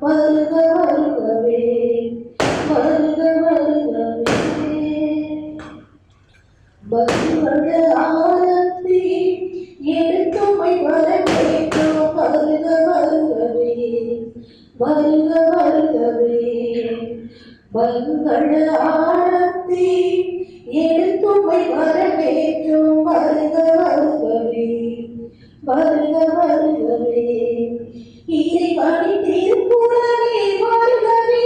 வருக வருகவே வருக வருகவே. வருக ஆரத்தி எடுத்துமை வரவேற்றோம். வருக வருகவே வருக வருகவே. வருக ஆரத்தி எடுத்துமை வரவேற்றோம். வருக வருகவே வருக வருகவே. இறைவனி திருக்குலமே வருகவே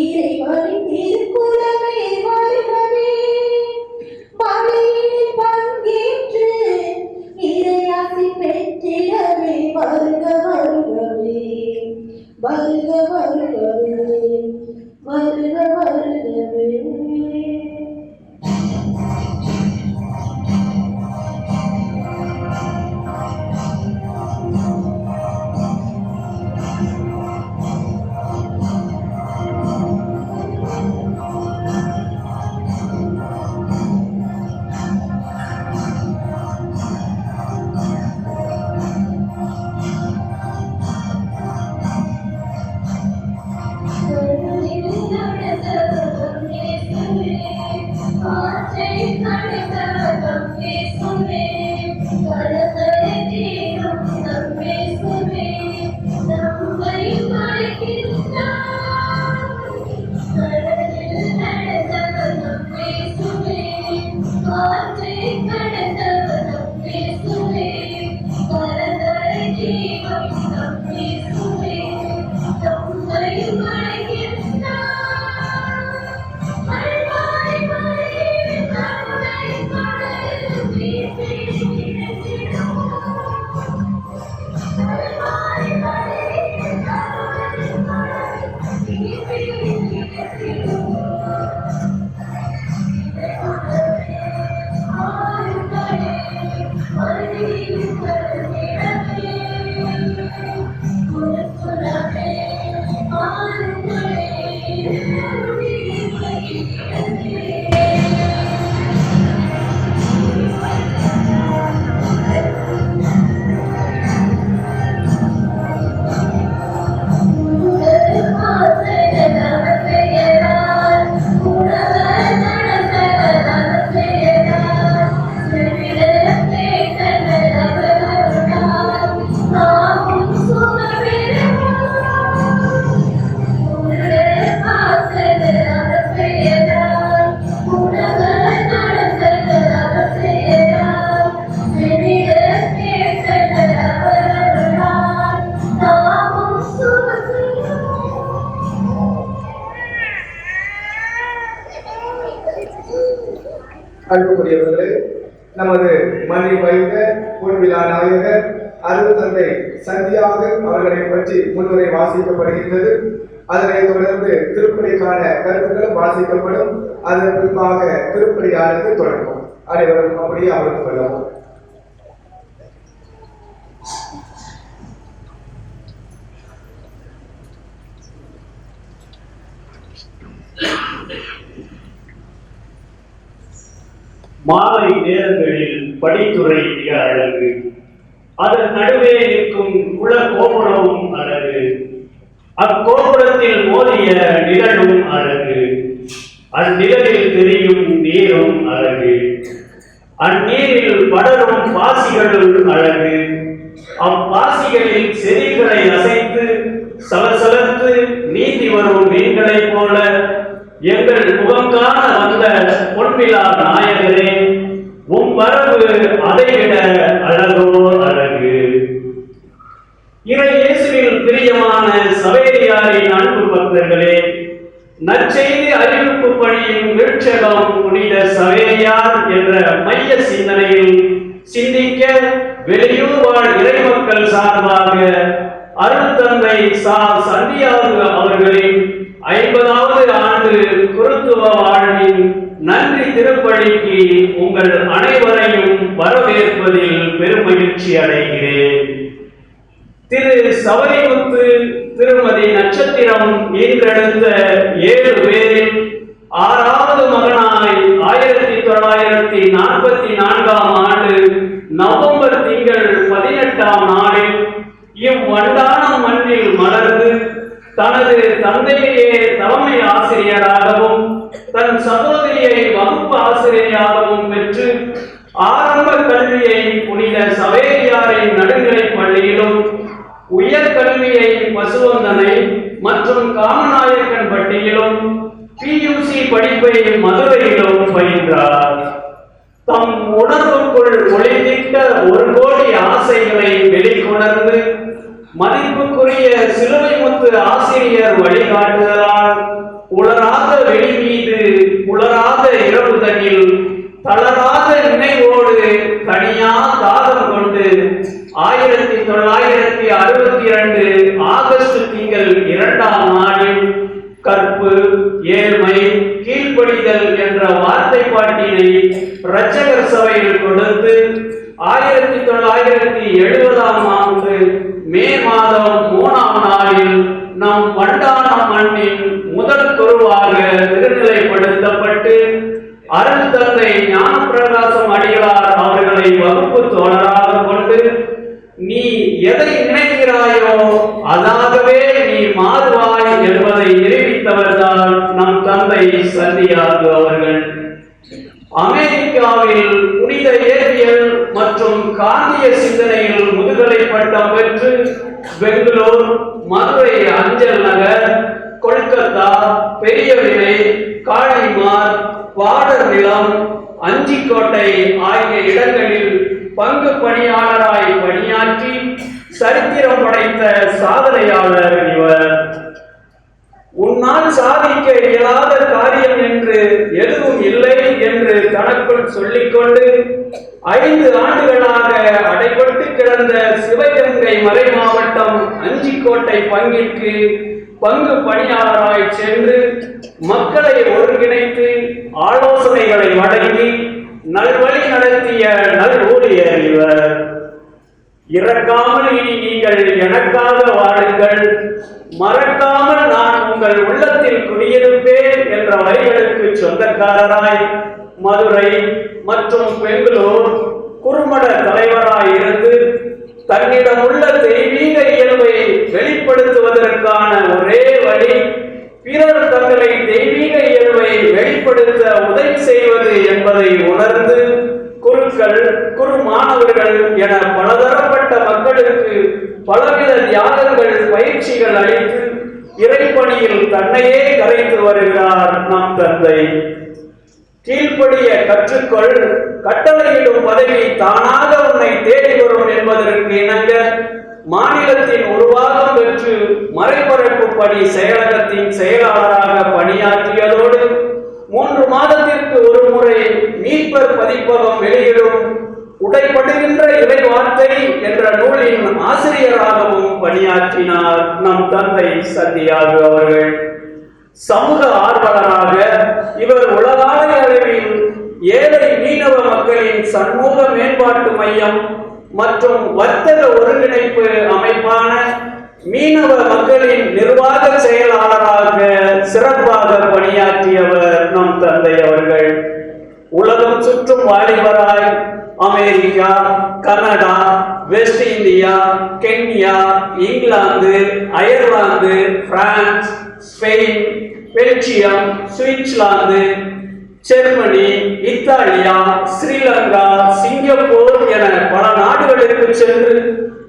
இறைவனி திருக்குலமே வருகவே. பலியில் பங்கேற்று இறையாசி பெற்றிடவே. வருக வருகவே வருக வருகவே வருக வருகவே. அன்புக்குரியவர்களே, நமது மணி வைத்த பொன்விழா நாயகர் அருள் தந்தை சந்தியாக அவர்களை பற்றி முன்னுரை வாசிக்கப்படுகின்றது. அதனைத் தொடர்ந்து திருப்பலிக்கான கருத்துக்களும் வாசிக்கப்படும். அதன் பின்பாக திருப்பலியானது தொடங்கும். அனைவரும் அப்படியே அமர்ந்து கொள்ளவும். மாலை நேரங்களில் படித்துறை மிக அழகு. அதன் நடுவே நிற்கும் குல கோபுரமும் அழகு. அக்கோபுரத்தில் மோதிய நிழலும் அழகு. அந்நிழலில் தெரியும் நீரும் அழகு. அந்நீரில் படரும் பாசிகளும் அழகு. அப்பாசிகளில் செடிகளை அசைத்து சலசலத்து நீந்தி வரும் மீன்களைப் போல எங்கள் முகங்காண வந்த பொன்விழா நாயகரே, உம் வரவு அதைவிட அழகோ அழகு. இறை இயேசுவில் பிரியமான சவேரியாரின் அன்பு பக்தர்களே, நற்செய்தி அறிவிப்பு பணியின் விருட்சகம் புனித சவேரியார் என்ற மைய சிந்தனையில் சிந்திக்க வெளியூர் வாழ் இறைமக்கள் சார்பாக அருட்தந்தை சந்தியாகு அவர்களின் 50வது ஆண்டு குருத்துவ வாழ்வின் நன்றி திருப்பலிக்கு உங்கள் அனைவரையும் வரவேற்பதில் பெருமகிழ்ச்சி அடைகிறேன். திரு சவரிமுத்து திருமதி நட்சத்திரம் ஈன்றெடுத்த 7 பேரில் 6வது மகனாய் 1944ஆம் ஆண்டு நவம்பர் திங்கள் 18ஆம் நாளில் இவ்வண்டான மண்ணில் மலர்ந்த தனது தந்தையே தலைமை ஆசிரியராகவும் தன் சகோதரியை வகுப்பு ஆசிரியராகவும் பெற்று ஆரம்ப கல்வியை புனித சவேரியாரின் நடுநிலைப் பள்ளியிலும் உயர்கல்வியை பசுவந்தனை மற்றும் காமநாயக்கன்பட்டியிலும் PUC படிப்பை மதுரையிலும் பயின்றார். தம் உணர்வுக்குள் ஒளிந்திட்ட 1 கோடி ஆசைகளை வெளிக்கொணர்ந்து மதிப்புக்குரிய சிலுவைமுத்து ஆசிரியர் வழிகாட்டுதலால் உலராத வெளி மீது உலராத இரவு தனில் தளராத நினைவோடு தனியா தாகம் கொண்டு 1962 ஆகஸ்ட் திங்கள் 2ஆம் நாளில் கற்பு, ஏழ்மை, கீழ்ப்படிதல் என்ற வார்த்தை பாட்டினை இரட்சகர் சபையில் கொடுத்து 1970ஆம் ஆண்டு மே மாதம் 3ஆம் நாளில் நம் வண்டானம் மண்ணின் முதல் குருவாக திருநிலைப்படுத்தப்பட்டு அருள் தந்தை ஞானப்பிரகாசம் அடிகளார் அவர்களை வகுப்பு தோழராக கொண்டு நீ எதை நினைக்கிறாயோ அதாகவே நீ மாறுவாய் என்பதை நிரூபித்தவர்தான் நம் தந்தை சந்தியாகு அவர்கள். அமெரிக்காவில் புனித இயற்பியல் மற்றும் காந்திய சிந்தனையில் முதுகலை பட்டம் பெற்று பெங்களூர், மதுரை அஞ்சல் நகர், கொல்கத்தா, பெரியவிலை, காளிமார், வாடர் நிலம், அஞ்சிக்கோட்டை ஆகிய இடங்களில் பங்கு பணியாளராய் பணியாற்றி சரித்திரம் படைத்த சாதனையாளர் இவர். உன்னால் சாதிக்க இயலாத காரியம் என்று எதுவும் இல்லை என்று தனக்குள் சொல்லிக்கொண்டு 5 ஆண்டுகளாக அடைபட்டு கிடந்த சிவகங்கை மறை மாவட்டம் அஞ்சிக்கோட்டை பங்கிற்கு பங்கு பணியாளராய் சென்று மக்களை ஒருங்கிணைத்து ஆலோசனைகளை வழங்கி நல்வழி நடத்திய நல் ஊழியர் இவர். இறக்காமல் இனி நீங்கள் எனக்காக வாழுங்கள், மறக்காமல் நான் உங்கள் உள்ளத்தில் குடியிருப்பேன் என்ற வரிகளுக்கு சொந்தக்காரராய் மதுரை மற்றும் பெங்களூர் குறுமட தலைவராய் இருந்து தன்னிடமுள்ள தெய்வீக இயல்பை வெளிப்படுத்துவதற்கான ஒரே வழி பிறர் தங்களை தெய்வீக இயல்பை வெளிப்படுத்த உதவி செய்வது என்பதை உணர்ந்து குருக்கள், குரு மாணவர்கள் என பலதரப்பட்ட மக்களுக்கு பலவித தியாகங்கள், பயிற்சிகள் அளித்து இறைப்பணியில் தன்னையே கரைத்து வருகிறார் நம் தந்தை. கீழ்ப்படிய கற்றுக்கொள், கட்டளையிடும் பதவி தானாக உன்னை தேடி வரும் என்பதற்கு இணங்க மாநிலத்தின் உருவாகம் பெற்று மறைபரப்பு பணி செயலகத்தின் செயலாளராக பணியாற்றியதோடு 3 மாதத்திற்கு ஒரு முறை மீட்பர் பதிப்பகம் வெளியிடும் உடைப்படுகின்ற இறை வார்த்தை என்ற நூலின் ஆசிரியராகவும் பணியாற்றினார் நம் தந்தை சந்தியாகு அவர்கள். சமூக ஆர்வலராக இவர் உலகாய அளவில் ஏழை மீனவ மக்களின் சமூக மேம்பாட்டு மையம் மற்றும் வர்த்தக ஒருங்கிணைப்பு அமைப்பான மீனவ மக்களின் நிர்வாக செயலாளராக சிறப்பாக பணியாற்றியவர் நம் தந்தை அவர்கள். உலகம் சுற்றும் வாலிபராய் America, Canada, West India, Kenya, England, Ireland, France, Spain, Belgium, Switzerland, Germany, Italy, Sri Lanka, Singapore என பல நாடுகளுக்கு சென்று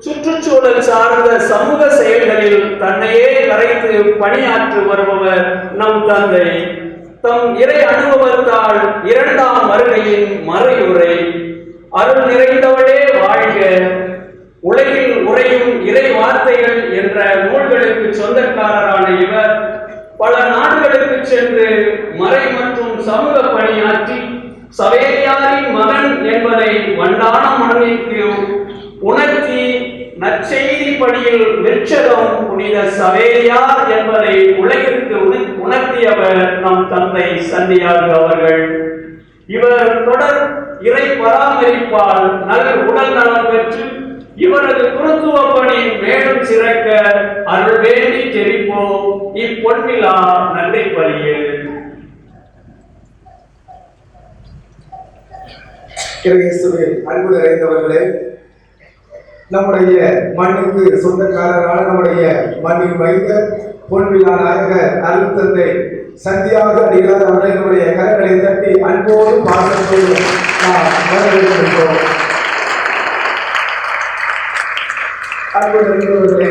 சுற்றுச்சூழல் சார்ந்த சமூக செயல்களில் தன்னையே கரைத்து பணியாற்றி வருபவர் நம் தந்தை. தம் இறை அனுபவத்தால் 2ஆம் வருகையின் மறையுரை அருள் நிறைந்தவளே வாழ்க, உலகில் உரையும் இறை வார்த்தைகள் என்ற நூல்களுக்கு சொந்தக்காரரான இவர் பல நாடுகளுக்கு சென்று மறை மற்றும் சமூக பணியாற்றி சவேரியாரின் மகன் என்பதை வண்டானம் மண்ணிற்கு உணர்த்தி நற்செய்தி பணியில் விருட்சகம் புனித சவேரியார் என்பதை உலகிற்கு உணர்த்தியவர் நம் தந்தை சந்தியாகு அவர்கள். இவர் தொடர் இறை பராமரிப்பால் நல் உடல் நலம் பெற்று இவரது குருத்துவ பணி மேலும் சிறக்க அருள் வேண்டி ஜெபிப்போம். இப்பொன்விழா நன்றி பலியில் இயேசுவில் அன்பு நிறைந்தவர்களே, நம்முடைய மண்ணுக்கு சொந்தக்காரரான நம்முடைய மண்ணின் வைத்தர் பொன்விழா நாயகர் அருள் தந்தை சந்தியாக அடிகளார் அவரை நம்முடைய கரங்களை தட்டி அன்போடு பாசத்தோடு நாம் வரவேற்கின்றோம். அன்புடைய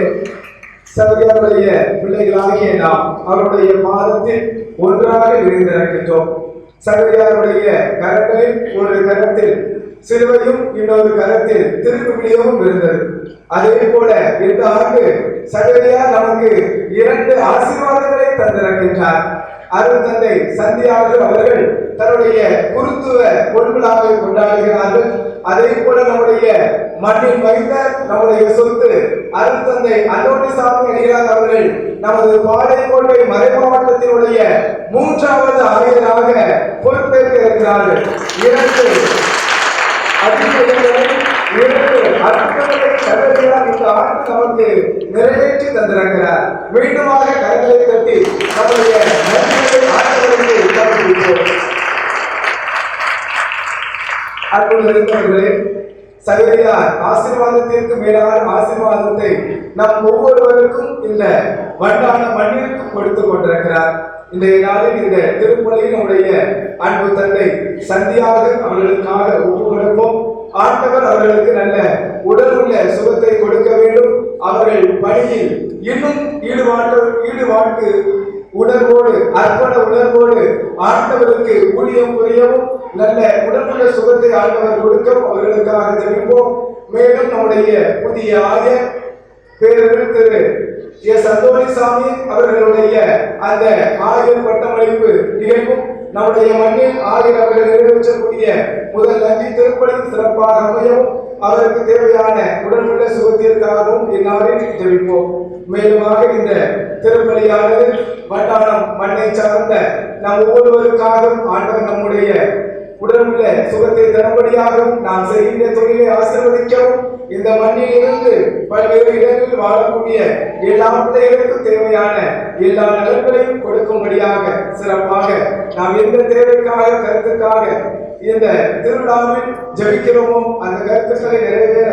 சகோதரருடைய பிள்ளைகளாகிய நாம் அவருடைய பாதத்தில் ஒன்றாக விரிந்திருக்கின்றோம். சகோதரருடைய கரங்களில் ஒரு கரத்தில் சிலுவையும் இன்னொரு கரத்தில் திருவிழியமும் இருந்தது. அதே போல இந்த ஆண்டு சகோதரியார் நமக்கு 2 ஆசீர்வாதங்களை தந்திருக்கின்றார். அருள் தந்தை சந்தியாக அவர்கள் தன்னுடைய குருத்துவ பொன்விழாவை கொண்டாடுகிறார்கள். அதே போல நம்முடைய மண்ணின் வைத்த நம்முடைய சொத்து அருள் தந்தை அந்தோணிசாமி அடிகளார் அவர்கள் நமது பாளையங்கோட்டை மறை மாவட்டத்தினுடைய 3வது ஆயராக பொறுப்பேற்க இருக்கிறார்கள். 2 அதிகாரிகளை 2 அற்புதங்களை சகோதரியார் இந்த ஆண்டு நமக்கு நிறைவேற்றி தந்திருக்கிறார். மீண்டுமாக கரங்களை தட்டி நம்முடைய நன்றிகளை ஆண்டவருக்கு சமர்ப்பிப்போம். அன்புள்ளவர்களே, சகோதரியார் ஆசீர்வாதத்திற்கு மேலான ஆசீர்வாதத்தை நம் ஒவ்வொருவருக்கும் இந்த வண்டான மண்ணிற்கு கொடுத்து கொண்டிருக்கிறார். இன்றைய நாளில் இந்த திருப்பலியில் நம்முடைய அன்பு தந்தை சந்தியாக அவர்களுக்காக ஒப்பு கொடுப்போம். ஆண்டவர் அவர்களுக்கு நல்ல உடல் உள்ள சுகத்தை கொடுக்க வேண்டும். அவர்கள் பணியில் இன்னும் ஈடுபாட்டு உணர்வோடு அர்ப்பண உணர்வோடு ஆண்டவருக்கு ஊழியம் புரியவும் நல்ல உடலுள்ள சுகத்தை ஆண்டவர் கொடுக்கவும் அவர்களுக்காக ஜெபிப்போம். மேலும் நம்முடைய புதிய ஆயர் பேரறிஞர் திரு எஸ் அந்தோணிசாமி அவர்களுடைய அந்த ஆயர் பட்டமளிப்பு நிகழ்வும் நம்முடைய மண்ணில் ஆயர் அவர்கள் நிறைவேற்றக்கூடிய முதல் நன்றி திருப்பலியும் சிறப்பாக அமையவும் அவருக்கு தேவையான உடலுள்ள சுகத்திற்காகவும் இந்நாளில் ஜெபிப்போம். மேலுமாக இந்த திருப்பலியானது வட்டாரம் மண்ணை சார்ந்த நம் ஒவ்வொருவருக்காகவும் ஆண்டவர் நம்முடைய உடலுள்ள சுகத்தை தரும்படியாகவும் நாம் செய்கின்ற தொழிலை ஆசீர்வதிக்கவும் இந்த மண்ணில் இருந்து பல்வேறு இடங்களில் வாழக்கூடிய எல்லா பிள்ளைகளுக்கும் தேவையான எல்லா நலன்களையும் கொடுக்கும்படியாக சிறப்பாக நாம் எந்த தேவைக்காக கருத்துக்காக இந்த திருவிழாவில் ஜெபிக்கிறோமோ அந்த கருத்துக்களை நிறைவேற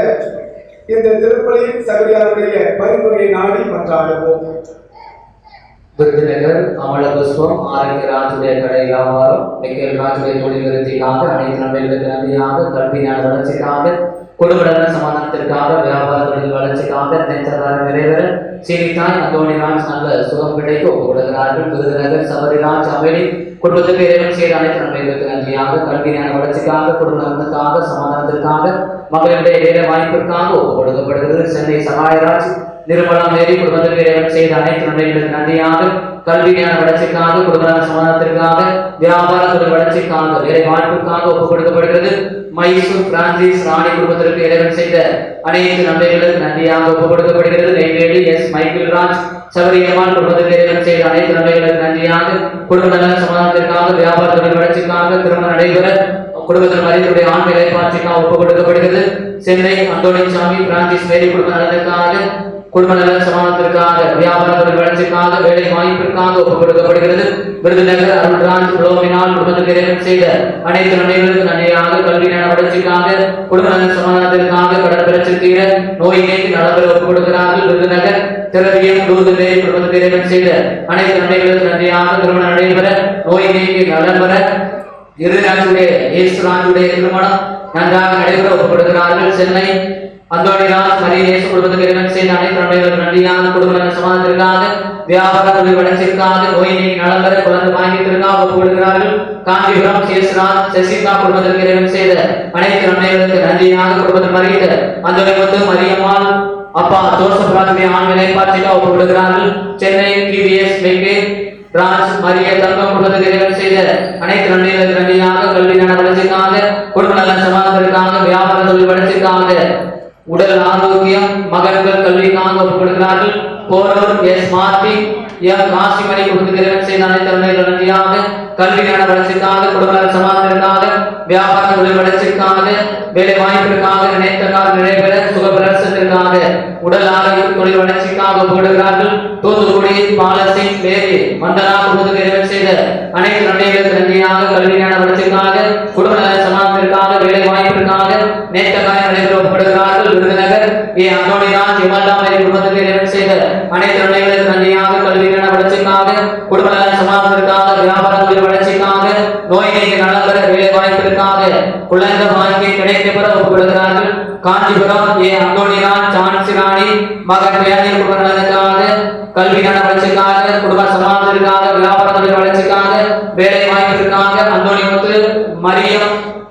இந்த திருப்பலியில் சகோதரியாருடைய பரிந்துரையை நாடி மன்றாடுவோம். விருதுநகர் அமல புஷ்பம் ஆரோக்கிய ராஜுடைய கடை வியாபாரம் மிக்கேல் ராஜுடைய தொழில் விருத்திக்காக அனைத்து நன்மைகளுக்கு நன்றியாக கல்வி ஞான வளர்ச்சிக்காக குடும்ப சமாதானத்திற்காக வியாபார தொழில் வளர்ச்சிக்காக நினைத்தவாறு நிறைவேற சீனித்தாய் அந்தோணிராஜ் நல்ல சுகம் கிடைக்க ஒப்புக்கொடுக்கிறார்கள். விருதுநகர் சபரிராஜ் அமேலி குடும்பத்துக்கு இறைவன் செய்த அனைத்து நன்மைகளுக்கு நன்றியாக கல்வி ஞான வளர்ச்சிக்காக குடும்ப நலனுக்காக சமாதானத்திற்காக மக்களுடைய வேலை வாய்ப்பிற்காக ஒப்புக்கொடுக்கப்படுகிறது. சென்னை சகாயராஜ் நிர்மலா மேரி குடும்பத்துக்கு இறைவன் செய்த அனைத்து நன்மைகளுக்கு நன்றியாக கல்வி ஞான வளர்ச்சிக்காக குடும்ப சமாதானத்திற்காக வியாபார தொழில் வளர்ச்சிக்காக வேலை வாய்ப்புக்காக ஒப்புக் கொடுக்கப்படுகிறது. மைசூர் பிரான்சிஸ் ராணி குடும்பத்திற்கு இறைவன் செய்த அனைத்து நன்மைகளுக்கு நன்றியாக ஒப்புக் கொடுக்கப்படுகிறது. நெய்வேலி எஸ் மைக்கேல் ராஜ் சபரியம்மாள் குடும்பத்திற்கு இறைவன் செய்த அனைத்து நன்மைகளுக்கு நன்றியாக குடும்ப நல சமாதானத்திற்காக வியாபார தொழில் வளர்ச்சிக்காக திருமணம் நடைபெற குடும்பத்தின் மரியாதையுடைய ஆண் வேலைப்பாட்சிக்காக ஒப்புக் கொடுக்கப்படுகிறது. சென்னை அந்தோணிசாமி பிரான்சிஸ் மேரி குடும்ப நலனுக்காக குடும்ப நல சமாதானத்திற்காக வியாபார தொழில் வளர்ச்சிக்காக வேலை வாய்ப்பிற்காக ஒப்புக் கொடுக்கப்படுகிறது. விருதுநகர் அருள்ராஜ் புலோமினால் குடும்பத்துக்கு இறைவன் செய்த அனைத்து நன்மைகளுக்கு நன்றியாக கல்வி ஞான வளர்ச்சிக்காக குடும்ப நல சமாதானத்திற்காக கடன் பிரச்சனை தீர நோய் நீக்கி நலம்பெற ஒப்புக் கொடுக்கிறார்கள். விருதுநகர் திரவியம் தூதுவே குடும்பத்துக்கு இறைவன் செய்த அனைத்து நன்மைகளுக்கு நன்றியாக திருமணம் நடைபெற நோய் நீக்கி நலம்பெற இருராஜுடைய இயேசுராஜுடைய திருமணம் நன்றாக நடைபெற ஒப்புக் கொடுக்கிறார்கள். சென்னை அந்தோணிராஜ் மரியேசு குடும்பத்துக்கு இறைவன் செய்த அனைத்து நன்மைகளுக்கு நன்றியாக குடும்ப சமாதானத்திற்காக வியாபார தொழில் வளர்ச்சிக்காக நோய் நீக்கி நலம்பெற குழந்தை பாக்கியத்திற்காக ஒப்புக் கொடுக்கிறார்கள். காஞ்சிபுரம் சேஸ்ராஜ் சசிகா குடும்பத்திற்கு இறைவன் செய்த அனைத்து நன்மைகளுக்கு நன்றியாக குடும்பத்தில் மறித்த அந்தோணி மரியம்மாள் அப்பா ஜோசப் ராஜுடைய ஆண் வேலைப்பாட்சிக்காக ஒப்புக் கொடுக்கிறார்கள். சென்னை டிவிஎஸ் வெங்கே ராஜ் மரிய தங்கம் குடும்பத்துக்கு இறைவன் செய்த அனைத்து நன்மைகளுக்கு நன்றியாக கல்வி ஞான வளர்ச்சிக்காக குடும்ப நல சமாதானத்திற்காக வியாபார தொழில் வளர்ச்சிக்காக உடல் ஆரோக்கியம் மகன்கள் கல்விக்காக ஒப்புக் கொடுக்கிறார்கள். போரூர் எஸ் மார்டி காசிமணி குடும்பத்துக்கு இறைவன் செய்த அனைத்து நன்மைகள் நன்றியாக கல்வி ஞான வளர்ச்சிக்காக குடும்ப சமாதானத்திற்காக வியாபார தொழில் வளர்ச்சிக்காக வேலை வாய்ப்பிற்காக நினைத்த காலம் நிறைவேற சுகபிரசத்திற்காக உடல் ஆரோக்கியம் தொழில் வளர்ச்சிக்காக போடுகிறார்கள். தூத்துக்குடி பாலசிங் தேவி மண்டலா குடும்பத்துக்கு இறைவன் செய்த அனைத்து நன்மைகளுக்கு நன்றியாக கல்வி ஞான வளர்ச்சிக்காக குடும்ப சமாதானத்திற்காக வேலை வாய்ப்பிற்காக நேற்ற காலம் நிறைவேற்றப்படுகிறார்கள். விருதுநகர் அந்தோணிராஜ் இமல்டாமரி குடும்பத்துக்கு இறைவன் செய்த அனைத்து நன்மைகளுக்கு நன்றியாக கல்வி ஞான வளர்ச்சிக்காக குடும்ப சமாதானத்திற்காக வியாபார தொழில் வளர்ச்சிக்காக நோய் நீங்கி நலம்பெற வேலை வாய்ப்பிற்காக குழந்தை வாங்கி கிடைக்கப்பெற ஒப்புக்கொடுக்கிறார்கள். காஞ்சிபுரம் அந்தோணிராஜ் சான்சிராணி மகன் பேரணியில் குடும்பத்திற்காக கல்வி ஞான வளர்ச்சிக்காக குடும்ப சமாதானத்திற்காக வியாபார தொழில் வளர்ச்சிக்காக வேலை வாய்ப்பிற்காக அந்தோணிமுத்து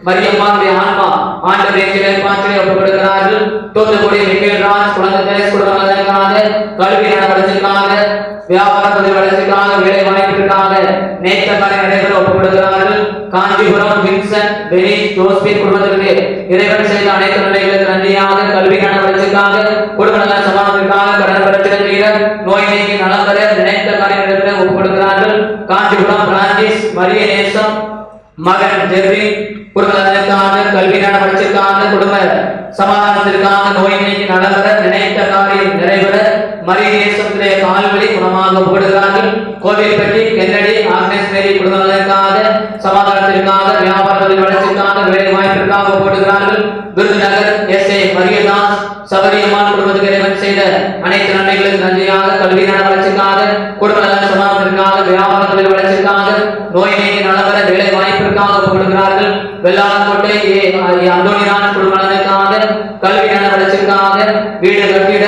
மரியம்மாவுடைய ஆன்மா ஆண்டவரை பாற்றியை ஒப்புக்கொடுக்கிறார்கள். தூத்துக்குடி மிக்கேல்ராஜ் குழந்தை குடும்பத்திற்காக கல்வி ஞான வளர்ச்சிக்காக வியாபார தொழில் வளர்ச்சிக்காக வேலை வாய்ப்பிற்காக நேற்ற காலை நடைபெற ஒப்புக்கொடுக்கிறார்கள். காஞ்சிபுரம் வின்சன் பெனி ஜோஸ்பின் குடும்பத்திற்கு இறைவன் செய்த அனைத்து நன்மைகளுக்கு நன்றியாக கல்வி ஞான வளர்ச்சிக்காக குடும்ப நல சமாதானத்திற்காக கடன் பிரச்சனை தீர நோய் நீங்கி நலம் பெற நினைத்த காலை நடைபெற ஒப்புக்கொடுக்கிறார்கள். காஞ்சிபுரம் பிரான்சிஸ் மரிய நேசம் மகன் ஜெர்ரி குடும்பத்திற்காக கல்வி ஞான வளர்ச்சிக்காக குடும்ப சமாதானத்திற்காக நோய் நீங்கி நலம் பெற நினைத்த காரியம் நிறைவேற மரியேசத்திலே கால்வழி குணமாக ஒப்புக்கொடுக்கிறார்கள். கோவில்பட்டி கென்னடி ஆக்னேஸ் மேரி குடும்பத்திற்காக சமாதானத்திற்காக வியாபார தொழில் வளர்ச்சிக்காக வேலை வாய்ப்பிற்காக ஒப்புக்கொடுக்கிறார்கள். விருதுநகர் எஸ்.ஏ. மரியதாஸ் சபரியம்மாள் குடும்பத்துக்கு இறைவன் செய்த அனைத்து நன்மைகளுக்கு நன்றியாக கல்வி ஞான வளர்ச்சிக்காக குடும்ப நல சமாதானத்திற்காக வியாபார தொழில் வளர்ச்சிக்காக நோய் நீங்கி நலம்பெற வேலை வாய்ப்பிற்காக ஒப்புக்கொடுக்கிறார்கள். வெள்ளாளக்கோட்டை அந்தோணிராஜ் குடும்ப நலனுக்காக கல்வி ஞான வளர்ச்சிக்காக வீடு கட்டிட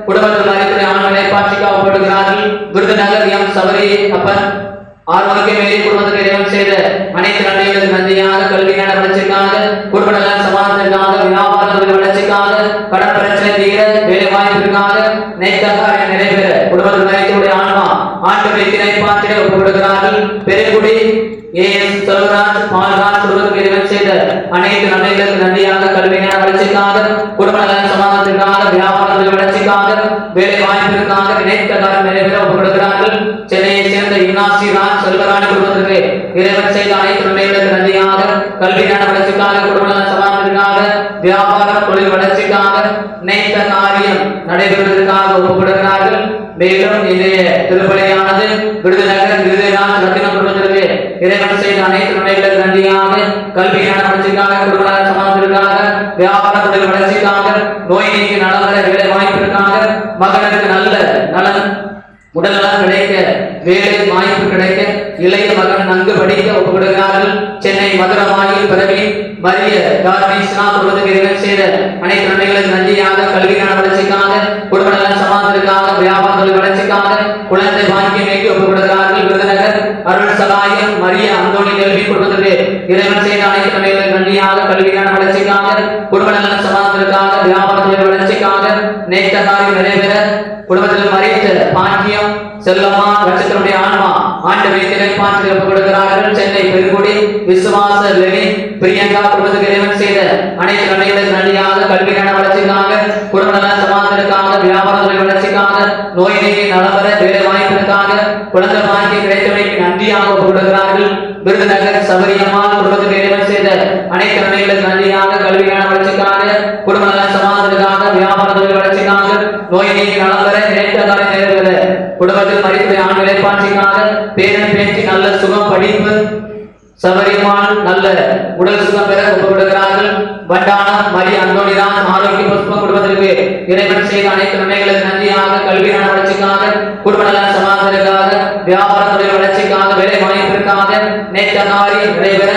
குடும்பத்தில் அறிவுரை ஆண்களை பாட்சிக்காக ஒப்புக்கொடுக்கிறார்கள். விருதுநகர் எம் சபரி அப்பன் ஆரோக்கிய மேரி குடும்பத்துக்கு இறைவன் செய்த அனைத்து நன்மைகளுக்கு நன்றியாக கல்வி ஞான வளர்ச்சிக்காக குடும்ப நல சமாதானத்திற்காக வியாபார தொழில் வளர்ச்சிக்காக கடன் பிரச்சனை தீர வேலை வாய்ப்பிற்காக நேற்றாக நிறைவேற குடும்பத்தில் அறிவுரை ஆன்மா ஆண்டவரை திணை பாற்றிட ஒப்புக்கொடுக்கிறார்கள். பெருங்குடி ஏஎஸ் செல்வராஜ் பால்ராஜ் குடும்பத்துக்கு இறைவன் செய்த அனைத்து நன்மைகளுக்கு நன்றியாக கல்வி ஞான வளர்ச்சிக்காக குடும்ப நல சமாதானத்திற்காக வியாபார தொழில் வளர்ச்சிக்காக வேலை வாய்ப்பிற்காக நினைத்த காலம் நிறைவேற ஒப்புக்கொடுக்கிறார்கள். சென்னையை சேர்ந்த இன்னாசி ராஜ் செல்வராணி குடும்பத்திற்கு இறைவன் செய்த அனைத்து நன்மைகளுக்கு நன்றியாக கல்வி ஞான வளர்ச்சிக்காக குடும்ப நல சமாதானத்திற்காக வியாபார தொழில் வளர்ச்சிக்காக நினைத்த காரியம் நடைபெறுவதற்காக ஒப்புக்கொடுக்கிறார்கள். மேலும் இன்றைய திருப்பலியானது விருதுநகர் விருதுராஜ் ரத்தினம் குடும்பத்திற்கு இறைவன் செய்த அனைத்து நன்மைகளுக்கு நன்றியாக கல்வி ஞான வளர்ச்சிக்காக குடும்ப நல சமாதானத்திற்காக வியாபார தொழில் வளர்ச்சிக்காக நோய் நீங்கி நலம்பெற வேலை வாய்ப்பிற்காக மகனுக்கு நல்ல நலன் உடல் நலம் கிடைக்க வேலை வாய்ப்பு கிடைக்க இளைய மகன் நன்கு படிக்க ஒப்புக்கொடுக்கிறார்கள். சென்னை மதுரவாயில் பிறவி மரிய தார்மீஸ்னா குடும்பத்துக்கு இறைவன் செய்த அனைத்து நன்மைகளுக்கு நன்றியாக கல்வி ஞான வளர்ச்சிக்காக குடும்ப நல சமாதானத்திற்காக வியாபார தொழில் வளர்ச்சிக்காக குழந்தை பாக்கியம் நீக்கி ஒப்புக்கொடுக்கிறார்கள். விருதுநகர் அருள் சகாயம் மரிய அந்தோணி கல்வி குடும்பத்திற்கு இறைவன் செய்த அனைத்து நன்மைகளுக்கு நன்றியாக கல்வி ஞான வளர்ச்சிக்காக குடும்ப நல சமாதானத்திற்காக வியாபார தொழில் வளர்ச்சிக்காக நேற்ற காரியம் நிறைவேற குடும்பத்தில் மறைத்த பாக்கியம் செல்லம்மா நட்சத்திரமுடைய ஆன்மா ஆண்டவரை திணை பாற்றி ஒப்புக்கொடுக்கிறார்கள். சென்னை பெருங்குடி விசுவாச லெனி பிரியங்கா குடும்பத்துக்கு இறைவன் செய்த அனைத்து நன்மைகளுக்கு நன்றியாக கல்வி ஞான வளர்ச்சிக்காக குடும்ப நல சமாதானத்திற்காக வியாபார தொழில் வளர்ச்சிக்காக நோய் நீங்கி நலம்பெற வேலை வாய்ப்பிற்காக குழந்தை பாக்கியம் கிடைத்தமைக்கு நன்றியாக ஒப்புக்கொடுக்கிறார்கள். விருதுநகர் சபரியம்மாள் குடும்பத்துக்கு இறைவன் செய்த அனைத்து நன்மைகளுக்கு நன்றியாக கல்வி ஞான வளர்ச்சிக்காக குடும்ப நல சமாதானத்திற்காக வியாபார தொழில் வளர்ச்சிக்காக நோய் நீங்கி நலம்பெற நினைத்த காலை நிறைவேற குடும்பத்தில் மறித்துடைய ஆண்களை பாட்சிக்காக பேரன் பேச்சு நல்ல சுகம் படிப்பு சபரிமான் நல்ல உடல் சுகம் பெற ஒப்புக்கொடுக்கிறார்கள். வண்டானம் மரிய அந்தோணிராஜ் ஆரோக்கிய புஷ்பம் குடும்பத்திற்கு இறைவன் செய்த அனைத்து நன்மைகளுக்கு நன்றியாக கல்வி ஞான வளர்ச்சிக்காக குடும்ப நல சமாதானத்திற்காக வியாபார தொழில் வளர்ச்சிக்காக வேலை வாய்ப்பிற்காக நேற்ற காரியம் நிறைவேற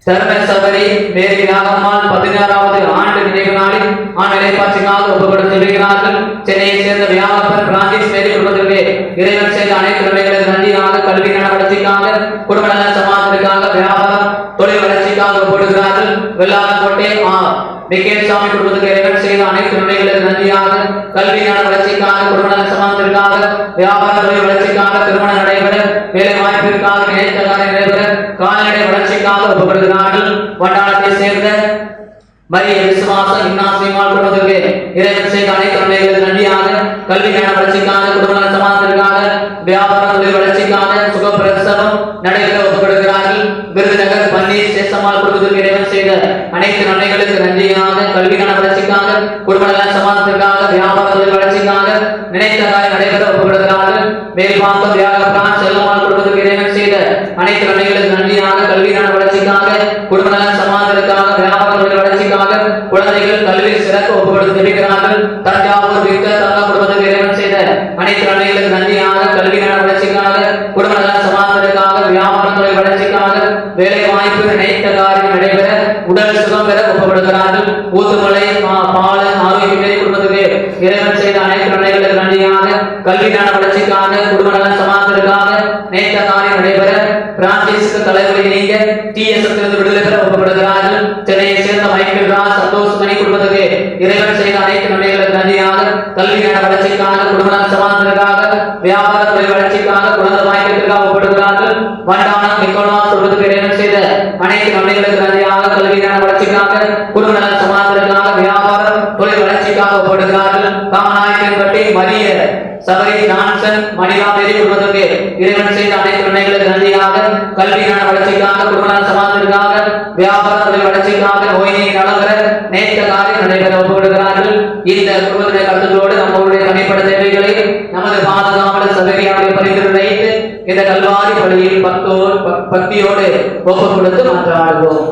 தர்ம சபரி மேரி நாகம்மாள் 16வது ஆண்டு நினைவு நாளில் ஆண்களை பாட்சிக்காக ஒப்புக்கொடுத்திருக்கிறார்கள். சென்னையை சேர்ந்த வியாபாரர் பிரான்சிஸ் மேரி குடும்பத்திற்கு இறைவன் செய்த அனைத்து நன்மைகளுக்கு நன்றியாக கல்வி ஞான வளர்ச்சிக்காக குடும்ப நல சமாதானத்திற்காக வியாபார தொழில் வளர்ச்சிக்காக ஒப்புக்கொடுக்கிறார்கள். வெள்ளாளக்கோட்டை மிக்கேல் சாமி குடும்பத்துக்கு இறைவன் செய்த அனைத்து நன்மைகளுக்கு நன்றியாக கல்வி ஞான வளர்ச்சிக்காக குடும்ப நல சமாதானத்திற்காக வியாபார தொழில் வளர்ச்சிக்காக திருமணம் நடைபெற வேலை வாய்ப்பிற்காக நினைத்த காரியம் நிறைவேற கால்நடை வளர்ச்சிக்காக ஒப்புக்கொடுக்கிறார்கள். வட்டாரத்தை சேர்ந்த மரிய விசுவாசம் இன்னாசிமாள் குடும்பத்திற்கு இறைவன் செய்த அனைத்து நன்மைகளுக்கு நன்றியாக கல்வி ஞான வளர்ச்சிக்காக குடும்ப நல சமாதானத்திற்காக வியாபாரம் தொழில் வளர்ச்சிக்காக சுகப்பிரசவம் நடைபெற ஒப்புக்கொடுக்கிறார்கள். விருதுநகர் பன்னீர் சேஷம்மாள் குடும்பத்திற்கு இறைவன் செய்த அனைத்து நன்மைகளுக்கு நன்றியாக கல்விக்கான வளர்ச்சிக்காக குடும்ப நல சமாதானத்திற்காக வியாபார தொழில் வளர்ச்சிக்காக நினைத்த காரியம் நடைபெற ஒப்புக்கொடுக்கிறார்கள். மேல்பாக்கம் தியாகப்பிரான் செல்லம்மாள் குடும்பத்திற்கு இறைவன் செய்த அனைத்து நன்மைகளுக்கு நன்றியாக கல்விக்கான வளர்ச்சிக்காக குடும்ப நல சமாதானத்திற்காக வியாபார தொழில் வளர்ச்சிக்காக குழந்தைகள் கல்வியில் சிறக்க ஒப்புக்கொடுத்து தெரிவிக்கிறார்கள். தஞ்சாவூர் விக்டர் தங்கா குடும்பத்திற்கு இறைவன் செய்த அனைத்து நன்மைகளுக்கு நன்றியாக கல்விக்கான வளர்ச்சிக்காக குடும்ப நல சமாதானத்திற்காக வியாபார தொழில் வளர்ச்சிக்காக வேலை வாய்ப்பு நினைத்த காரியம் நடைபெற உடல் சுகம் பெற ஒப்புக்கொடுக்கிறார்கள். ஊத்துமலை பாலன் ஆரோக்கிய குடும்பத்துக்கு இறைவன் செய்த அனைத்து நன்மைகளுக்கு நன்றியாக கல்விக்கான வளர்ச்சிக்காக குடும்ப நல சமாதானத்திற்காக நினைத்த காரியம் நடைபெற பிரான்சிஸ்கு தலைவலி நீங்க TSS விடுதலை பெற ஒப்புக்கொடுக்கிறார்கள். சென்னையை சேர்ந்த மைக்கேல் ராஜ் சந்தோஷ் மணி குடும்பத்துக்கு இறைவன் செய்த அனைத்து நன்மைகளுக்கு நன்றியாக கல்விக்கான வளர்ச்சிக்காக குடும்ப நல சமாதானத்திற்காக வியாபார தொழில் வளர்ச்சிக்காக குழந்தை வாய்ப்பிற்காக ஒப்புக்கொடுக்கிறார்கள். வண்டானம் நிக்கோலாஸ் குடும்பத்துக்கு இறைவன் செய்த அனைத்து நன்மைகளுக்கு நன்றியாக கல்விக்கான வளர்ச்சிக்காக குடும்ப நல சமாதானத்திற்காக வியாபார தொழில் வளர்ச்சிக்காக ஒப்புக்கொடுக்கிறார்கள். காமநாயக்கன்பட்டி மரிய சபரி ஜான்சன் மணிலாமேரி குடும்பத்திற்கு இறைவன் செய்த அனைத்து நன்மைகளுக்கு நன்றியாக கல்விக்கான வளர்ச்சிக்காக குடும்ப நல சமாதானத்திற்காக வியாபார தொழில் வளர்ச்சிக்காக நோய் நீங்கி நலவர நேர்த்த காரியம் நடைபெற ஒப்புக்கொடுக்கிறார்கள். இந்த குடும்பத்தினுடைய கருத்துக்களோடு நம்மளுடைய தனிப்பட்ட தேவைகளை நமது பாதுகாவலர் சபையாவுடைய பரிந்துரை வைத்து இந்த கல்வாரி பள்ளியில் பக்தியோடு ஒப்பு கொடுத்து மன்றாடுவோம்.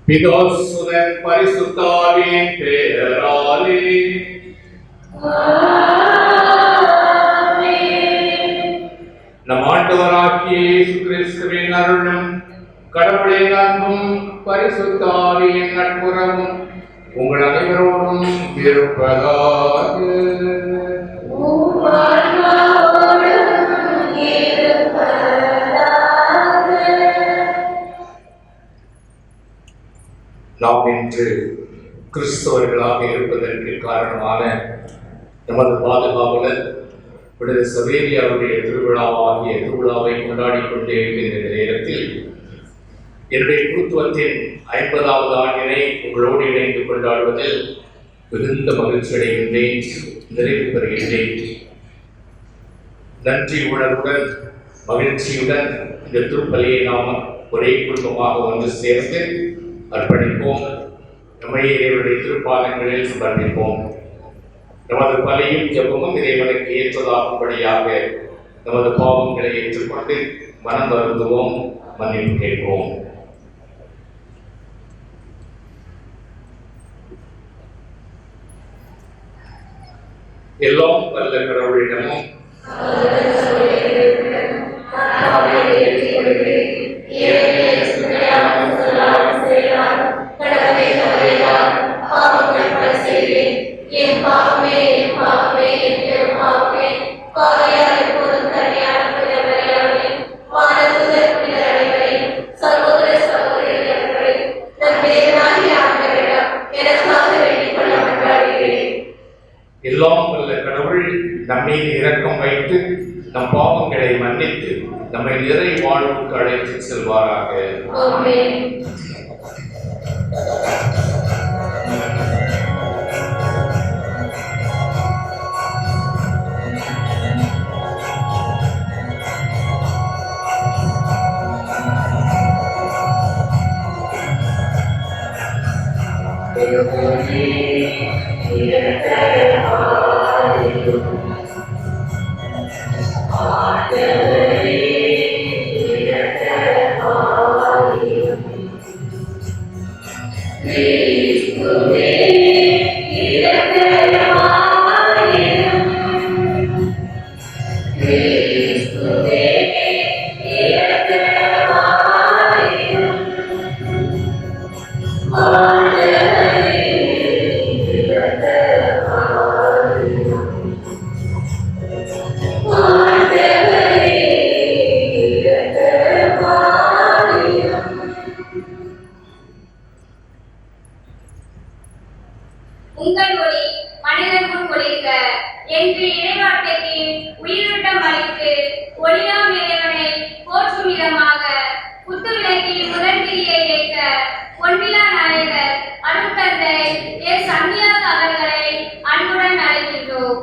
பிதாசுதன் பரிசுத்தாவின் பெயராலே நம் ஆண்டவராகிய இயேசு கிறிஸ்துவின் அருளும் கடவுளின் அன்பும் பரிசுத்தாவின் நட்புறவும் உங்கள் அனைவரோடும் இருப்பதாக. நாம் இன்று கிறிஸ்தவர்களாக இருப்பதற்கு காரணமான நமது பாதுகாவலர் விடுதலை சவேரியாருடைய திருவிழாவாகிய திருவிழாவை கொண்டாடி கொண்டே இருக்கின்ற நேரத்தில் என்னுடைய குருத்துவத்தின் 50வது ஆண்டினை உங்களோடு இணைந்து கொண்டாடுவதில் மிகுந்த மகிழ்ச்சி அடைகின்றேன், நிறைவு பெறுகின்றேன். நன்றி உணர்வுடன் மகிழ்ச்சியுடன் இந்த திருப்பலியை நாம் ஒரே குடும்பமாக ஒன்று சேர்ந்து அர்ப்பணிப்போம். நம்மையே இறைவனுடைய திருப்பாதங்களில் சமர்ப்பிப்போம். நமது பலியும் ஜெபமும் இறைவனுக்கு ஏற்றதாகும்படியாக நமது பாவங்களை ஏற்றுக்கொண்டு மனம் வருந்துவோம், மன்னிப்பு கேட்போம். எல்லாம் வல்ல கடவுளிடமும் எல்லாம் வல்ல கடவுள் நம்மீது இரக்கம் வைத்து நம் பாவங்களை மன்னித்து நம்மை நிறை வாழ்வுக்கு அழைத்து செல்வாராக. உங்கள் ஒளி மனிதன் முன் ஒளிர்க, என்று இறைவார்த்தைக்கு உயிரோட்டம் அளித்து ஒளியாம் இறைவனை போற்றும் விதமாக குத்துவிளக்கில் முதல் திரியை ஏற்ற பொன்விழா நாயகர் அருட்தந்தை எஸ். சந்தியாத் அவர்களை அன்புடன் அழைக்கின்றோம்.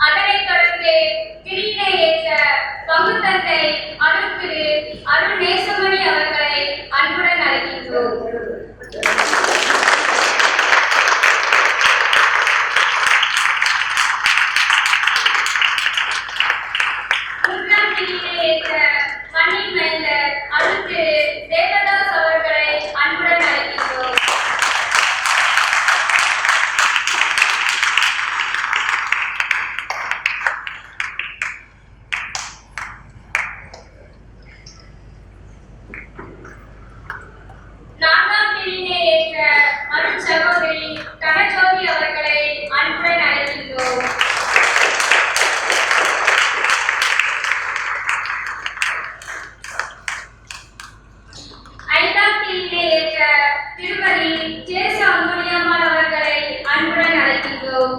அதனைத் தொடர்ந்து திரியினை ஏற்ற பங்குத்தந்தை அருட்திரு அருள் நேசமணி அவர்களை அன்புடன் அழைக்கின்றோம். மூன்றாம் திரியினை ஏற்ற மண்ணின் மைந்தர் அருட்திரு தேவதாஸ் அவர்களை அன்புடன் அழைக்கின்றோம். நான்காம் திரியினை ஏற்ற அருட் சகோதரி கனஜோதி அவர்களை அன்புடன் அழைக்கின்றோம். ஐந்தாம் திரியினை ஏற்ற திருமதி ஜேசு அம்புலியம்மாள் அவர்களை அன்புடன் அழைக்கின்றோம்.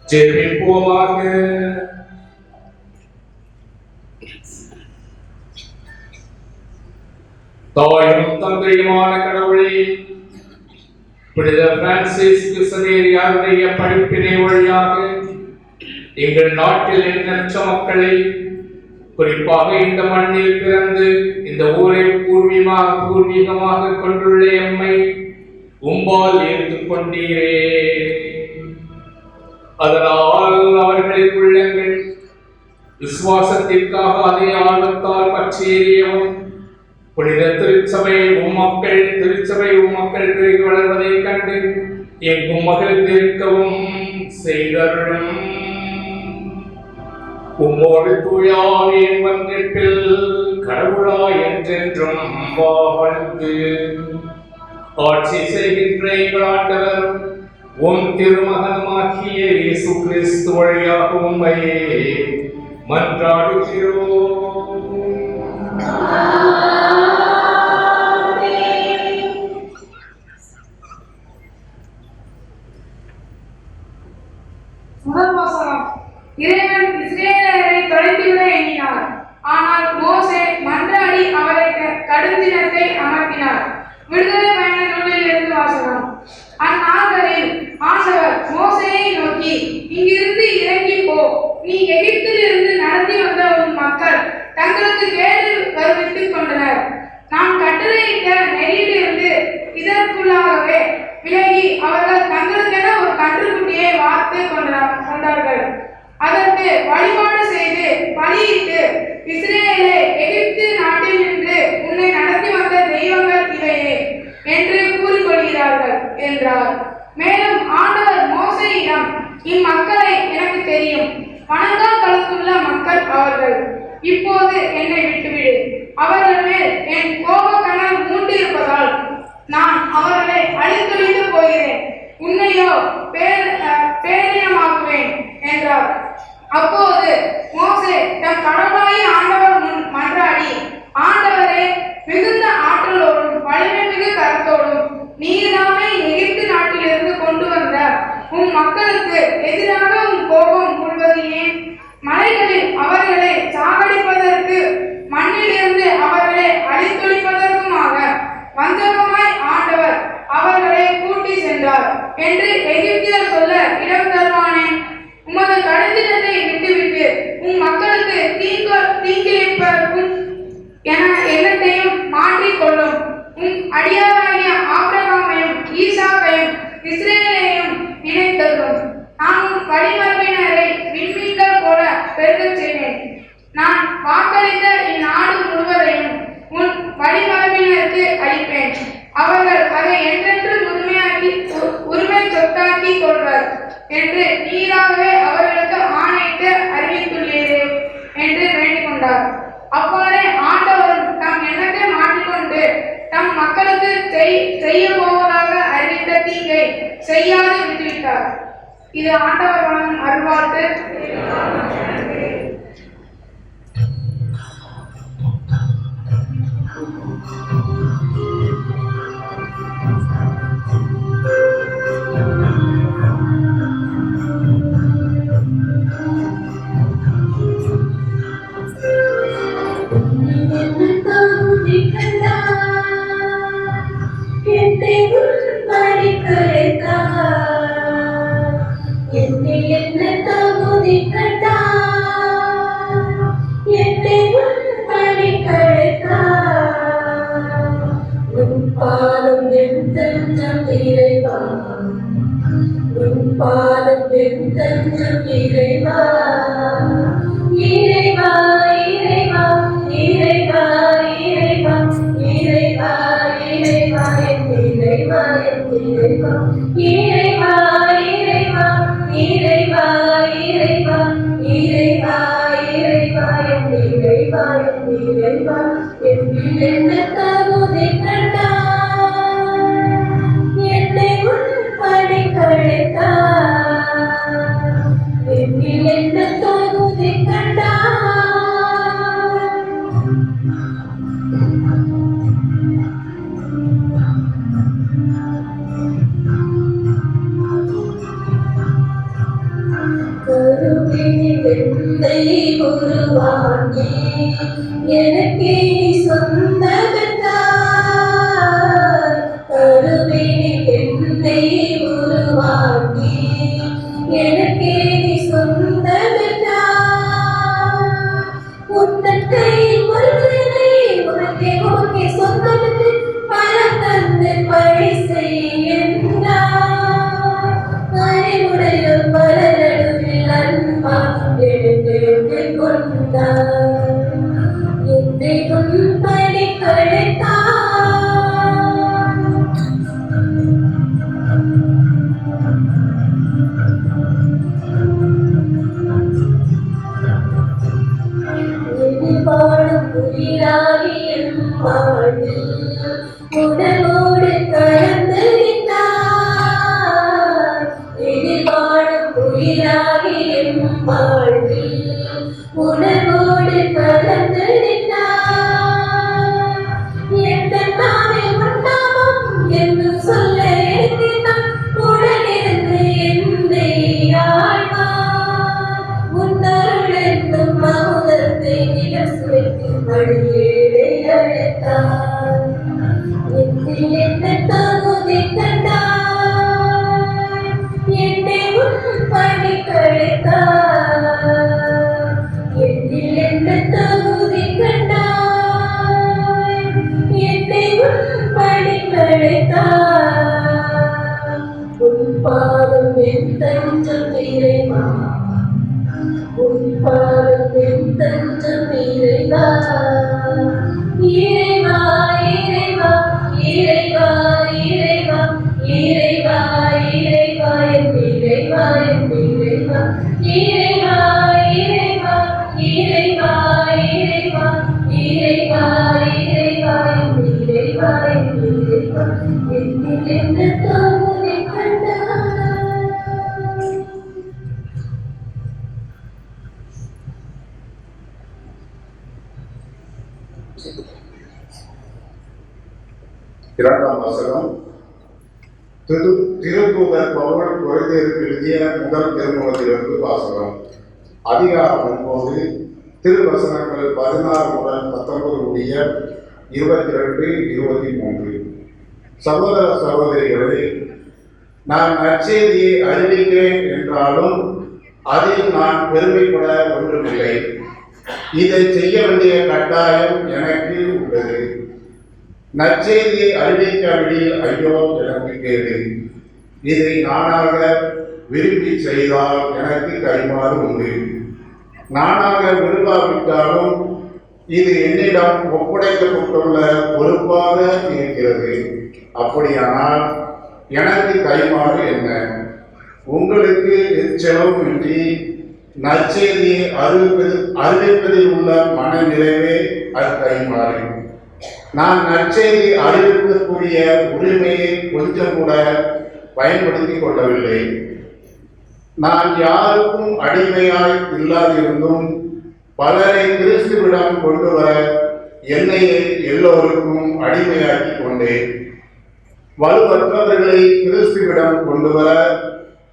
ஜெபிப்போமாக. தாயும் தந்தையுமான கடவுளே, புனித பிரான்சிஸ் கிருஷ்ணேரியாருடைய படிப்பினை வழியாக எங்கள் நாட்டில் எண்ணற்ற மக்களை குறிப்பாக இந்த மண்ணில் பிறந்து இந்த ஊரை பூர்வீகமாக கொண்டுள்ள எம்மை உம்பால் ஏற்றுக் கொண்டீரே. அதனால் அவர்களின் உள்ளங்கள் விசுவாசத்திற்காக அதே ஆர்வத்தால் பற்றியேறியவும் புனித திருச்சபை உம்மக்கள் பெருகி வளர்வதைக் கண்டு எங்கும் மகிழ்ந்திருக்கவும் செய்தருளும். உம்மோடு தூயாவின் ஒன்றிப்பில் கடவுளாய் என்றென்றும் வாழ்ந்து ஆட்சி செய்கின்ற எங்கள் ஆண்டவர் உம் திருமகனுமாகிய இயேசு கிறிஸ்து வழியாக உம்மை மன்றாடுகிறோம். முதல் வாசகம். இறைவன் இஸ்ரேலரை தொலைத்துவிட எண்ணினார். ஆனால் மோசே மன்றாடி அவரை கடுஞ்சினத்தை அமர்த்தினார். விடுதலை பயண நூலில் இருந்து வாசகம். அந்நாட்களில் ஆண்டவர் மோசேயை நோக்கி, இங்கிருந்து இறங்கி போ. நீ எகிப்திலிருந்து நடத்தி வந்த உன் மக்கள் தங்களுக்கு கேடு வருவித்துக் கொண்டனர். நான் கட்டளையிட்ட நெறியிலிருந்து இதற்குள்ளாகவே விலகி அவர்கள் தங்களுக்கென ஒரு கன்றுக்குட்டியை வார்த்து கொண்டார்கள். அதற்கு வழிபாடு செய்து பலியிட்டு, இஸ்ரேலே, எகிப்து நாட்டில் நின்று உன்னை நடத்தி வந்த தெய்வங்கள் இவையே என்று கூறிக்கொள்கிறார்கள் என்றார். மேலும் ஆண்டவர் மோசேயிடம், இம்மக்களை எனக்கு தெரியும், வணங்கா கழுத்துள்ள மக்கள் அவர்கள். இப்போது என்னை விட்டுவிடு. அவர்கள் மேல் என் கோபக்கனல் மூண்டிருப்பதால் நான் அவர்களை அழித்தொழித்து போகிறேன். உன்னையோ பேரினமாக்குவேன் என்றார். அப்போது மோசே தம் கடவுளாகிய ஆண்டவர் முன் மன்றாடி, ஆண்டவரே, மிகுந்த ஆற்றலோடும் வலிமை மிகு கருத்தோடும் நீர்தாமே எகிப்து நாட்டிலிருந்து கொண்டு வந்த உம் மக்களுக்கு எதிராக உம் கோபம் கொள்வது ஏன்? மலைகளில் அவர்களை சாகடிப்பதற்கு, மண்ணிலிருந்து அவர்களை அழித்தொழிப்பதற்குமாக வஞ்சகமாய் ஆண்டவர் அவர்களை கூட்டி சென்றார் என்று எகிப்தியர் சொல்ல இடம் தருவானேன்? உமது கடுஞ்சினத்தை விட்டுவிட்டு உம் மக்களுக்கு தீங்கிழைப்பதற்கும் என எண்ணத்தையும் மாற்றிக்கொள்ளும். உம் அடியாராகிய ஆபிரகாமையும் ஈசாக்கையும் இஸ்ரேலையும் நினைத்தருளும். நான் உன் வழிமரபினரை விண்மீன்கள் போல பெருகச் செய்வேன். நான் வாக்களித்த இந்நாடு முழுவதையும் உன் வழிமரபினருக்கு அளிப்பேன். அவர்கள் அதை என்றென்று உரிமை சொத்தாக்கி கொள்வர் என்று நீராகவே அவர்களுக்கு ஆணையிட்டு அறிவித்துள்ளீரே என்று வேண்டிக் கொண்டார். அவ்வாறே ஆண்டவரும் தம் எண்ணத்தை மாற்றிக்கொண்டு தம் மக்களுக்கு செய்ய போவதாக அறிவித்த தீங்கை செய்யாது விட்டுவிட்டார். இது ஆண்டவர் வழங்கும் அருள்வாழ்த்து. எனக்கே சொந்தமென்றார், கருவினில் என்னை உருவாக்கி எனக்கே சொந்தமென்றார். உன்னை உயிராகி என் வாழ்வில் உணர்வோடு கலந்து நின்றார். எதிர்வாழும் உயிராகி என் வாழ்வில் உணர்வோடு கலந்து நின்றார். எந்த நாமே உண்டாகும் என்று சொல்ல எண்ணினான் உடனிருந்து என்னை ஆழ்வார். உன்னருள் என்னும் அமுதத்தை நிலம் சுவைத்து வழியேறே அழைத்தார். என்னில் என்ன தகுதி கண்டார், என்னை உன் பணி கழித்தார். என்னில் என்ன தகுதி கண்டார், என்னை உன் பணி கழித்தார். உன் பாதம் என் தஞ்சம் இறைவா, உன் பாதம் என் தஞ்சம் இறைவா. இறைவா இறைவா இறைவா இறைவா இறைவா இறைவா என் இறைவா என் இறைவா. இறைவா இறைவா இறைவா இறைவா இறைவா இறைவா என் இறைவா என் இறைவா. என்னில் என்ன தகுதி கண்டார். இரண்டாம் வசனம். திருத்தூதர் பவுல் கொரிந்தியருக்கு எழுதிய முதல் திருமுகத்திலிருந்து வாசகம். அதிகாரம் 9, திருவசனங்கள் 16 முதல் 19 முடிய 22, 23. சகோதர சகோதரிகளே, நான் நற்செய்தியை அறிவிக்கிறேன் என்றாலும் அதில் நான் பெருமைப்பட ஒன்றுமில்லை. இதை செய்ய வேண்டிய கட்டாயம் எனக்கு உள்ளது. நற்செய்தியை அறிவிக்காவிடில் ஐயோ எனக்கு கேடு. இதை நானாக விரும்பி செய்தால் எனக்கு கைமாறு உண்டு. நானாக விரும்பாவிட்டாலும் இது என்னிடம் ஒப்படைக்கப்பட்டுள்ள பொறுப்பாக இருக்கிறது. அப்படியானால் எனக்கு கைமாறு என்ன? உங்களுக்கு எச்செலவுமின்றி நற்செய்தியை அறிவிப்பதில் உள்ள மன நிறைவே அக்கைமாறு. நான் நற்செய்தி அறிவிக்கக்கூடிய உரிமையை கொஞ்சம் கூட பயன்படுத்திக் கொள்ளவில்லை. நான் யாருக்கும் அடிமையாய் இல்லாதிருந்தும் பலரை கிறிஸ்துவிடம் கொண்டு வர என்னையை எல்லோருக்கும் அடிமையாக்கி கொண்டேன். வலுவற்றவர்களை கிறிஸ்துவிடம் கொண்டு வர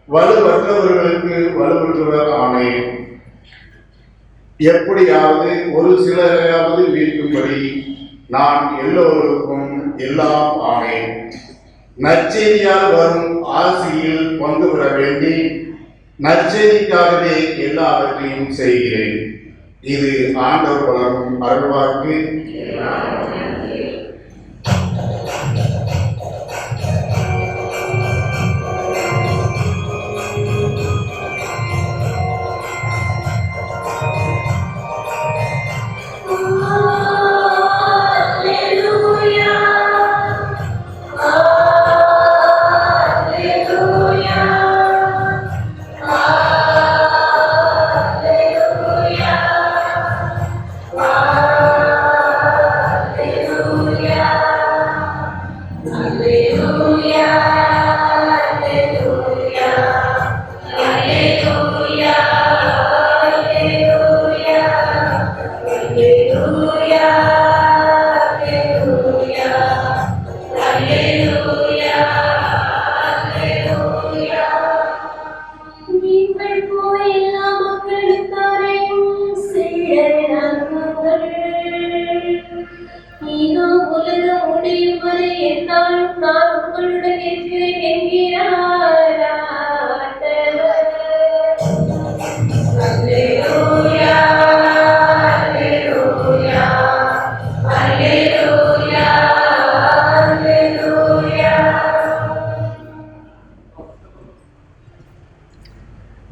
வலுவற்றவர்களுக்கு வலுவற்றவர் ஆனேன். எப்படியாவது ஒரு சிலரையாவது வீழ்த்தும்படி நான் எல்லோருக்கும் எல்லாம் ஆனேன். நற்செய்தியால் வரும் ஆசியில் பங்கு பெற வேண்டி நற்செய்திக்காகவே எல்லாவற்றையும் செய்கிறேன். இது ஆண்டவர் வழங்கும் அருள்வாக்கு.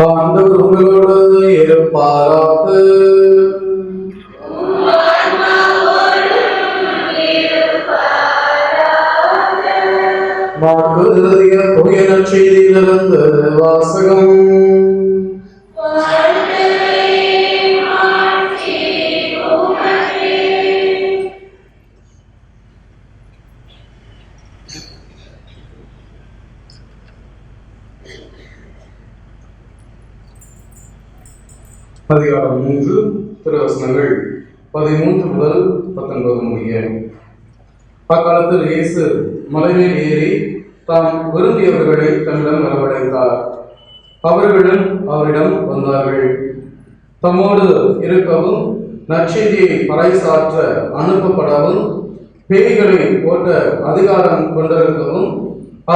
ஆண்டவர் உங்களோடு இருப்பாராக. தூய நற்செய்தியிலிருந்து வாசகம். அதிகாரம் 3 திருவசனங்கள் 13 முதல் 19 முடிய. அக்காலத்தில் இயேசு மலைமேல் ஏறி தாம் விரும்பியவர்களை தன்னிடம் வரவழைத்தார். அவர்களும் அவரிடம் வந்தார்கள். தம்மோடு இருக்கவும் நற்செய்தியை பறைசாற்ற அனுப்பப்படவும் பேய்களை போட்ட அதிகாரம் கொண்டிருக்கவும்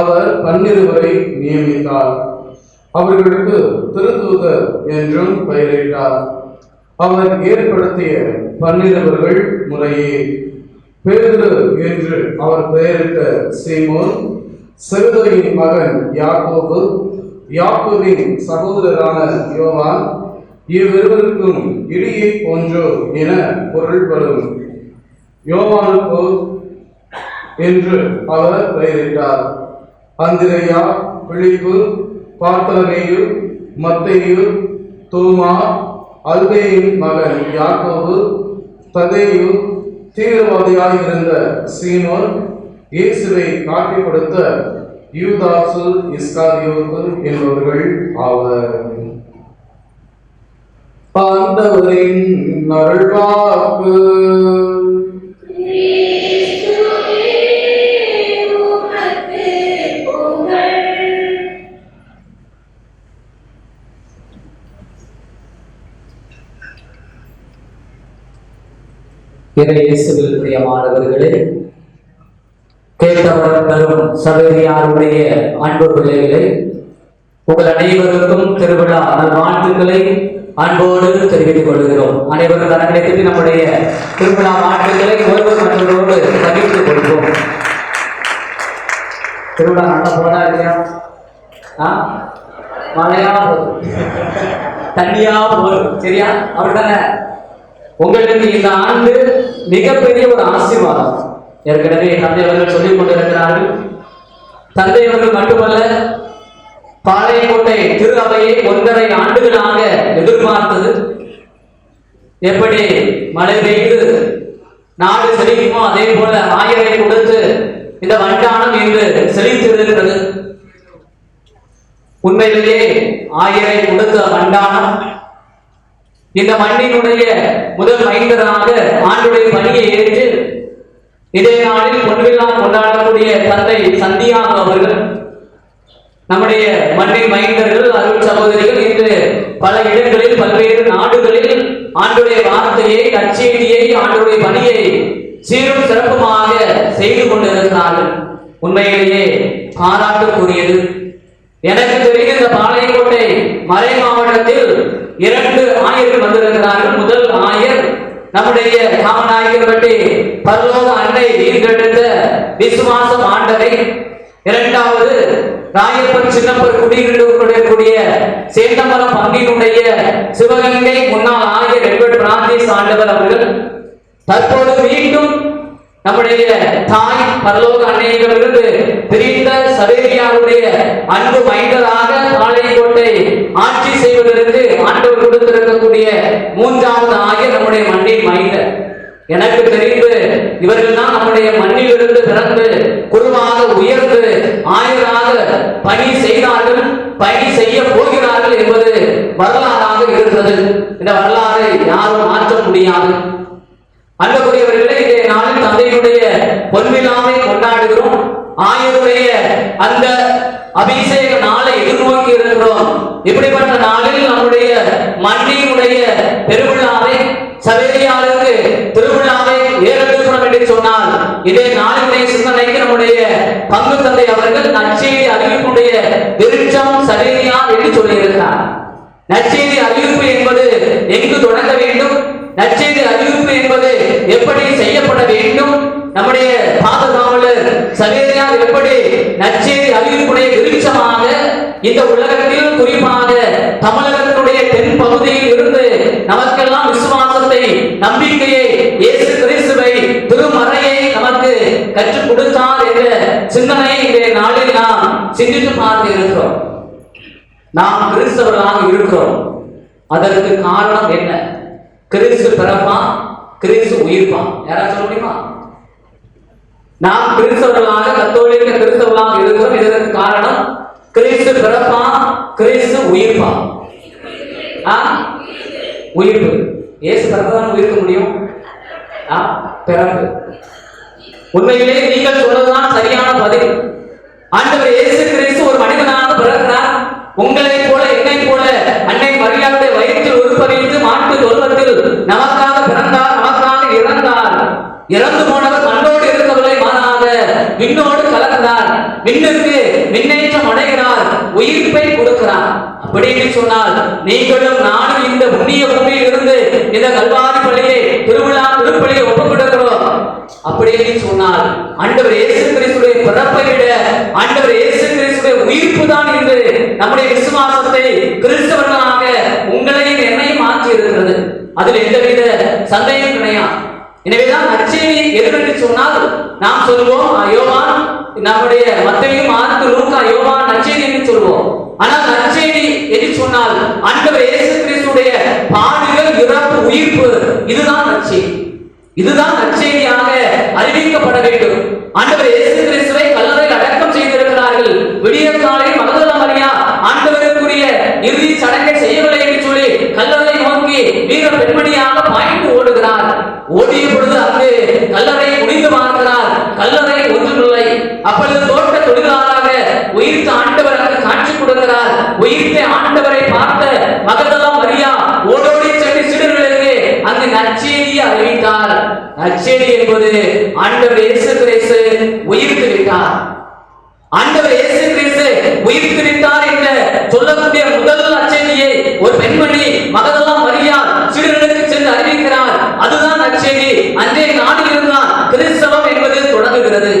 அவர் 12 நியமித்தார். அவர்களுக்கு திருத்தூதர் என்றும் பெயரிட்டார். அவர் ஏற்படுத்திய 12 முறையே பேதுரு என்று அவர் பெயரிட்ட சீமோன், செபதேயுவின் மகன் யாக்கோபு, யாக்கோபின் சகோதரரான யோவான், இவ்விருவருக்கும் இடியை போன்றோர் என பொருள்படும் யோவானுக்கு என்று அவர் பெயரிட்டார். அந்திரேயா, பிலிப்பு, பார்த்தலமேயு, மத்தேயு, தோமா, அல்பேயின் மகன் யாக்கோபு, ததேயு, தீவிரவாதியாயிருந்த சீமோன், இயேசுவை காட்டிக் கொடுத்த யூதாசு இஸ்காரியோத்து என்பவர்கள் ஆவர். ஆண்டவரின் அருள்வாக்கு. இயேசுவில் பிரியமானவர்களே, கேட்டவர்களும் சகோதரியாருடைய அன்பு பிள்ளைகளே, உங்கள் அனைவருக்கும் திருவிழா நல்வாழ்த்துக்களை அன்போடு தெரிவித்துக் கொள்கிறோம். அனைவரும் கரங்களை தட்டி நம்முடைய திருவிழா வாழ்த்துக்களை ஒருவர் மற்றவரோடு பகிர்ந்து கொள்வோம். திருவிழா நல்லா போதா இல்லையா? மழையா போதும், தண்ணியா போதும், சரியா? அப்படித்தானே? உங்களுக்கு இந்த ஆண்டு மிகப்பெரிய ஒரு ஆசீர்வாதம். ஏற்கனவே தந்தை அவர்கள் சொல்லிக் கொண்டிருக்கிறார்கள். தந்தை அவர்கள் மட்டுமல்ல, பாளையங்கோட்டை திரு அவையை 1.5 ஆண்டுகளாக எதிர்பார்த்தது. எப்படி மழை பெய்து நாடு செழிக்குமோ அதே போல 1000 கொடுத்து இந்த வண்டானம் என்று செழித்திருக்கிறது. உண்மையிலேயே 1000 கொடுத்த வண்டானம் இந்த மண்ணினுடைய முதல் மைந்தராக ஆண்டுடைய பணியை ஏற்று இதே நாளில் பொன்விழா கொண்டாடக்கூடிய தந்தை சந்தியாகு அவர்கள், நம்முடைய மண்ணின் மைந்தர்கள், அருள் சகோதரிகள் இன்று பல இடங்களில் பல்வேறு நாடுகளில் ஆண்டுடைய வார்த்தையை, நற்செய்தியை, ஆண்டுடைய பணியை சீரும் சிறப்புமாக செய்து கொண்டிருக்கிறார்கள். உண்மையிலேயே பாராட்டுக்குரியது. எனக்கு தெரிந்த இந்த பாளையங்கோட்டை மறை மாவட்டத்தில் 2 ஆயர்கள் வந்திருக்கிறார்கள். முதல் ஆயர் நம்முடைய காமநாயக்கன்பட்டி பரலோக அன்னை ஈன்றெடுத்த விசுவாசம் ஆண்டவை. 2வது ராயப்பன் சின்னப்பர் குடியிருக்கக்கூடிய சேந்தமரம் பங்கினுடைய சிவகங்கை முன்னாள் ஆயர் எட்வர்ட் பிரான்சிஸ் ஆண்டவர் அவர்கள். தற்போது மீண்டும் நம்முடைய தாய் பரலோக அன்னையிடமிருந்து பிரிந்த சவேரியாருடைய அன்பு மைந்தராக பாளையங்கோட்டை ஆட்சி செய்வதற்கு ஆண்டவர் கொடுத்திருக்கக்கூடிய 3வது ஆயர் நம்முடைய மண்ணின் மைந்தர். எனக்கு தெரிந்து இவர்கள் தான் நம்முடைய மண்ணிலிருந்து பிறந்து குருவாக உயர்ந்து ஆயராக பணி செய்தார்கள், பணி செய்ய போகிறார்கள் என்பது வரலாறாக இருக்கிறது. இந்த வரலாறை யாரும் மாற்ற முடியாது. அன்புக்குரியவர்களே, இன்றைய நாளில் தந்தையினுடைய பொன்விழாவை கொண்டாடுகிறோம். ஆயருடைய அந்த அபிஷேக நாளை எதிர்நோக்கி இருக்கிறோம். இப்படிப்பட்ட நாளில் நம்முடைய மண்ணினுடைய பெருவிழாவை, சவேரியாருக்கு திருவிழாவை ஏறெடுக்கிறோம் என்று சொன்னால், இதே நாளினுடைய சிந்தனைக்கு நம்முடைய பங்கு தந்தை அவர்கள் நற்செய்தி அறிவிப்புடைய விருட்சம் சவேரியார் என்று சொல்லியிருக்கிறார். நற்செய்தி அறிவிப்பு என்பது எங்கு தொடங்க வேண்டும், நற்செய்தி அறிவிப்பு என்பது எப்படி செய்யப்பட வேண்டும், நம்முடைய பாதுகாவலர் சவேரியார் எப்படி நற்செய்தி அறிவிப்புடைய விருட்சமாக இந்த உலகத்தில், குறிப்பாக தமிழகத்தினுடைய தென் பகுதியில் இருந்து நமக்கெல்லாம் விசுவாசத்தை, நம்பிக்கையை, இயேசு கிறிஸ்துவை, திருமறையை நமக்கு கற்றுக் கொடுத்தார் என்ற சிந்தனையை இன்றைய நாளில் நாம் சிந்தித்து பார்த்து இருக்கிறோம். நாம் கிறிஸ்தவர்களாக இருக்கிறோம். அதற்கு காரணம் என்ன? கிறிஸ்து பிறப்பான், கிறிஸ்து உயிர்ப்பான். யாராவது சொல்ல முடியுமா? நாம் கிறிஸ்தவர்களாக, கத்தோலிக்க கிறிஸ்தவர்களாக இருக்கிறோம். இதற்கு காரணம் கிறிஸ்து பிறப்பான், கிறிஸ்து உயிர்ப்பான். உயிர்ப்பு. இயேசு பிறகுதான் உயிர்க்க முடியும். பிறகு உண்மையிலே நீங்கள் சொல்வதுதான் சரியான பதில். ஆண்டவர் இயேசு கிறிஸ்து ஒரு மனிதனாக பிறக்கிறார். உங்களை போல என்னை போல அன்னை மரியாதை வயிற்றில் உருப்பறிந்து மாட்டு தொல்வத்தில் நமக்காக பிறந்தார், நமக்காக இறந்தார். இறந்து போனவர் மண்ணோடு இருக்கவில்லை, மாறாக விண்ணோடு கலக்கிறார், விண்ணுக்கு விண்ணேற்றம் அடைகிறார், உயிர்ப்பை கொடுக்கிறார். அப்படி என்று சொன்னால் நீங்களும் நானும் இந்த புண்ணிய பூமியில் இருந்து இந்த கல்வாரி பள்ளியை திருப்பலியை ஒப்புக் கொடுக்கிறோம். அப்படி என்று சொன்னால் ஆண்டவர் இயேசு கிறிஸ்துடைய பிறப்பை விட ஆண்டவர் இயேசு கிறிஸ்துடைய உயிர்ப்பு தான் என்று நம்முடைய விசுவாசத்தை கிறிஸ்தவர்களாக உங்களையும் என்னையும் மாற்றி இருக்கிறது. அதில் எந்தவித சந்தேகம் கிடையாது. எனவேதான் நற்செய்தி எதுவென்று சொன்னால் நாம் சொல்வோம் யோவான், நம்முடைய மத்தேயு, மார்க்கு, லூக்கா, யோவான் நற்செய்தி என்று சொல்வோம். ஆனால் நற்செய்தி என்று சொன்னால் ஆண்டவர் இயேசு கிறிஸ்துடைய பாடுகள், இறப்பு, உயிர்ப்பு, இதுதான் நற்செய்தி. இதுதான் நற்செய்தியாக அறிவிக்கப்பட வேண்டும். ஆண்டவர் இயேசு கிறிஸ்துவை கல்லறையில் அடக்கம் செய்திருக்கிறார்கள். விடிய காலை மகதலேனா மரியா ஆண்டவருக்குரிய இறுதி சடங்கை செய்யவில்லை என்று சொல்லி கல்லறை நோக்கி வீர பெண்மணியாக பாய்ந்து ஓடுகிறார். ஓடிய பொழுது அங்கு கல்லறை முடிந்து பார்க்கிறார். கல்லறை ஒன்றுமில்லை. அப்பொழுது தோட்ட தொழிலாளராக உயிர்த்த ஆண்டவர் அங்கு காட்சி கொடுக்கிறார். உயிர்த்த ஆண்டவரை பார்த்த மகதலேனா மரியா ஓடோடி சென்று சீடர்களுக்கு அங்கு நற்செய்தியை அறிவித்தார். நற்செய்தி என்பது ஆண்டவர் இயேசு கிறிஸ்து உயிர்த்து விட்டார். ஆண்டவர் இயேசு கிறிஸ்து உயிர்த்து விட்டார் என்று சொல்லக்கூடிய முதல் நற்செய்தியை ஒரு பெண்மணி மகதலேனா மரியா சீடர்களுக்கு சென்று அறிவிக்கிறார். அதுதான் நற்செய்தி. அன்றைய நாளிலிருந்து தான் கிறிஸ்தவம் என்பது தொடங்குகிறது.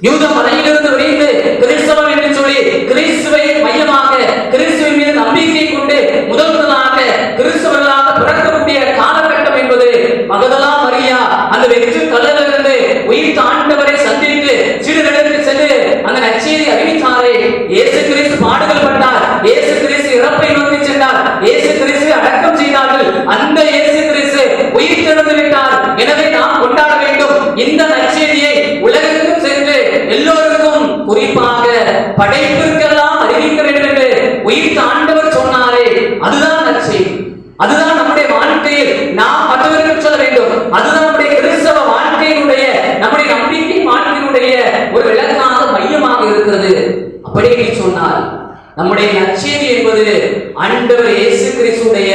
யூத மலையிலிருந்து விரைந்து கிறிஸ்தவம் என்று சொல்லி கிறிஸ்துவை மையமாக கிறிஸ்துவின் மீது நம்பிக்கை கொண்டு முதலாக கிறிஸ்தவர்களாக பிறக்கக்கூடிய காலகட்டம் என்பது மகதலேனா மரியா அந்த வெற்று கல்லறையிலிருந்து உயிர்த்த ஆண்டவரை சந்தித்து சீடர்களுக்கு சென்று அந்த நற்செய்தி அறிவித்தாரே. இயேசு கிறிஸ்து பாடுகள் பட்டார், இயேசு கிறிஸ்து இறப்பை நோக்கி சென்றார், இயேசு கிறிஸ்து அடக்கம் செய்தார்கள், அந்த இயேசு கிறிஸ்து உயிர் தெழுந்து விட்டார். எனவே நாம் கொண்டாட வேண்டும். இந்த நற்செய்தியை உலகெங்கும் சென்று எல்லோருக்கும், குறிப்பாக படைப்பிற்கெல்லாம் அறிவிக்க வேண்டும் என்று உயிர்த்த ஆண்டவர் சொன்னாரே. அதுதான் நற்செய்தி. அதுதான் நம்முடைய வாழ்க்கையில் நாம் மற்றவர்களுக்கு சொல்ல வேண்டும். அதுதான் நம்முடைய கிறிஸ்தவ வாழ்க்கையினுடைய, நம்முடைய நம்பிக்கை வாழ்க்கையினுடைய ஒரு விளக்காக மையமாக இருக்கிறது. அப்படி சொன்னால் நம்முடைய நற்செய்தி என்பது ஆண்டவர் இயேசு கிறிஸ்துடைய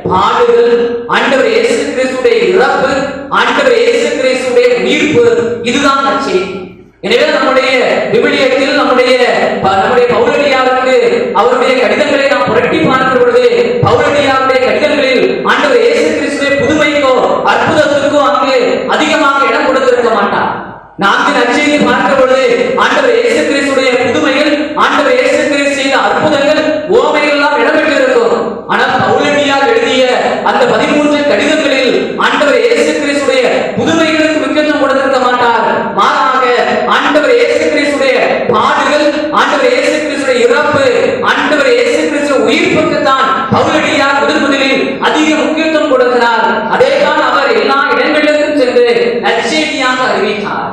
பாடுகள், ஆண்டவர் இயேசு கிறிஸ்துடைய இறப்பு, ஆண்டவர் இயேசு கிறிஸ்துடைய உயிர்ப்பு, இதுதான் நற்செய்தி. எனவே நம்முடைய விவிலியத்தில் நம்முடைய பவுலடியாருக்கு அவருடைய கடிதங்களை நாம் புரட்டி பார்க்கிற பொழுது பவுலடியாருடைய கடிதங்களில் ஆண்டவர் இயேசு கிறிஸ்துவை புதுமைக்கோ அற்புதத்துக்கோ அங்கு அதிகமாக இடம் கொடுத்திருக்க மாட்டார். நான்கு நற்செய்தியை பார்க்கிற பொழுது ஆண்டவர் இயேசு கிறிஸ்துடைய புதுமைகள், ஆண்டவர் இயேசு கிறிஸ்து செய்த அற்புதங்கள், ஓமைகள் எல்லாம் இடம்பெற்றிருக்கும். ஆனால் பவுலடியார் எழுதிய அந்த 13 கடிதங்களில் ஆண்டவர் இயேசு கிறிஸ்துடைய புதுமைகளுக்கு முக்கியத்துவம் கொடுத்திருக்க மாட்டார். மாறாக ஆண்டவர் இயேசு கிறிஸ்துடைய பாடுகள், ஆண்டவர் இயேசு கிறிஸ்துடைய இறப்பு, ஆண்டவர் இயேசு கிறிஸ்து உயிர்ப்புக்கு தான் பவுலடியார் முதலில் அதிக முக்கியத்துவம் கொடுக்கிறார். அதேதான் அவர் எல்லா இடங்களிலும் சென்று நற்செய்தியாக அறிவித்தார்.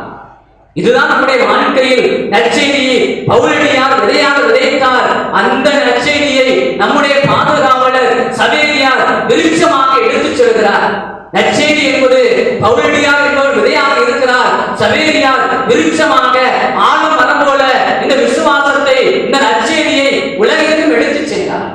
இதுதான் நம்முடைய வாழ்க்கையில் நற்செய்தியை பவுலடியார் விதையாக விதைத்தார். அந்த நற்செய்தியை நம்முடைய பாதுகாவலர் சவேரியார் விருட்சமாக எடுத்துச் செல்கிறார். நற்செய்தி என்பது பவுலடியார் என்பவர் விதையாக இருக்கிறார், சவேரியார் விருட்சமாக ஆளும் மரம் போல இந்த விசுவாசத்தை, இந்த நற்செய்தியை உலகிற்கும் எடுத்துச் சென்றார்.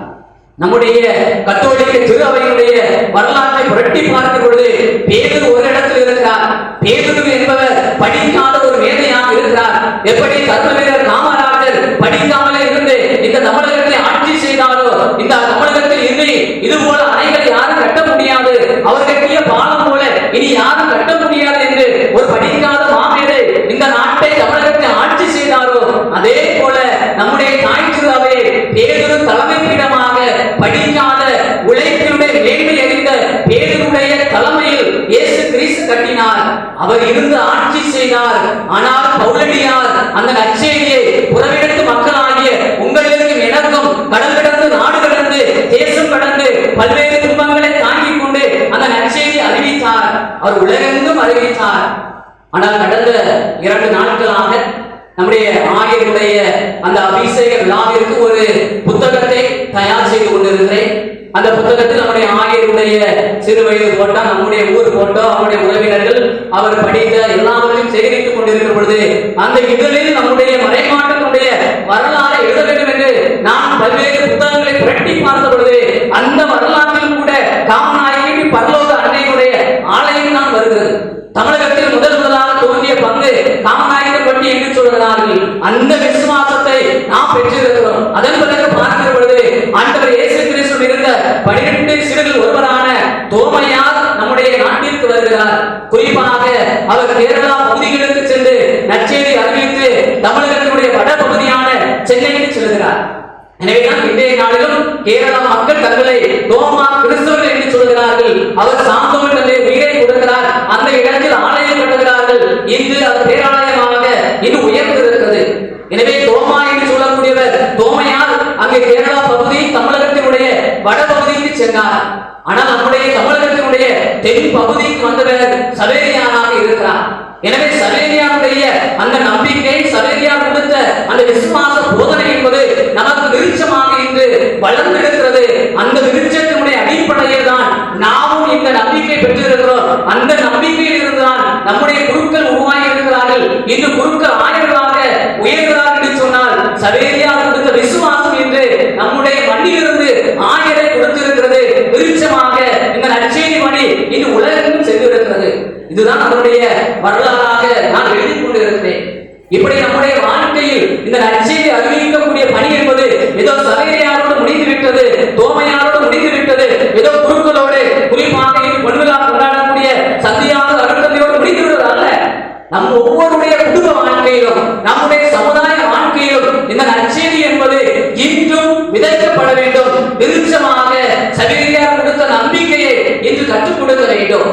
நம்முடைய கத்தோலிக்க திரு அவையினுடைய வரலாற்றை புரட்டி பார்க்கிற பொழுது பேதுரு ஒரு இடத்தில் இருக்கிறார். பேதுரு என்பவர் படிக்காத ஒரு மேதையாக இருக்கிறார். எப்படி கர்ம வீரர் காமராஜர் படிக்காமலே இருந்து இந்த தமிழகத்தை ஆட்சி செய்தாரோ, இந்த தமிழகத்தில் இனி இது போல அணைகளை யாரும் கட்ட முடியாது, அவர் கட்டிய பாலம் போல இனி யாரும் கட்ட முடியாது என்று ஒரு படிக்காத மாமேதை இந்த நாட்டை தமிழகத்தை ஆட்சி செய்தாரோ, அதே போல நம்முடைய தாய் திரு அவை பேதுரு தலைமை பீடமாக படிக்காத உழைப்பினுடைய மேன்மை அறிந்த பேதுருடைய தலைமையில் இயேசு கிறிஸ்து கட்டினார். அவர் இருந்து ஆட்சி செய்தார். ஆனால் பவுலடியார் அந்த நற்செய்தியை புறவிடத்து மக்களாகிய உங்களுக்கு எனக்கும் கடல் கடந்து, நாடு கடந்து, தேசம் கடந்து பல்வேறு துன்பங்களை தாங்கிக் கொண்டு அந்த நற்செய்தியை அறிவித்தார். அவர் உலகெங்கும் அறிவித்தார். ஆனால் கடந்த 2 நாட்களாக நம்முடைய ஆயருடைய அந்த அபிஷேக விழாவிற்கு ஒரு புத்தகத்தை தயார் செய்து கொண்டிருக்கிறேன். அந்த புத்தகத்தில் நம்முடைய ஆயருடைய சிறு வயது போட்டோ, நம்முடைய ஊர் போட்டோ, அவருடைய உறவினர்கள், அவர் படித்த எல்லாவற்றையும் சேகரித்துக் கொண்டிருக்கிற பொழுது அந்த இதழில் நம்முடைய மறைமாட்டத்தினுடைய வரலாறை எழுத வேண்டும் என்று நான் பல்வேறு புத்தகங்களை புரட்டி பார்த்த பொழுது அந்த வரலாற்றில் கூட காமநாயகி பரலோக அன்னையுடைய ஆலயம் தான் வருகிறது. தமிழகத்தில் முதலாக தோன்றிய பங்கு காமநாயகர் பட்டி என்று சொல்கிறார்கள். அந்த விசுவாசத்தை நாம் பெற்றிருக்கிறோம். அதன் பிறகு பார்க்கிற பொழுது ஆண்டவர் இயேசு கிறிஸ்து இருந்த 12 சீடர்கள் ஒருவரான தோமையார் நம்முடைய நாட்டிற்கு வருகிறார். குறிப்பாக அவர் கேரளா பகுதிகளுக்கு சென்று நற்செய்தி அறிவித்து தமிழகத்தினுடைய வட பகுதியான சென்னைக்கு செல்கிறார். எனவேதான் இன்றைய நாளிலும் கேரளா மக்கள் தங்களை தோமா கிறிஸ்தவர்கள் என்று சொல்கிறார்கள். அவர் சாந்தோன் தன்னுடைய உயிரை கொடுக்கிறார். அந்த இடத்தில் ஆலயம் கட்டுகிறார்கள். இன்று அது பேராலயமாக இது உயர்ந்திருக்கிறது. எனவே தோமா என்று சொல்லக்கூடியவர் தோமையார் அங்கே கேரளா பகுதி தமிழகத்தினுடைய வடபகுதிக்கு சென்றார். ஆனால் நம்முடைய தமிழகத்தினுடைய தென் பகுதிக்கு வந்தவர் சவேரியானாக இருக்கிறார். எனவே சவேரியானுடைய அந்த நம்பிக்கை, சவேரியார் கொடுத்த அந்த விசுவாச போதனை என்பது நமக்கு விருட்சமாக இன்று வளர்ந்திருக்கிறது. அந்த விருட்சத்தினுடைய அடிப்படையில் தான் நாமும் இந்த நம்பிக்கை பெற்றிருக்கிறோம். அந்த நம்பிக்கையில் இருந்துதான் நம்முடைய குருக்கள் உருவாகி இருக்கிறார்கள். இன்று குருக்கள் ஆயிரங்களாக உயர்கிறார்கள் என்று சொன்னால் சவேரியார் கொடுத்த விசுவாசம் என்று நம்முடைய மண்ணிலிருந்து ஆயரை கொடுத்திருக்கிறது. விருட்சமாக இந்த நற்செய்தி மணி இன்று உலகெங்கும் சென்றிருக்கிறது. இதுதான் நம்முடைய வரலாறாக நான் எழுதி கொண்டிருக்கிறேன். இப்படி நம்முடைய வாழ்க்கையில் இந்த நற்செய்தி அறிவிக்கக்கூடிய பணி என்பது ஏதோ சவேரியாரோடு முடிந்து விட்டது, தோமையாரோடு முடிந்து விட்டது, ஏதோ குருக்களோடு குறிப்பாக பொன்விழா கொண்டாடக்கூடிய சந்தியாக அருட்தந்தையோடு முடிந்து விடுவது அல்ல. நம் ஒவ்வொருடைய குடும்ப வாழ்க்கையிலும் நம்முடைய சமுதாய வாழ்க்கையிலும் இந்த நற்செய்தி என்பது இன்றும் விதைக்கப்பட வேண்டும். விருட்சமாக சவேரியார் கொடுத்த நம்பிக்கையை இன்று கற்றுக் கொடுக்க வேண்டும்.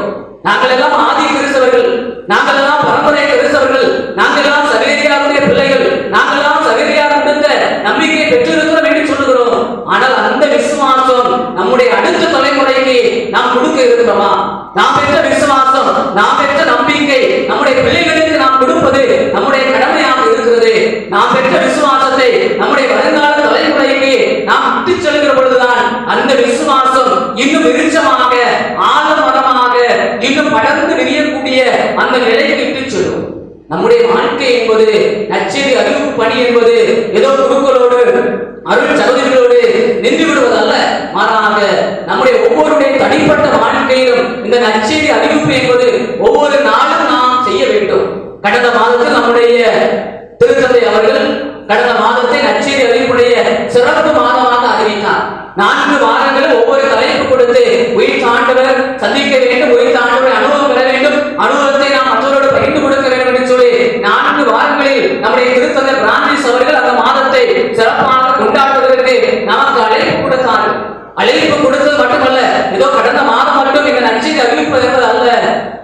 நாங்கள் எல்லாம் ஆதி கிறிஸ்தவர்கள், நாங்கள் எல்லாம் பரம்பரை கிறிஸ்தவர்கள், நாங்கள் எல்லாம் சவேரியாருடைய பிள்ளைகள், நாங்கள் எல்லாம் சவேரியார் கொடுத்த நம்பிக்கையை பெற்றிருக்கிறோம் என்று சொல்லுகிறோம். ஆனால் அந்த விசுவாசம் நம்முடைய அடுத்த தலைமுறைக்கு நாம் கொடுக்க இருக்கிறோமா? நாம் பெற்ற விசுவாசம், நாம் பெற்ற நம்பிக்கை நம்முடைய பிள்ளைகளுக்கு நாம் கொடுப்பது நம்முடைய கடமையாக இருக்கிறது. நாம் பெற்ற விசுவாசத்தை நம்முடைய வருங்கால தலைமுறைக்கு நாம் விட்டு செல்கிற பொழுதுதான் அந்த விசுவாசம் இன்னும் விருட்சமாக ஆழமரமாக இன்னும் படர்ந்து விரியக்கூடிய அந்த நிலைக்கு இட்டு செல்லும். நம்முடைய வாழ்க்கை என்பது நற்செய்தி அறிவிப்பு பணி என்பது ஏதோ குருக்களோடு அருள் சகோதரிகளோடு நின்று விடுவதல்ல. மாறாக நம்முடைய ஒவ்வொருடைய தனிப்பட்ட வாழ்க்கையிலும் இந்த நற்செய்தி அறிவிப்பு என்பது ஒவ்வொரு நாளும் நாம் செய்ய வேண்டும். கடந்த மாதத்தில் நம்முடைய திருத்தந்தை அவர்கள் கடந்த மாதத்தை நற்செய்தி அறிவிப்புடைய சிறப்பு மாதமாக அறிவித்தார். 4 வாரங்கள் ஒவ்வொரு தலைப்பு கொடுத்து உயிர் ஆண்டவர் சந்திக்க வேண்டும், உயிர் ஆண்டவரை அனுபவம் பெற வேண்டும், அனுபவத்தை நாம் மற்றவரோடு பகிர்ந்து கொடுக்க வேண்டும் என்று சொல்லி 4 வாரங்களில் நம்முடைய திருத்தந்தை பிரான்சிஸ் அவர்கள் அந்த மாதத்தை சிறப்பாக கொண்டாடுவதற்கு நமக்கு அழைப்பு கொடுத்தார்கள். அழைப்பு கொடுத்தது மட்டுமல்ல, ஏதோ கடந்த மாதம் மட்டும் இந்த நற்செய்தி அறிவிப்பது என்பது அல்ல.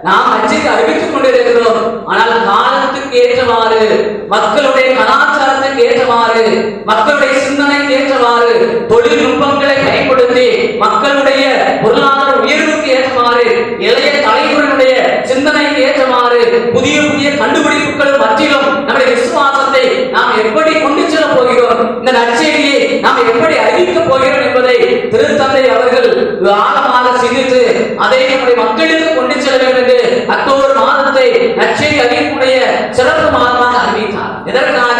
நாம் நற்செய்தி அறிவித்துக் கொண்டிருக்கிறோம். ஆனால் காலத்துக்கு ஏற்றவாறு, மக்களுடைய கலாச்சாரத்துக்கு ஏற்றவாறு, மக்களுடைய சிந்தனைக்கு ஏற்றவாறு, தொழில்நுட்பங்களை பயன்படுத்தி மக்களுடைய பொருளாதார உயர்வுக்கு ஏற்றவாறு, இளைய தலைமுறையினுடைய சிந்தனைக்கு ஏற்றவாறு புதிய புதிய கண்டுபிடிப்புகள் மத்தியிலும் நம்முடைய விசுவாசத்தை நாம் எப்படி கொண்டு செல்ல போகிறோம், இந்த நற்செய்தியை நாம் எப்படி அறிவிக்கப் போகிறோம் என்பதை திருத்தந்தை அவர்கள் ஆழமாக சிந்தித்து அதை நம்முடைய மக்களுக்கு கொண்டு செல்ல வேண்டும் என்று அக்டோபர் மாதத்தை நற்செய்தி அறிவிப்புடைய சிறப்பு மாதமாக அறிவித்தார். எதற்காக?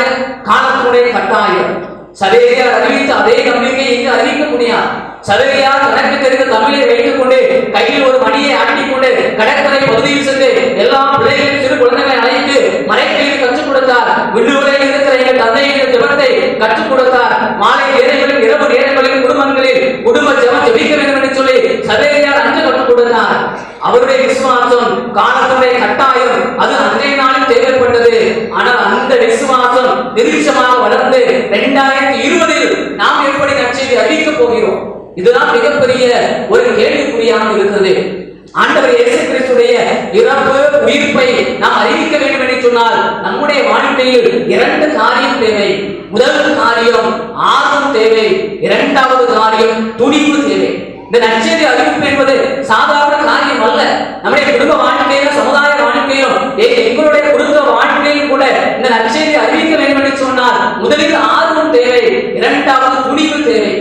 காலத்துடைய கட்டாயம். சவேரியார் அறிவித்த அதே நம்பிக்கை இங்கு அறிவிக்க முடியாது. சவேரியார் தனக்கு தெரிந்த தமிழை வைத்துக் கொண்டு கையில் ஒரு மணியை ஆட்டிக்கொண்டு கடற்கரை பகுதியில் சென்று எல்லா பிள்ளைகளும் சிறு குழந்தைகளை அழைத்து மறைக்கையில் கற்றுக் கொடுத்தார். விடுவரையில் இருக்கிற எங்கள் தந்தையின் ஜெபத்தை கற்றுக் கொடுத்தார். மாலை நேரங்களில் இரவு நேரங்களில் குடும்பங்களில் குடும்ப ஜெபம் ஜெபிக்க வேண்டும் என்று சொல்லி சவேரியார் அன்று கற்றுக் கொடுத்தார். அவருடைய விசுவாசம் காலத்துடைய கட்டாயம் அது அன்றைய நாளில் தேவைப்பட்டது. ஆனால் அந்த விசுவாசம் நிருட்சமாக வளர்ந்து 2020 நாம் எப்படி நற்செய்தி அறிவிக்கப் போகிறோம்? இதுதான் மிகப்பெரிய ஒரு கேள்விக்குறியாக இருக்கிறது. ஆண்டவர் இயேசு கிறிஸ்துடைய இறப்பு உயிர்ப்பை நாம் அறிவிக்க வேண்டும் என்று சொன்னால் நம்முடைய வாழ்க்கையில் 2 காரியம் தேவை. முதல் காரியம் ஆர்வம் தேவை, 2வது காரியம் துணிவு தேவை. இந்த நற்செய்தி அறிவிப்பு என்பது சாதாரண காரியம் அல்ல. நம்முடைய குடும்ப வாழ்க்கையிலும் சமுதாய வாழ்க்கையிலும் எங்களுடைய குடும்ப வாழ்க்கையில் கூட இந்த நற்செய்தி அறிவிக்க வேண்டும் என்று சொன்னால் முதலில் ஆர்வம் தேவை, 2வது துணிவு தேவை.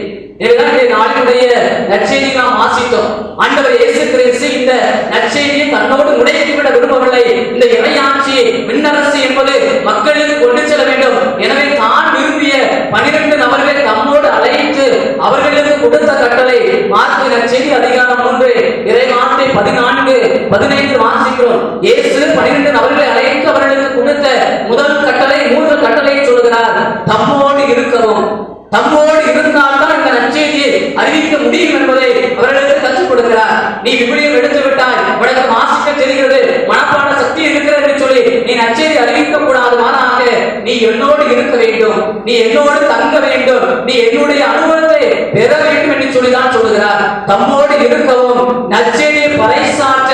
நாளினுடைய நற்செய்தி நாம் வாசித்தோம். ஆண்டவர் இயேசு கிறிஸ்து இந்த நற்செய்தியை தன்னோடு முடக்கிவிட விரும்பவில்லை. இந்த இறையாட்சி விண்ணரசு என்பது மக்களுக்கு கொண்டு செல்ல வேண்டும். எனவே தான் விரும்பிய 12 நபர்களை தம்மோடு அழைத்து அவர்களுக்கு கொடுத்த கட்டளை மார்க்கு நற்செய்தி அதிகாரம் 3 இறைவார்த்தை 14-15 வாசிக்கிறோம். இயேசு 12 நபர்களை அழைத்து அவர்களுக்கு கொடுத்த முதல் கட்டளை 3 கட்டளையை சொல்கிறார். தம்மோடு இருக்கவும், தம்மோடு இருந்தால்தான் இந்த நற்செய்தியை அறிவிக்க முடியும் என்பதை அவர்களுக்கு கற்றுக் கொடுக்கிறார். நீ விவிலியம் எடுத்து விட்டாய், உனக்கு வாசிக்க தெரிகிறது, மனப்பாட சக்தி இருக்கிறது என்று சொல்லி நீ நற்செய்தி அறிவிக்க கூடாது. மாறாக நீ என்னோடு இருக்க வேண்டும், நீ என்னோடு தங்க வேண்டும், நீ என்னுடைய அனுபவத்தை பெற வேண்டும் என்று சொல்லிதான் சொல்லுகிறார். தம்மோடு இருக்கவும், நற்செய்தியை பறைசாற்ற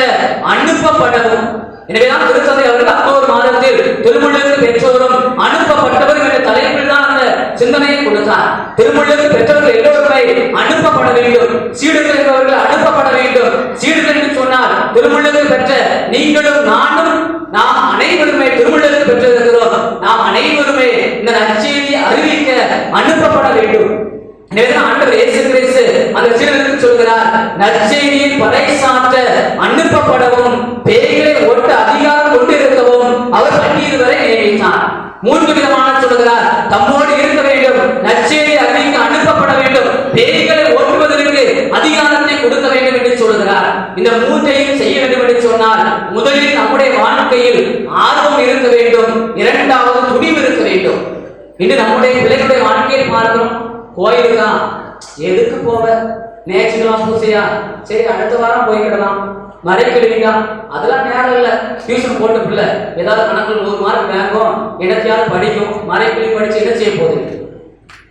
அனுப்பப்படவும். எனவேதான் திருத்தந்தை அவர்கள் அக்டோபர் மாதத்தில் திருமுழுக்கு பெற்றோரும் அனுப்பப்பட்டவர்கள் என்ற தலைப்பில் தான் அந்த சிந்தனையை கொடுத்தார். திருமுழுக்கு பெற்றவர்கள் எல்லோருமே அனுப்பப்பட வேண்டும், சீடுகள் என்பவர்கள் அனுப்பப்பட வேண்டும். சீடுகள் என்று சொன்னால் திருமுழுக்கு பெற்ற நீங்களும் நானும், நாம் அனைவருமே திருமுழுக்கு பெற்றிருக்கிறோம். நாம் அனைவருமே இந்த நற்செய்தியை அறிவிக்க அனுப்பப்பட வேண்டும். ஆண்டவர் இயேசு கிறிஸ்து அந்த சீடர்களுக்கு சொல்கிறார், நற்செய்தியை பறைசாற்ற அனுப்பப்படவும், பேய்களை ஓட்ட அதிகாரம் கொண்டிருக்கவும் அவர் 12 வரை நியமித்தார். 3 விதமான சொல்கிறார். தம்மோடு இருக்க வேண்டும், நற்செய்தியை அறிவிக்க அனுப்பப்பட வேண்டும், பேய்களை ஓட்டுவதற்கு அதிகாரத்தை கொடுக்க வேண்டும் என்று சொல்கிறார். இந்த 3ஐயும் செய்ய வேண்டும் என்று சொன்னால் முதலில் நம்முடைய வாழ்க்கையில் ஆர்வம் இருக்க வேண்டும், இரண்டாவது துணிவு இருக்க வேண்டும். இன்று நம்முடைய பிள்ளைகளுடைய வாழ்க்கையில் பார்க்கிறோம், கோயிலுக்கு தான் எதுக்கு போவ, நேச்சுரலாம் பூசையா, சரி அடுத்த வாரம் போய்கிடலாம், மறைக்கல்வியா அதெல்லாம் நேரம் இல்லை, டியூஷன் போட்டு பிள்ளை ஏதாவது கணக்கில் 100 மார்க் வாங்கும், என்னத்தையாவது படிக்கும், மறைக்கல்வி படிச்சு என்ன செய்ய போகுது?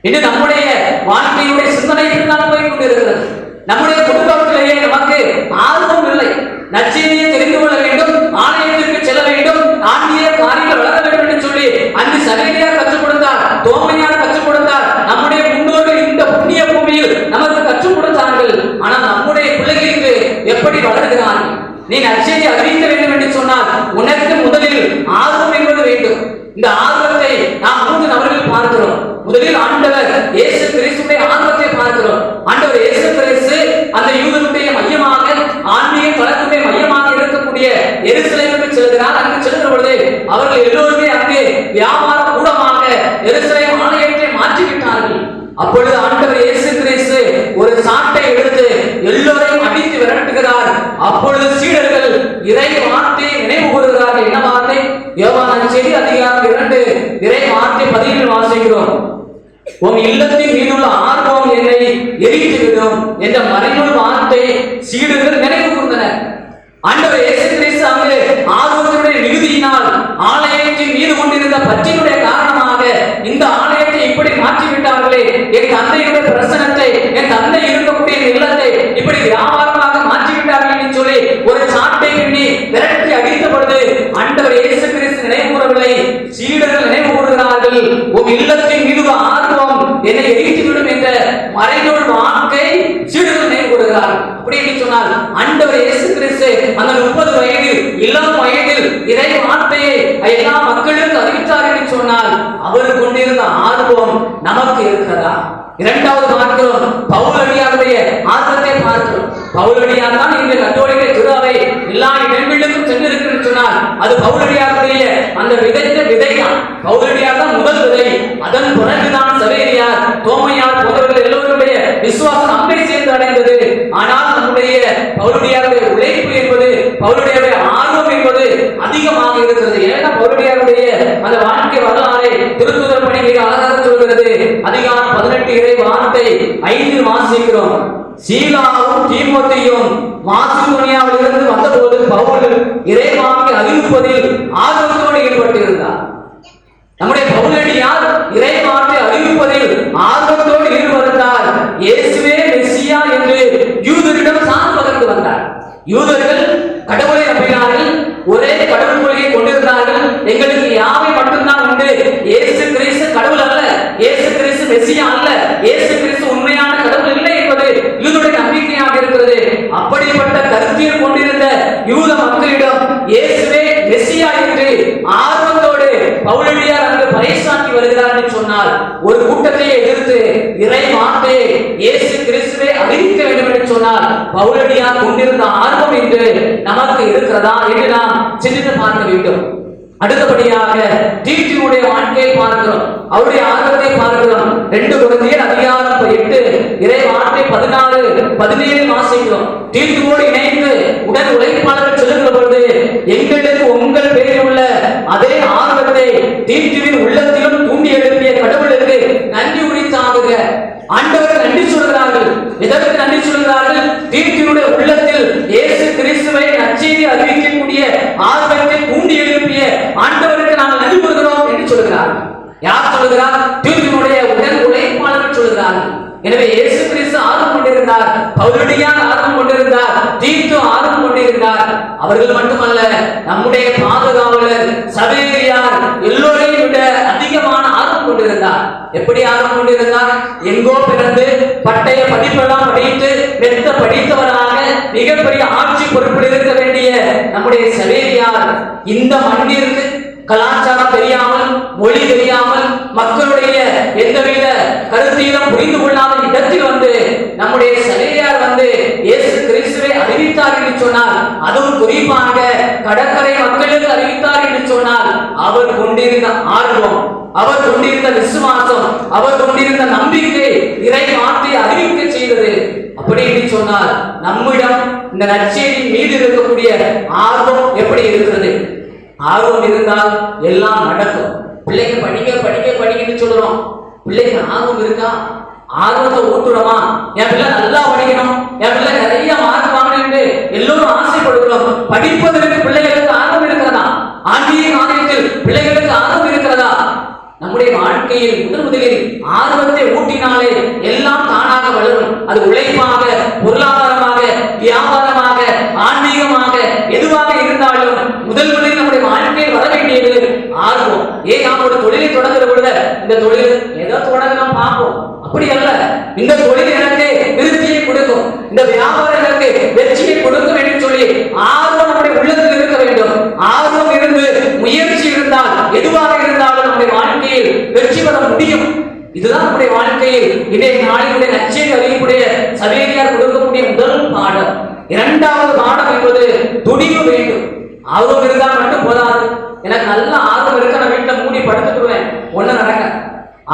இது நம்முடைய வாழ்க்கையுடைய சிந்தனைக்கு தான் போய் கொண்டிருக்கிறது. நம்முடைய குடும்பத்திலேயே நமக்கு ஆர்வம் இல்லை, நற்செய்தியை தெரிந்து கொள்ள வேண்டும், ஆலயத்திற்கு செல்ல வேண்டும், ஆன்மீக காரியங்கள் வளர வேண்டும் என்று சொல்லி அன்று சகரியார் கற்றுக் கொடுத்தார், தோமையார் கற்றுக் கொடுத்தார், நம்முடைய முன்னோர்கள் இந்த புண்ணிய பூமியில் நமக்கு கற்றுக் கொடுத்தார்கள். ஆனால் நம்முடைய பிள்ளைகளுக்கு எப்படி வளர்கிறார்கள்? நீ நற்செய்தி அறிவிக்க வேண்டும் என்று சொன்னால் உனக்கு முதலில் ஆர்வம் என்பது வேண்டும். இந்த ஆர்வத்தை நாம் 3 நபர்கள் பார்க்கிறோம். முதலில் ஆண்டவர் இயேசு கிறிஸ்துவின் ஆர்வத்தை பார்க்கிறோம். ஆண்டவர் இயேசு கிறிஸ்து அந்த யூதருடைய மையமாக, ஆன்மீக தளத்துடைய மையமாக இருக்கக்கூடிய எருசலேமுக்கு செல்கிறார். அங்கு செல்கிற பொழுது அவர்கள் எல்லோருமே அங்கே வியாபார கூடமாக எருசலேம் ஆலயத்தை மாற்றிவிட்டார்கள். அப்பொழுது ஆண்டவர் இயேசு கிறிஸ்து ஒரு சாட்டை எடுத்து எல்லோரையும் அடித்து விரட்டுகிறார். அப்பொழுது சீடர்கள் இறை வார்த்தையை நினைவு கூறுகிறார்கள். என்ன வார்த்தை? யோவான் நற்செய்தி அதிகாரம் 2 இறை வார்த்தை 17 வாசிக்கிறோம். உன் இல்லத்தின் மீதுள்ள ஆர்வம் என்னை எரித்துவிடும் என்ற மறைநூல் வார்த்தை சீடர்கள் நினைவு கூர்ந்தனர். ஆண்டவர் இயேசு கிறிஸ்து அங்கே ஆர்வத்தினுடைய மிகுதியினால், ஆலயத்தின் மீது கொண்டிருந்த பற்றினுடைய காரணமாக இந்த ஆலயத்தை இப்படி மாற்றிவிட்டார்களே, என் தந்தையுடைய பிரசனத்தை, என் தந்தை இருக்கக்கூடிய இல்லத்தை இப்படி வியாபாரமாக மாற்றிவிட்டார்கள் என்று சொல்லி ஒரு சாட்டை எண்ணி விரட்டி அடித்த பொழுது ஆண்டவர் இயேசு கிறிஸ்து நினைவு கூறவில்லை, சீடர்கள் நினைவு கூறுகிறார்கள். உன் இல்லத்தின் மீது ஆர்வம் என்னை எரித்துவிடும் என்ற மறைநூல் வாக்கை சீடர்கள் நினைவு கூறுகிறார்கள். அப்படி என்று சொன்னால் ஆண்டவர் இயேசு கிறிஸ்து அந்த 30 வயதில், இளம் வயதில் இறை வார்த்தையை எல்லா மக்களுக்கு அறிவித்தார் என்று சொன்னால் அவர் கொண்டிருந்த ஆர்வம் நமக்கு இருக்கிறதா? இரண்டாவது பார்க்கிறோம், பவுலடியாருடைய ஆர்வத்தை பார்க்கிறோம். பவுலடியார் தான் இந்த கத்தோலிக்க திருவை எல்லா இடங்களிலும் சென்றிருக்கிறது சொன்னால் அது பவுலடியாருடைய அந்த விதைத்த விதைதான். பவுலடியார் தான் முதல் விதை. அதன் பிறகுதான் சவேரியார், தோமையார் போன்றவர்கள் எல்லோருடைய விசுவாசம் அம்பை சேர்ந்து அடைந்தது. ஆனால் நம்முடைய பவுலடியாருடைய உழைப்பு என்பது, பவுலடியாருடைய ஆர்வம் என்பது அதிகமாக இருக்கிறது. ஏன்னா பவுலடியாருடைய அந்த வாழ்க்கை வரலாறை திருத்துதர் பணி மிக அழகாக சொல்கிறது. அதிகாரம் 18 இறை வார்த்தை 5 வாசிக்கிறோம். சீலாவும் தீமோத்தேயும் மாசிதோனியாவில் இருந்து வந்தபோது பவுல் இறைவாக்கை அறிவிப்பதில் ஆர்வத்தோடு ஈடுபட்டிருந்தார். நம்முடைய பவுலடியார் இறைவாக்கை அறிவிப்பதில் ஆர்வத்தோடு ஈடுபட்டார். இயேசுவே மெசியா என்று யூதரிடம் சார்பதற்கு வந்தார். யூதர்கள் கடவுளை நம்பினார்கள், ஒரே கடவுள் கொள்கையை கொண்டிருந்தார்கள். எங்களுக்கு யாவை மட்டும்தான் உண்டு, இயேசு கிறிஸ்து கடவுள் அல்ல, இயேசு கிறிஸ்து மெசியா அல்ல, இயேசு கிறிஸ்து உண்மையான கடவுள் இல்லை என்பது யூதருடைய நம்பிக்கையாக இருக்கிறது. அப்படிப்பட்ட கருத்தியல் கொண்டிருந்த யூத மக்களிடம் இயேசுவே மெசியா என்று ஆர்வத்தோடு பவுலடியார் அங்கு பறைசாற்றி வருகிறார் என்று சொன்னால் ஒரு கூட்டத்தை எதிர்த்து இறை வார்த்தையை இயேசு கிறிஸ்துவே அறிவிக்க வேண்டும் என்று சொன்னால் பவுலடியார் கொண்டிருந்த ஆர்வம் என்று நமக்கு இருக்கிறதா என்று நாம் சிந்தித்து பார்க்க வேண்டும். அடுத்தபடியாக தீத்துவினுடைய வாழ்க்கையை பார்க்கிறோம், அவருடைய ஆர்வத்தை பார்க்கிறோம். 2 கொரிந்தியர் அதிகாரம் 8 இறை வார்த்தை 14-17 வாசிக்கிறோம். தீத்துவோடு இணைந்து உடன் உழைப்பாளர்கள் செல்லுகிற பொழுது எங்களுக்கு உங்கள் பேரில் உள்ள அதே ஆர்வத்தை தீத்துவின் உள்ளத்திலும் தூண்டி எழுப்பிய கடவுளுக்கு நன்றி உரித்தாகுக. ஆண்டவர் நன்றி சொல்கிறார்கள். எதற்கு நன்றி சொல்கிறார்கள்? தீத்துவினுடைய உள்ளத்தில் இயேசு கிறிஸ்துவை நற்செய்தி அறிவிக்கக்கூடிய ஆர்வத்தை தூண்டி எழுப்பிய ஆண்டவருக்கு நாங்கள் நன்றி கூறுகிறோம் என்று சொல்கிறார். யார் சொல்கிறார்? தீத்துவினுடைய உடன் உழைப்பாளர்கள் சொல்கிறார்கள். எனவே இயேசு கிறிஸ்து ஆர்வம் கொண்டிருந்தார், பவுலடியார் ஆர்வம் கொண்டிருந்தார், தீத்து ஆர்வம் கொண்டிருந்தார். அவர்கள் மட்டுமல்ல, நம்முடைய பாதுகாவலர் சவேரியார் எல்லோரையும் விட அதிகமான ஆர்வம் கொண்டிருந்தார். எப்படி ஆர்வம் கொண்டிருந்தார்? எங்கோ பிறந்து பட்டய படிப்பெல்லாம் படித்து மெத்த படித்தவராக மிகப்பெரிய ஆட்சி பொறுப்பில் இருக்க வேண்டிய நம்முடைய சவேரியார் இந்த மண்ணிற்கு கலாச்சாரம் தெரியாமல், மொழி தெரியாமல், மக்களுடைய எந்தவித கருத்திலும் புரிந்து கொள்ளாத இடத்தில் வந்து நம்முடைய சவேரியார் வந்து இயேசு கிறிஸ்துவை அறிவித்தார் என்று சொன்னால், அதுவும் குறிப்பாக கடற்கரை மக்களுக்கு அறிவித்தார் என்று சொன்னால், அவர் கொண்டிருந்த ஆர்வம், அவர் கொண்டிருந்த விசுவாசம், அவர் கொண்டிருந்த நம்பிக்கை இறை வார்த்தையை அறிவிக்க செய்தது. அப்படி என்று சொன்னால் நம்மிடம் இந்த நற்செய்தி மீது இருக்கக்கூடிய ஆர்வம் எப்படி இருக்கிறது? ஆர்வம் இருந்தால் எல்லாம் நடக்கும். பிள்ளைங்க படிக்க படிக்க படிக்கன்னு சொல்றோம், பிள்ளைங்க ஆர்வம் இருக்கா? ஆர்வத்தை ஊட்டுறோமா? என் பிள்ளை நல்லா படிக்கணும், என் பிள்ளை நிறைய மார்க் வாங்கணும் எல்லோரும் ஆசைப்படுகிறோம். படிப்பதற்கு பிள்ளைகளுக்கு ஆர்வம் இருக்கிறதா? ஆன்மீக ஆலயத்தில் பிள்ளைகளுக்கு ஆர்வம் இருக்கிறதா? நம்முடைய வாழ்க்கையில் முதலில் ஆர்வத்தை ஊட்டினாலே எல்லாம் தானாக வளரும். அது உழைப்பாக, பொருளாதாரமாக, வியாபாரமாக, ஆன்மீகமாக எதுவாக இருந்தாலும் முதலில் நம்முடைய வாழ்க்கையில் வர வேண்டியது ஆர்வம். ஏன் நாம் ஒரு தொழிலை தொடங்குற பொழுது இந்த தொழில் ஏதோ தொடங்கலாம் பார்ப்போம், அப்படி அல்ல. இந்த தொழில் எனக்கு திருப்தியை கொடுக்கும், இந்த வியாபாரம் எனக்கு வெற்றியை கொடுக்கும் என்று சொல்லி ஆர்வம் நம்முடைய உள்ளத்தில் இருக்க வேண்டும். ஆர்வம் இருந்து முயற்சி இருந்தால் எதுவாக இருந்தாலும் நம்முடைய வாழ்க்கையில் வெற்றி பெற முடியும். இதுதான் நம்முடைய வாழ்க்கையில் இன்றைய நாளினுடைய நற்செய்தி அறிவிப்புடைய சவேரியார் கொடுக்கக்கூடிய முதல் பாடம். 2வது பாடம் என்பது துணிவு வேண்டும். ஆர்வம் இருந்தால் மட்டும் போதாது. எனக்கு நல்ல ஆர்வம் இருக்க நான் வீட்டில் மூடி படுத்துக்குவேன், ஒண்ணு நடக்க.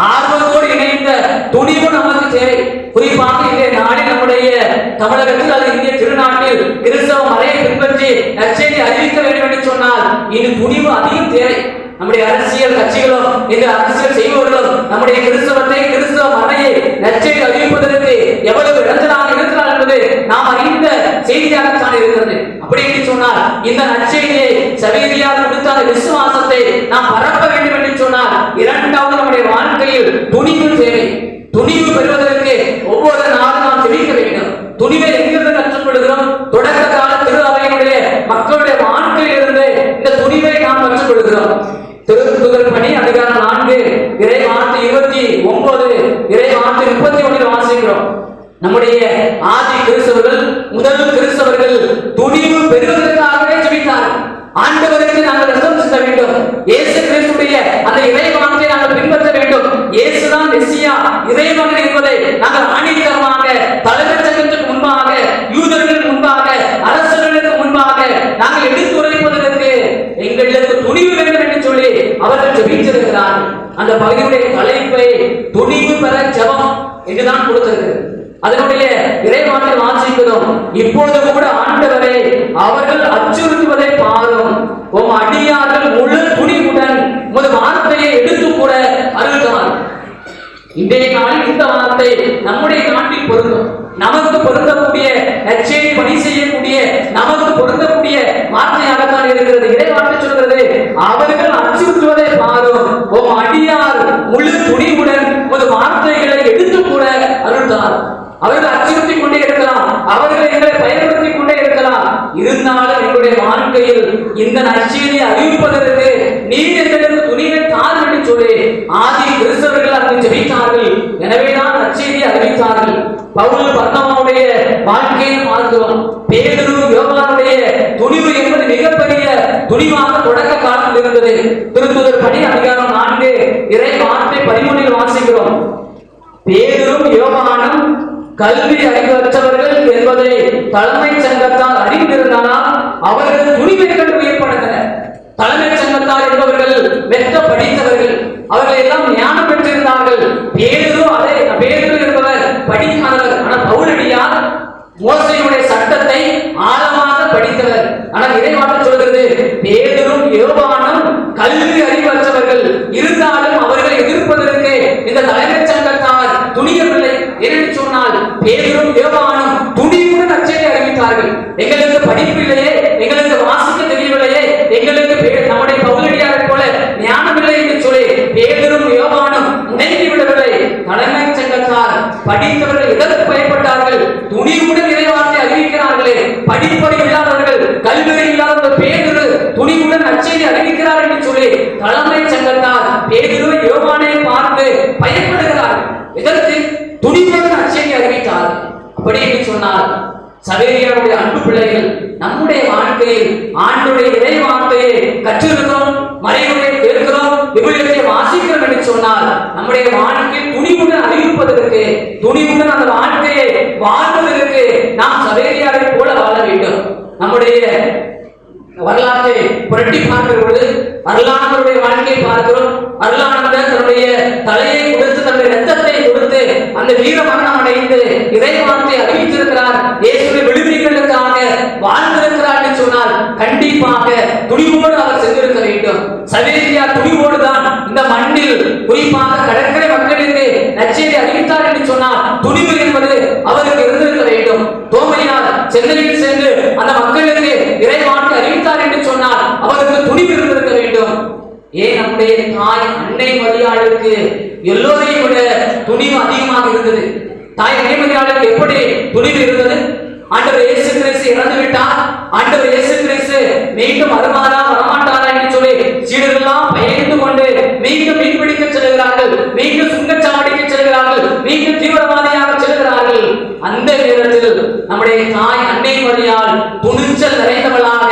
ஆர்வத்தோடு இணைந்த துணிவு நமக்கு தேவை. குறிப்பாக இன்றைய நாளில் நம்முடைய தமிழகத்தில் அல்லது இந்திய திருநாட்டில் கிறிஸ்தவ மறையை பின்பற்றி நற்செய்தி அறிவிக்க வேண்டும் என்று சொன்னால் இது துணிவு அதிகம் தேவை. நம்முடைய அரசியல் கட்சிகளும் இந்த அரசியல் செய்பவர்களும் நம்முடைய கிறிஸ்தவத்தை, கிறிஸ்தவ மறையை நற்செய்தி அறிவிப்பதற்கு எவ்வளவு இழந்ததாக இருக்கிறார் என்பது நாம் அறிந்த செய்தியாகத்தான் இருக்கிறது. அப்படி என்று சொன்னால் இந்த நற்செய்தியை சவேரியார் கொடுத்த அந்த விசுவாசத்தை நாம் பரப்ப வேண்டும் என்று சொன்னால் 2வது நம்முடைய வாழ்க்கையில் துணிவு தேவை. துணிவு பெறுவதற்கு ஒவ்வொரு நாளும் நாம் ஜெபிக்க வேண்டும். துணிவை எங்கிருந்து கற்றுக்கொள்கிறோம்? தொடக்க கால திரு அவையினுடைய மக்களுடைய வாழ்க்கையில் இருந்து இந்த துணிவை நாம் கற்றுக்கொள்கிறோம். திருத்துதர் பணி அதிகாரம் 4 இறை வார்த்தை 29 இறை வார்த்தை 31 வாசிக்கிறோம். நம்முடைய ஆதி கிறிஸ்தவர்கள், முதல் கிறிஸ்தவர்கள் துணிவு பெறுவதற்காகவே ஜெபித்தார்கள். ஆண்டவருக்கு நாங்கள் ரத்தம் சிந்த வேண்டும், இயேசு கிறிஸ்துடைய அந்த இறை வார்த்தையை நாங்கள் பின்பற்ற வேண்டும், இயேசுதான் மெசியா, இறைமகன் என்பதை நாங்கள் ஆணித்தரமாக தலைமைச்சங்கத்துக்கு முன்பாக, யூதர்களுக்கு முன்பாக, அரசர்களுக்கு முன்பாக நாங்கள் எடுத்துரைப்பதற்கு எங்களுக்கு துணிவு வேண்டும் என்று சொல்லி அவர்கள் ஜெபித்திருக்கிறார்கள். அந்த பகுதியுடைய தலைப்பை துணிவு பெற ஜெபம் என்றுதான் கொடுத்திருக்கிறது. அதனுடைய இறைவார்த்தை வாசிக்கிறோம். இப்பொழுது கூட ஆண்டவரே அவர்கள் அச்சுறுத்துவதை பாரும், உம் அடியார்கள் முழு துணிவுடன் உமது வார்த்தையை எடுத்து கூட அருள்கிறார். இன்றைய நாளில் இந்த வார்த்தை நம்முடைய நாட்டில் பொருந்தும். நமக்கு பொருந்தக்கூடிய நற்செய்தி பணி செய்யக்கூடிய நமக்கு பொருந்தக்கூடிய வார்த்தையாகத்தான் இருக்கிறது. இறைவார்த்தை சொல்கிறது, அவர்கள் அச்சுறுத்துவதை பாரும், உம் அடியார் முழு துணிவுடன் உமது வார்த்தைகளை எடுத்து கூட அருள்கிறார். அவர்கள் அச்சுறுத்திக் கொண்டே இருக்கலாம், அவர்கள் எங்களை பயன்படுத்திக் கொண்டே இருக்கலாம். இருந்தாலும் எங்களுடைய வாழ்க்கையில் இந்த நற்செய்தியை அறிவிப்பதற்கு நீர் எங்களுக்கு துணிவை தார் என்று சொல்லி ஆதி கிறிஸ்தவர்கள் அதை ஜெபித்தார்கள். எனவே தான் நற்செய்தியை அறிவித்தார்கள். பவுல் பர்னபாவுடைய வாழ்க்கையை பார்க்கிறோம். பேதுரு, யோவானுடைய துணிவு என்பது மிகப்பெரிய துணிவாக தொடக்க காலத்தில் இருந்தது. திருத்துதர் பணி அதிகாரம் 4 இறை வார்த்தை 13 வாசிக்கிறோம். பேதுரும் யோவானும் கல்வி அறிவற்றவர்கள் என்பதை தலைமை சங்கத்தால் அறிந்திருந்தால் அவர்கள் துணிவை கண்டு வியப்படைந்தனர். தலைமை சங்கத்தார் என்பவர்கள் மெத்த படித்தவர்கள், அவர்கள் எல்லாம் ஞானம் பெற்றிருந்தார்கள். பேதுரு என்பவர் படிக்காதவர். ஆனால் பவுலடியார் மோசேயுடைய சட்டத்தை ஆழமாக படித்தவர். ஆனால் இறைவார்த்தை சொல்கிறது, பேதுரும் யோவானும் கல்வி அறிவற்றவர்கள் இருந்தாலும் அவர்களை எதிர்ப்பதற்கு இந்த தலைமைச் சங்கத்தார் துணியவில்லை. என்று சொன்னால் பேதுரும் யோவானும் துணிவுடன் நற்செய்தி அறிவித்தார்கள். எங்களுக்கு படிப்பில்லையே, எங்களுக்கு வாசிக்க தெரியவில்லையே, எங்களுக்கு நம்முடைய பவுலடியாரை போல ஞானமில்லை என்று சொல்லி பேதுரும் யோவானும் முடங்கி விடவில்லை. தலைமைச் சங்கத்தார் படித்தவர்கள் எதற்கு பயப்பட்டார்கள்? துணிவுடன் இறைவார்த்தை அறிவிக்கிறார்களே. படிப்பறிவு இல்லாதவர்கள், கல்வி இல்லாதவர்கள் பேதுரு துணிவுடன் நற்செய்தி அறிவிக்கிறார் என்று சொல்லி தலைமை சங்கத்தார் பேதுரு யோவானை பார்த்து பயப்படுகிறார்கள். எதற்கு? துணிவுடன் நற்செய்தி அறிவித்தார். அப்படி என்று சொன்னால் சவேரியாருடைய அன்பு பிள்ளைகள், நம்முடைய வாழ்க்கையில் ஆண்டுடைய இறை வார்த்தையை கற்றிருக்கிறோம், மறைமுறை கேட்கிறோம், விவிலியத்தை வாசிக்கிறோம் என்று சொன்னால் நம்முடைய வாழ்க்கை துணிவுடன் அறிவிப்பதற்கு, துணிவுடன் அந்த வாழ்க்கையை வாழ்வதற்கு நாம் சவேரியாரை போல வாழ வேண்டும். நம்முடைய வரலாற்றை புரட்டி பார்க்கிற பொழுது அருளானந்தருடைய வாழ்க்கையை பார்க்கிறோம். அருளானந்தர் தன்னுடைய தலையை கொடுத்து, தன்னுடைய ரத்தத்தை கொடுத்து அந்த வீர மரணம் அடைந்து இறை வார்த்தை அறிவித்திருக்கிறார். இயேசுவை விடுதலைகளுக்காக வாழ்ந்திருக்கிறார் என்று சொன்னால் கண்டிப்பாக துணிவோடு அவர் சென்றிருக்க வேண்டும். சவேரியா துணிவோடு தான் இந்த மண்ணில், குறிப்பாக கடற்கரை மக்களுக்கு நற்செய்தி அறிவித்தார் என்று சொன்னால் துணிவு என்பது அவருக்கு இருந்திருக்க வேண்டும். தோமையார் சென்னையில் சென்று அந்த மக்களுக்கு இறை வார்த்தை அறிவித்தார் என்று சொன்னால் அவருக்கு துணிவு இருந்திருக்க வேண்டும். ஏன் நம்முடைய தாய் அன்னை மரியாளுக்கு எல்லோரையும் விட துணிவு அதிகமாக இருந்தது. தாய் அன்னை மரியாளுக்கு எப்படி துணிவு இருந்தது? ஆண்டவர் இயேசு கிறிஸ்து இறந்து விட்டார், ஆண்டவர் இயேசு கிறிஸ்து மீண்டும் வரமாறா வரமாட்டாரா என்று சொல்லி சீடர்களெல்லாம் பயந்து கொண்டு மீண்டும் மீன்பிடிக்க செல்கிறார்கள், மீண்டும் சுங்கச்சாவடிக்கு செல்கிறார்கள், மீண்டும் தீவிரவாதியாக செல்கிறார்கள். அந்த நேரத்தில் நம்முடைய தாய் அன்னை மரியாள் துணிச்சல் நிறைந்தவளாக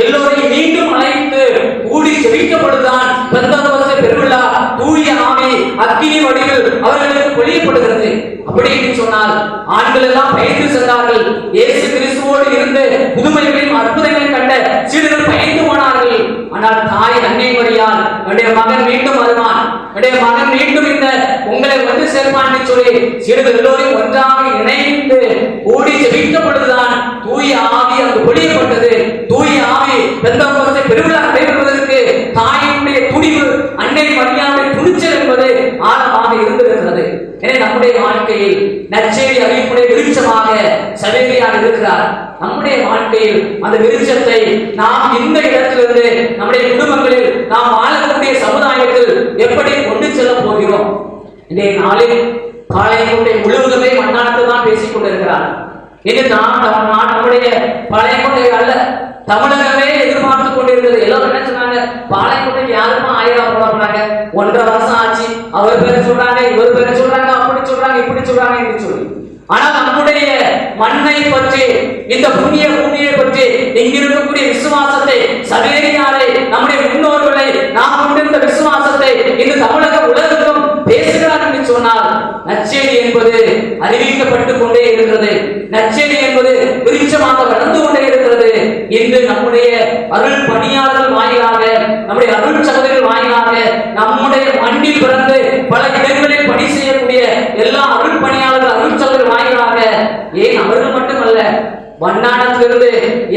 எல்லோரையும் மீண்டும் அழைத்து கூடி ஜெபிக்கப்படுதான் பெந்தகோஸ்தே பெருவிழா தூய ஆவி அக்கினி வடிவில் அவர்களுக்கு பொழியப்படுகிறது. அப்படி என்று சொன்னால் ஆண்கள் எல்லாம் பயந்து சென்றார்கள். இயேசு கிறிஸ்துவோடு இருந்து புதுமைகளையும் அற்புதங்களையும் கண்ட சீடர்கள் பயந்து போனார்கள். ஆனால் தாய் அன்னை மரியாள், என்னுடைய மகன் மீண்டும் வருவான், என்னுடைய மகன் மீண்டும் இந்த உங்களை வந்து சேர்ப்பான் என்று சொல்லி சீடர்கள் எல்லோரையும் ஒன்றாக இணைந்து கூடி ஜெபிக்கப்படுதான் தூய ஆவி அங்கு பொழியப்பட்டது. தூய ஆவி பெந்தகோஸ்தே பெருவிழா நடைபெறுவதற்கு தாயினுடைய துணிவு, அன்னை மரியாளுடைய துணிச்சல் என்பது ஆழமாக இருந்திருக்கிறது. எனவே நம்முடைய வாழ்க்கையில் நற்செய்தி அறிவிப்புடைய விருட்சமாக சவேரியார் இருக்கிறார். நம்முடைய வாழ்க்கையில் அந்த விருட்சத்தை நாம் இந்த இடத்திலிருந்து நம்முடைய குடும்பங்களில் நாம் வாழக்கூடிய சமுதாயத்தில் எப்படி கொண்டு செல்ல போகிறோம்? இன்றைய நாளில் பாளையங்கோட்டை முழுவதுமே மண்ணாட்டு தான் பேசிக் கொண்டிருக்கிறார். இது நம்முடைய பாளையங்கோட்டை அல்ல, தமிழகமே எதிர்பார்த்து கொண்டிருந்தது. எல்லாரும் என்ன சொன்னாங்க? பாளையங்கோட்டைக்கு யாருமா 1000 போறாங்க, 1.5 வருஷம் ஆச்சு, அவர் பேரை சொல்றாங்க, இவர் பேரை சொல்றாங்க, அப்படி சொல்றாங்க, இப்படி சொல்றாங்க என்று சொல்லி. ஆனால் நம்முடைய மண்ணை பற்றி, இந்த புண்ணிய பூமியை பற்றி, இங்கிருக்கக்கூடிய விசுவாசத்தை, சவேரியாரை, நம்முடைய முன்னோர்களை, நாம் கொண்டிருந்த விசுவாசத்தை இந்த தமிழக உலகத்தும் பேசுகிறார் என்று சொன்னால் நற்செய்தி என்பது அறிவிக்கப்பட்டுக் கொண்டே இருக்கிறது. நற்செய்தி என்பது விருட்சமாக வளர்ந்து கொண்டே இருக்கிறது. இன்று நம்முடைய அருள் பணியாளர்கள் வாயிலாக, நம்முடைய அருள் சகோதரர்கள் வாயிலாக, நம்முடைய மண்ணில் பிறந்து பல இடங்களில் பணி செய்யக்கூடிய எல்லா அருள் பணியாளர்கள், அருள் சகோதரர்கள் வாயிலாக, ஏன் அவர்கள் மட்டுமல்ல, வண்ணானத்திலிருந்து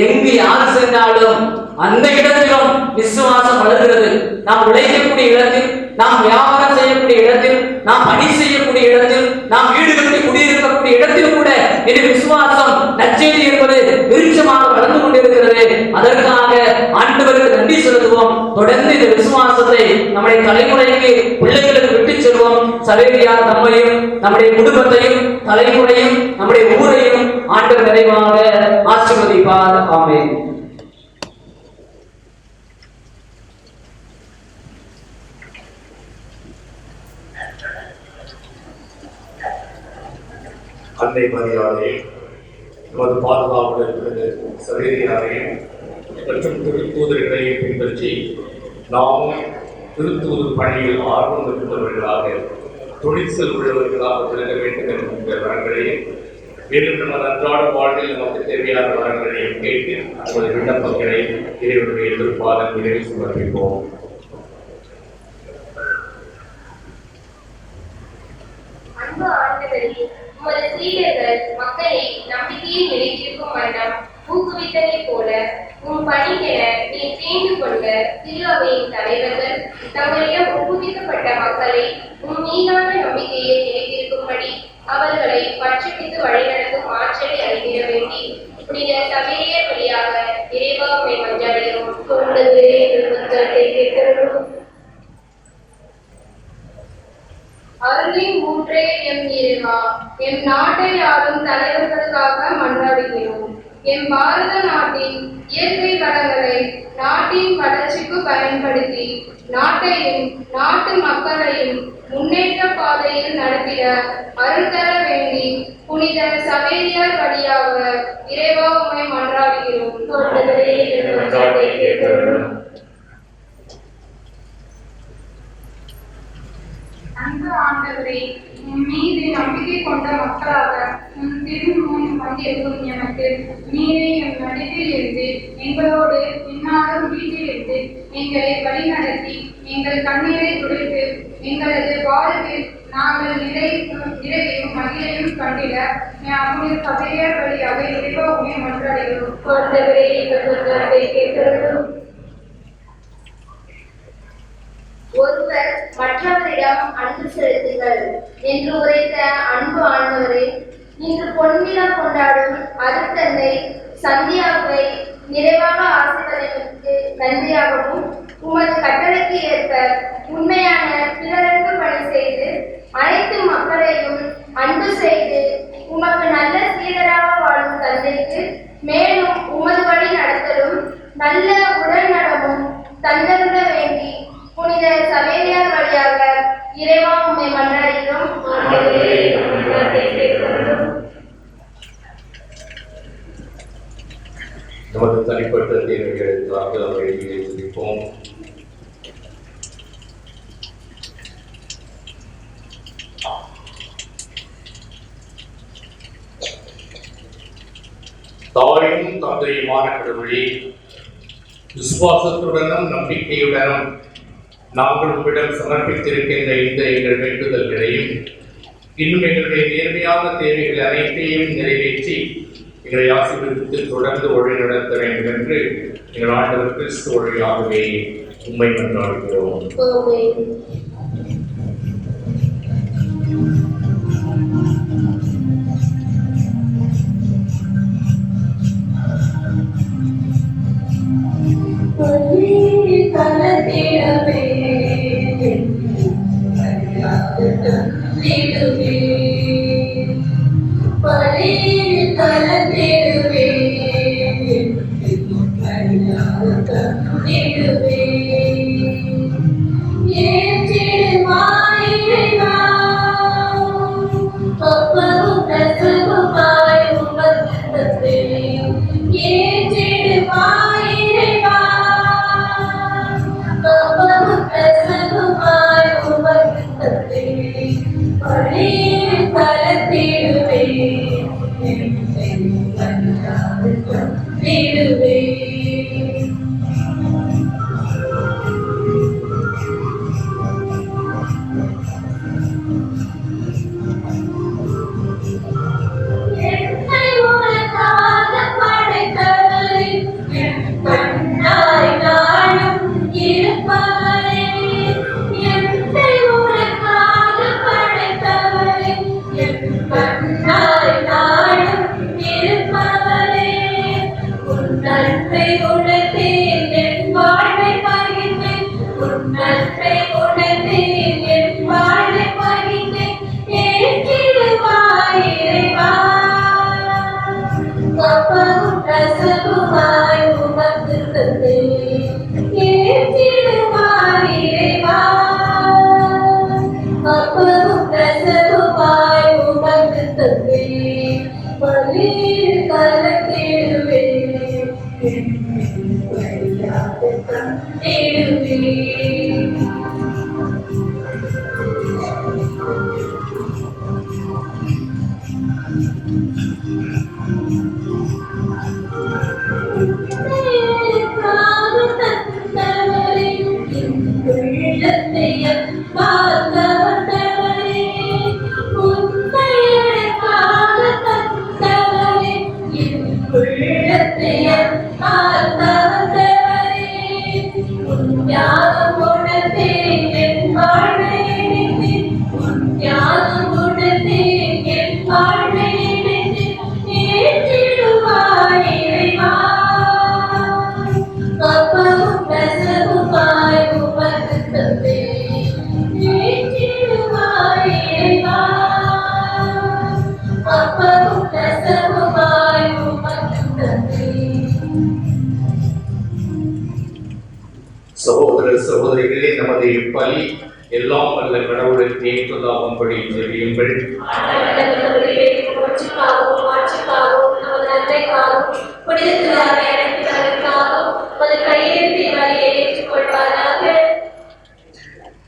எங்கு யார் சென்றாலும் அந்த இடத்திலும் விசுவாசம் வளர்கிறது. நாம் உழைக்கக்கூடிய இடத்தில், நாம் வியாபாரம் செய்யக்கூடிய இடத்தில், நாம் பணி செய்யக்கூடிய இடத்தில், நாம் வீடு கட்டி குடியிருக்கக்கூடிய இடத்தில் கூட இந்த விசுவாசம் நற்செய்தி என்பது விருட்சமாக வளர்ந்து கொண்டிருக்கிறது. அதற்காக ஆண்டவருக்கு நன்றி செலுத்துவோம். தொடர்ந்து இந்த விசுவாசத்தை நம்முடைய தலைமுறைக்கு, பிள்ளைகளுக்கு விட்டு செல்வோம். சவேரியார் நம்மையும், நம்முடைய குடும்பத்தையும், தலைமுறையும், நம்முடைய ஊரையும் ஆண்டவர் நிறைவாக ஆசீர்வதிப்பார். ஆமென். அன்னை மரியாதை, நமது பாதுகாப்புடன் இருக்கிறது சவேரியாரையும் மற்றும் திருத்தூதர்களையும் பின்பற்றி நாமும் திருத்தூதர் பணியில் ஆர்வம் இருந்தவர்களாக துணிச்சல் உள்ளவர்களாக விளங்க வேண்டும் என்கின்ற வரங்களையும் மேலும் நமது அன்றாட வாழ்வில் நமக்கு தேவையான வரங்களையும் கேட்டு நமது விண்ணப்பங்களை இறைவனுடைய திருப்பாதங்களிலே சமர்ப்பிப்போம். அன்பு ஆண்டவரே, உமது சீடர்கள் மக்களை நம்பிக்கையை நிலைத்திருக்கும் வண்ணம் ஊக்குவித்ததைப் போல உம் பணிக்கென நீர் தேர்ந்து கொண்ட திருஅவையின் தலைவர்கள் தங்களிடம் ஒப்புவிக்கப்பட்ட மக்களை உம் மீதான நம்பிக்கையை நிலைத்திருக்கும்படி அவர்களை பற்றுவித்து வழிநடத்தும் ஆற்றலை அறிந்திட வேண்டி புனித சபையர் வழியாக இறைவா உம்மை மன்றாடுகிறோம். அருளின் ஊற்றே எம் இறைவா, எம் நாட்டை ஆளும் தலைவர்களுக்காக மன்றாடுகிறோம். எம் பாரத நாட்டின் இயற்கை வளங்களை நாட்டின் வளர்ச்சிக்கு பயன்படுத்தி நாட்டையும் நாட்டு மக்களையும் முன்னேற்ற பாதையில் நடத்திட அருள் தர வேண்டி புனித சபையார் வழியாக இறைவா உம்மை மன்றாடுகிறோம். அன்பு ஆண்டவரே, உம் மீது நம்பிக்கை கொண்ட மக்களாக உம் திருமுன் வந்திருக்கும் எமக்கு நீரே எம் நடுவில் இருந்து எங்களோடு இந்நாளும் வீட்டில் இருந்து எங்களை வழிநடத்தி எங்கள் கண்ணீரை துடைத்து எங்களது வாழ்வில் நாங்கள் நிறைவையும் மகிழையும் கண்டிட புனித சபையார் வழியாக இறைவா உம்மை மன்றாடுகிறோம். ஒருவர் மற்றவரிடம் அன்பு செலுத்துங்கள் என்று உரைத்த அன்பு ஆண்டவரே, இன்று பொன்விழா கொண்டாடும் அருட்தந்தை சந்தியாவை நிறைவாக ஆசீர்வதிப்பதற்கு நன்றியாகவும் உமது கட்டளைக்கு ஏற்ப உண்மையான பிறருக்கு பணி செய்து அனைத்து மக்களையும் அன்பு செய்து உமக்கு நல்ல சீடராக வாழும் தந்தைக்கு மேலும் உமது வழி நடத்தலும் நல்ல உடல் நலமும் தந்தருட வேண்டி புனித சபையார் வழியாக இறைவா உம்மை மன்றாடுகிறோம். நமது தனிப்பட்ட தேவைகளுக்காக அவரை துதிப்போம். தாயும் தந்தையுமான கடவுளே, விசுவாசத்துடனும் நம்பிக்கையுடனும் நாங்கள் உங்களிடம் சமர்ப்பித்திருக்கின்ற இந்த எங்கள் வேண்டுதல்களையும் இன்னும் எங்களுடைய நேர்மையான தேவைகள் அனைத்தையும் நிறைவேற்றி எங்களை ஆசீர்வதித்து தொடர்ந்து வழி நடத்த வேண்டும் என்று எங்கள் ஆண்டவர் கிறிஸ்து வழியாகவே உம்மை மன்றாடுகிறோம். Thank you. சகோதர சகோதரிகளே, நமது பலி எல்லாம் வல்ல கடவுளுக்கு ஏற்றதாகும்படி ஜெபியுங்கள்.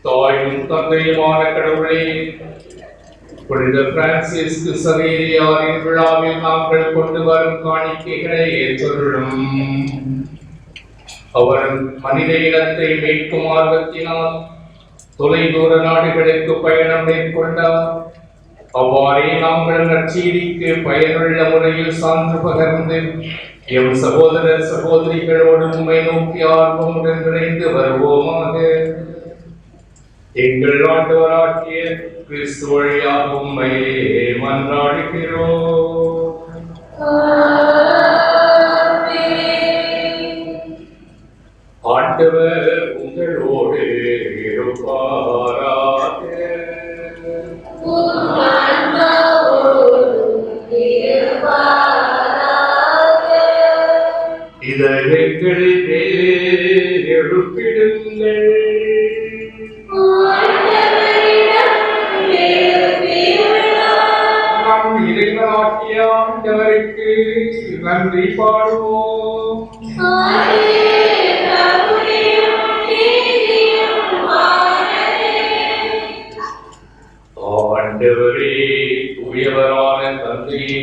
தாயும் தந்தையுமான கடவுளே, புனித பிரான்சிஸ் சவேரியாரின் விழாவில் நாங்கள் கொண்டு வரும் காணிக்கைகளை ஏற்றருளும். அவர் மனித இனத்தை மீட்கும் ஆர்வத்தினால் தொலைதூர நாடுகளுக்கு பயணம் மேற்கொண்டார். அவ்வாறே நாங்கள் நற்செய்திக்கு பயனுள்ள முறையில் சான்று பகர்ந்து எம் சகோதர சகோதரிகளோடு உம்மை நோக்கி ஆர்வமுடன் விரைந்து வருவோமாக. எங்கள் ஆண்டவராகிய கிறிஸ்து வழியாக உம்மை மன்றாடுகிறோம். ஆண்டவர் உங்களோடு இருப்பாராக. இதயங்களை எழுப்பிடுங்கள். நம் இறைவனாகிய ஆண்டவருக்கு நன்றி பாடுவோம். ஆண்டவரே, தூயவரான தந்தையே,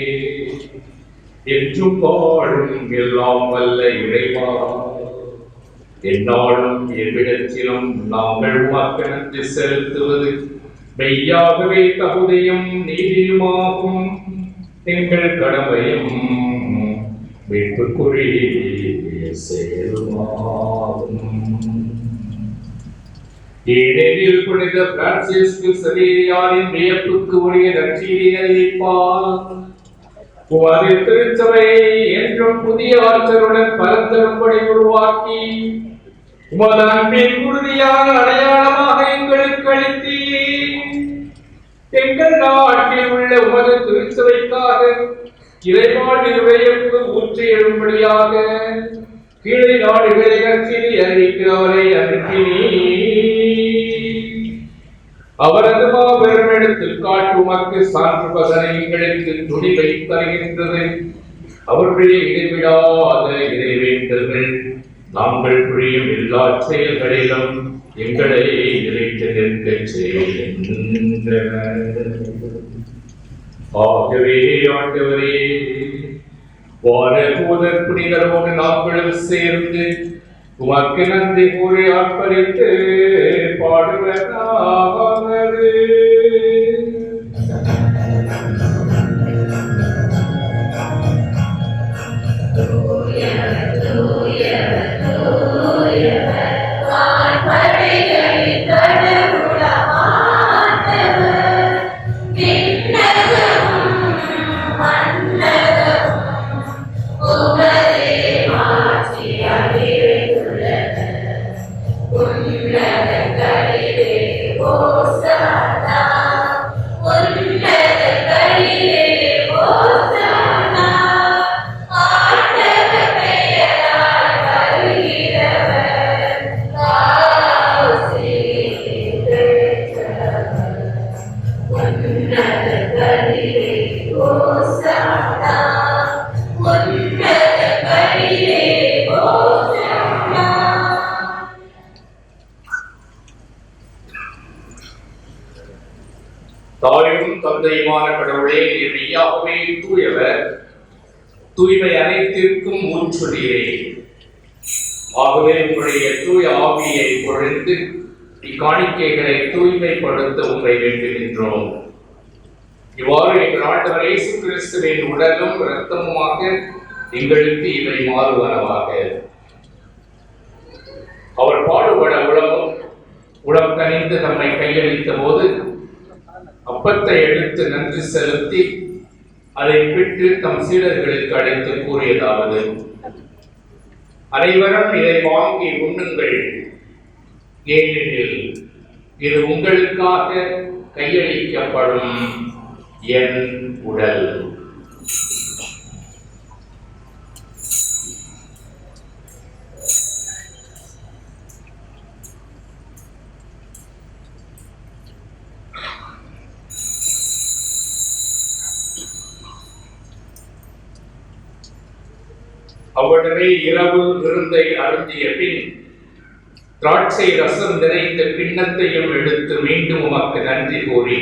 என்றும் வாழும் எல்லாம் வல்ல இறைவா, எந்நாளும் எவ்விடத்திலும் நாங்கள் உமக்கு நன்றி செலுத்துவது மெய்யாகவே தகுதியும் நீதியுமாகும். எங்கள் கடமையும் மீட்புக்குரிய செயலுமாகும். ஏனெனில் புனித பிரான்சிஸ் சவேரியாரின் வியப்புக்கு உரிய நற்செய்தியை அறிவிப்பார். உமது திருச்சபையை என்றும் புதிய ஆற்றலுடன் பலந்தரும்படி உருவாக்கி உமது அன்பின் உறுதியான அடையாளமாக எங்களுக்கு அளித்தீர். எங்கள் நாட்டில் உள்ள உமது திருச்சபைக்காக இறைவாழ்வினுடைய ஊற்றி எழும்படியாக கீழே நாடுகளை நற்செய்தி அறிவிக்கிறவரை அனுப்பினீர். அவரது மாபெரும் இடத்தில் காட்டு உமக்கு சான்று பகர எங்களுக்கு துணிவை தருகின்றது. அவருடைய இடைவிடாத இறைவேண்டல்கள் நாங்கள் புரியும் எல்லா செயல்களிலும் எங்களை நிலைத்து நிற்கச் செய்கின்றன. ஆகவே ஆண்டவரே, வான தூதர் புனிதரோடு நாங்களும் சேர்ந்து உமக்கு நன்றி கூறி ஆர்ப்பரித்து பாடுவதாவது. தாயும் தந்தையுமான கடவுளே, மெய்யாகவே தூயவர், தூய்மை அனைத்திற்கும் ஊற்றுநீரே. ஆகவே உங்களுடைய தூய ஆவியை பொழிந்து இக்காணிக்கைகளை தூய்மைப்படுத்த உங்களை வேண்டுகின்றோம். இவ்வாறு எங்கள் ஆண்டவர் இயேசு கிறிஸ்துவின் உடலும் இரத்தமுமாக எங்களுக்கு இவை மாறுவனவாக. அவர் பாடுபட உளம் கனிந்து நம்மை கையளித்த போது அப்பத்தை எடுத்து நன்றி செலுத்தி அதை பிட்டு தம் சீடர்களுக்கு அழைத்து கூறியதாவது: அனைவரும் இதை வாங்கி உண்ணுங்கள், ஏனெனில் இது உங்களுக்காக கையளிக்கப்படும் என் உடல். அவ்வுடனே இரவு விருந்தை அருந்திய பின் திராட்சை ரசம் நிறைந்த கிண்ணத்தையும் எடுத்து மீண்டும் உமக்கு நன்றி கூறி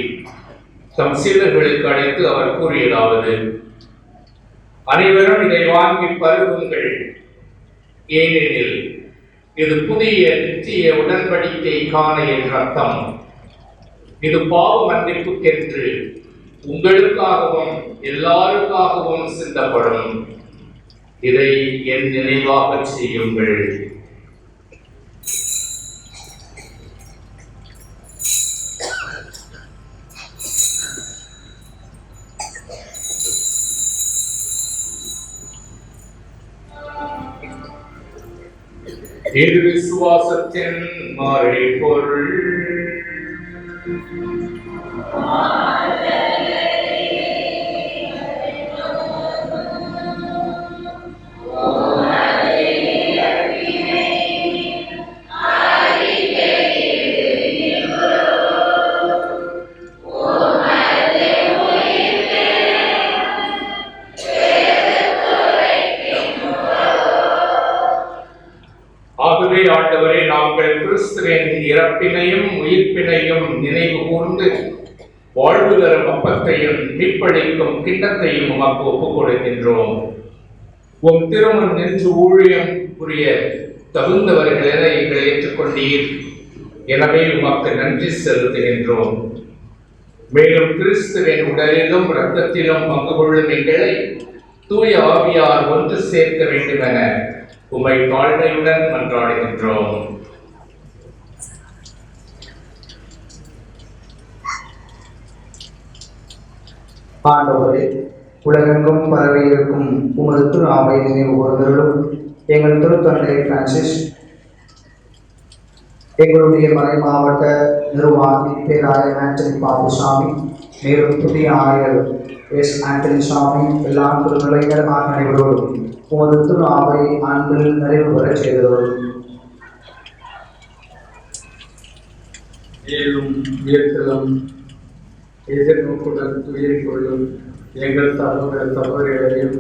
தம் சீடர்களுக்கு அழைத்து அவர் கூறியதாவது: அனைவரும் இதை வாங்கி பருகுங்கள், ஏனெனில் இது புதிய நித்திய உடன்படிக்கைக்கான என் ரத்தம். இது பாவ மன்னிப்புக்கென்று உங்களுக்காகவும் எல்லாருக்காகவும் சிந்தப்படும். இதை என் நினைவாக செய்யுங்கள். இது விசுவாசத்தின் மறைபொருள். ஆகவே ஆண்டவரே, நாங்கள் கிறிஸ்துவின் இறப்பினையும் உயிர்ப்பினையும் நினைவு கூர்ந்து வாழ்வு தரும் அப்பத்தையும் மீட்பளிக்கும் கிண்ணத்தையும் உமக்கு ஒப்புக் கொடுக்கின்றோம். உம் திருமண் நின்று ஊழியம் புரிய தகுந்தவர்கள் என எங்களை ஏற்றுக்கொண்டீர். எனவே உமக்கு நன்றி செலுத்துகின்றோம். மேலும் கிறிஸ்துவின் உடலிலும் இரத்தத்திலும் பங்கு கொள்ளும் எங்களை தூய ஆவியார் ஒன்று சேர்க்க வேண்டும் என உம்மை தாழ்மையுடன் மன்றாடுகின்றோம். ஆண்டவரே, உலகெங்கும் பரவி இருக்கும் உமது திரு அவை நினைவு கூறுதலும் எங்கள் திருத்தந்தை பிரான்சிஸ், எங்களுடைய மறை மாவட்ட நிர்வாகி பேராயர் ஆண்டனி பாபுசாமி, மேலும் புதிய ஆயர் எஸ் ஆண்டனி சாமி, எல்லா திருநிலையினர் அனைவரோடும் உமது திரு அவை அன்பில் நிறைவு பெறச் செய்ததோடு மேலும் உயர்த்தலும் எதிர்நோக்குடன் துயிர் கொள்ளும் எங்கள் சகோதர சகோதரிகளையும்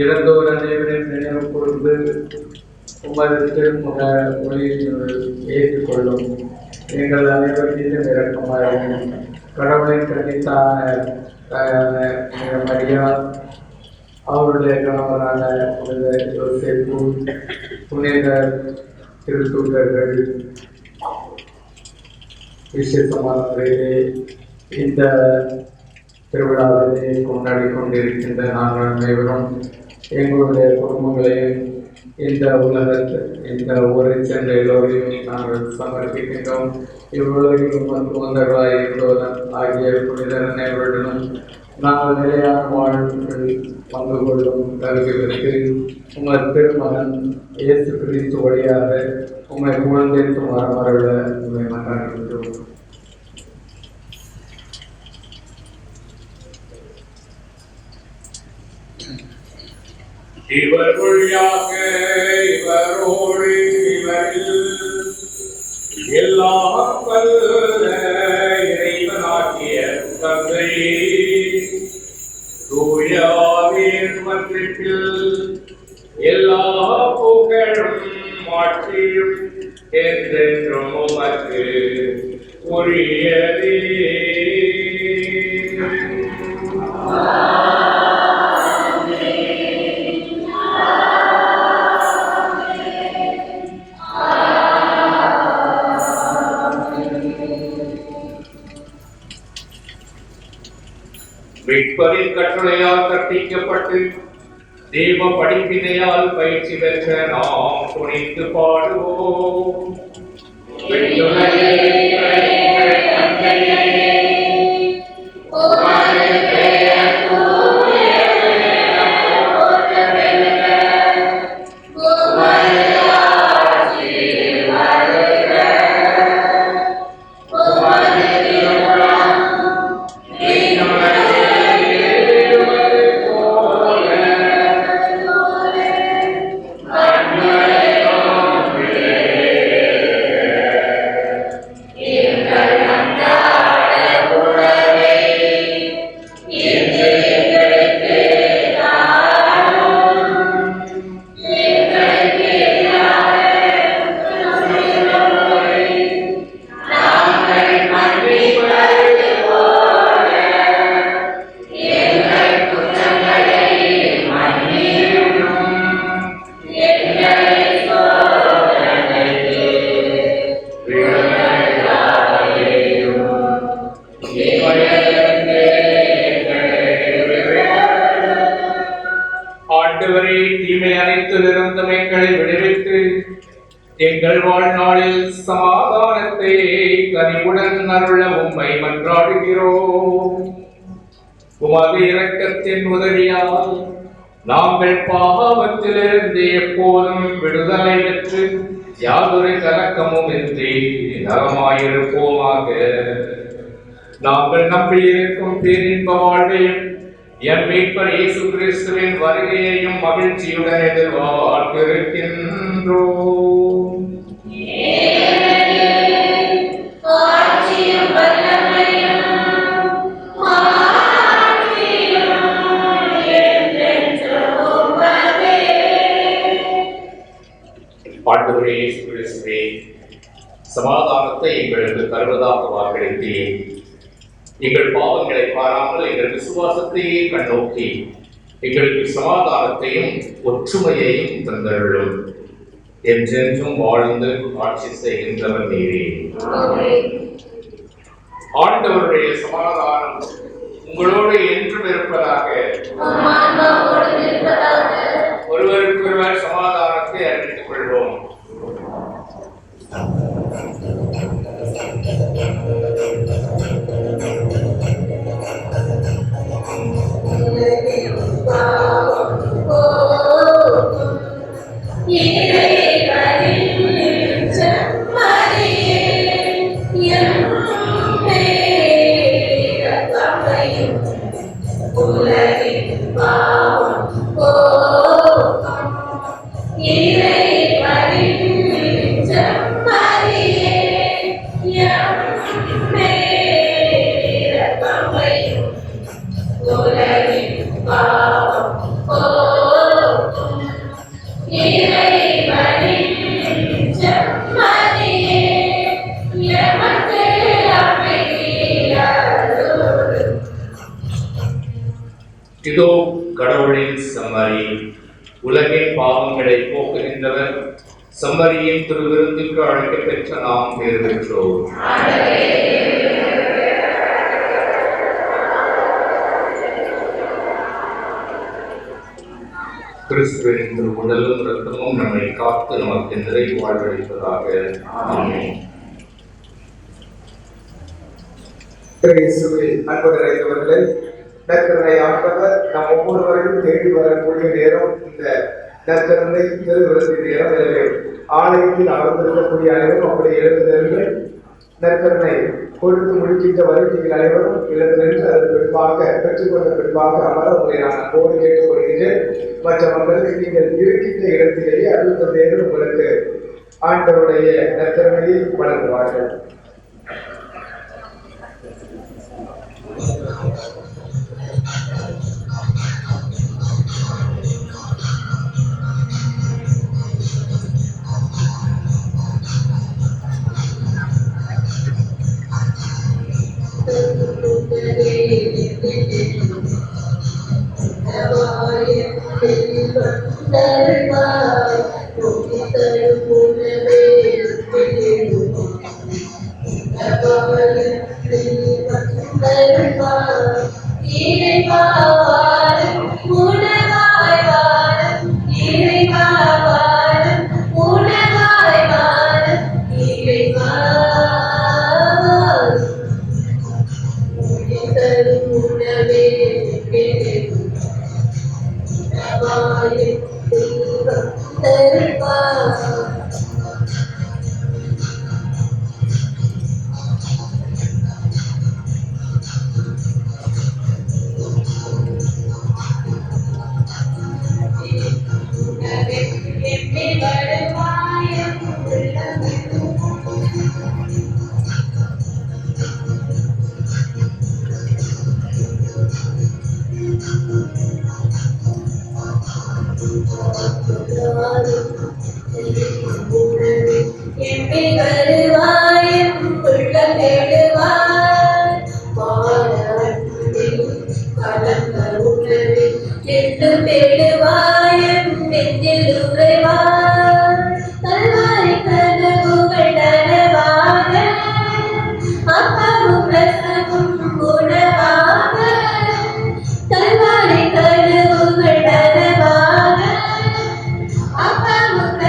இறந்தோர் அனைவரையும் நினைவு கூர்ந்து உமது திருமுக ஒளியினுள் ஏற்றுக்கொள்ளும். எங்கள் அனைவர் மீதும் இரக்கமாகவும் கடவுளின் கணித்தான தாயான மரியா, அவருடைய கணவரான புனித யோசேப்பு, புனித திருத்தூதர்கள், விசேஷமான முறையிலே இந்த திருவிழாவிலே கொண்டாடி கொண்டிருக்கின்ற நாங்கள் அனைவரும் எங்களுடைய குடும்பங்களையும் இந்த உலகத்தில் இந்த ஊரை சேர்ந்த எல்லோரையும் நாங்கள் சமர்ப்பிக்கின்றோம். இவ்வுலகிலும் மருத்துவர்களாக இருப்பவன் ஆகிய புனிதர் அனைவருடனும் நாங்கள் நிலையான வாழ்வில் பங்கு கொள்ளும் கருவி பெற்று உங்கள் திருமகன் இயேசு கிறிஸ்து வழியாக உண்மை குழந்தைக்கு மரமருள உண்மை மன்றாடுகின்றோம். இவர் வழியாக இவரோடு இவரில் எல்லாம் வல்ல இறைவனாகிய தந்தை தூய ஆவியின் மன்னிப்பில் எல்லா புகழும் மாற்றியும் என்றென்றும் உமக்கு உரியதே. மீட்பரின் கட்டளையால் கற்பிக்கப்பட்டு தேவ படிப்பினையால் பயிற்சி பெற்ற நாம் துணிந்து பாடுவோம். எங்கள் வாழ்நாளில் சமாதானத்தை கனிவுடன் அருள உம்மை மன்றாடுகிறோம். உமது இரக்கத்தின் உதவியால் நாங்கள் பாவத்திலிருந்து எப்போதும் விடுதலை பெற்று யாதொரு கலக்கமும் இன்றி நலமாயிருப்போமாக. நாங்கள் நம்பியிருக்கும் பேரின்ப வாழ்வையும் எம் மீட்பர் இயேசு கிறிஸ்துவின் வருகையையும் மகிழ்ச்சியுடன் எதிர்பார்த்திருக்கின்றோம். ஆட்சியும் வல்லமையும் ஆண்டவரே இயேசு கிறிஸ்துவே, சமாதானத்தை எங்களுக்கு தருவதாக வாக்களித்தீர். எங்கள் பாவங்களை பாராமல் எங்கள் விசுவாசத்தையே கண்ணோக்கி எங்களுக்கு சமாதானத்தையும் ஒற்றுமையையும் தந்தருளும். என்றென்றும் வாழ்ந்து ஆட்சி செய்கின்றவர் நீரே. ஆண்டவருடைய சமாதானம் உங்களோடு என்றும் இருப்பதாக. ஒருவருக்கொருவர் சமாதானத்தை அறிவித்துக் கொள்வோம். இதோ கடவுளின் செம்மறி, உலகின் பாவங்களை போக்குகின்றவர். செம்மறியின் திருவிருந்துக்கு அழைக்க பெற்ற நாம் பேறு பெற்றோர். கிறிஸ்துவின் திரு உடலும் இரத்தமும் நம்மை காத்து நமக்கு நிறைவு வாழ்வளிப்பதாக. ஆமென். அன்பு நிறைந்தவர்களே, நற்கருணை ஆண்டவர் நம் ஒவ்வொருவரையும் தேடி வரக்கூடிய நேரம் இந்த நற்கருணை திருவிருத்தி நேரம். எனவே ஆலயத்தில் அமர்ந்திருக்கக்கூடிய அனைவரும் அப்படி எழுந்தினர்கள். நற்கருணை கொடுத்து முடிக்கின்ற வருகையில் அனைவரும் எழுந்து நின்று அதன் பின்பாக பெற்றுக்கொண்ட பின்பாக அமர உங்களை நான் அன்போடு கேட்டுக்கொள்கின்றேன். மற்ற மக்களுக்கு நீங்கள் இருக்கின்ற இடத்திலேயே அடுத்த தேர்தல் உங்களுக்கு ஆண்டவருடைய நற்கருணையை வழங்குவார்கள்.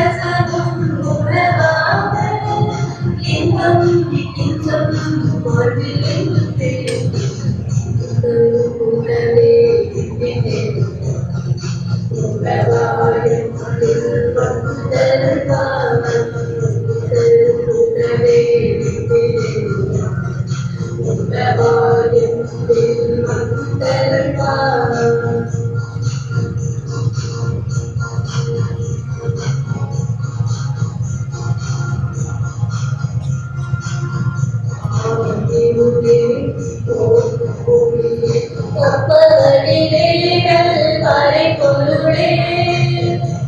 Bye.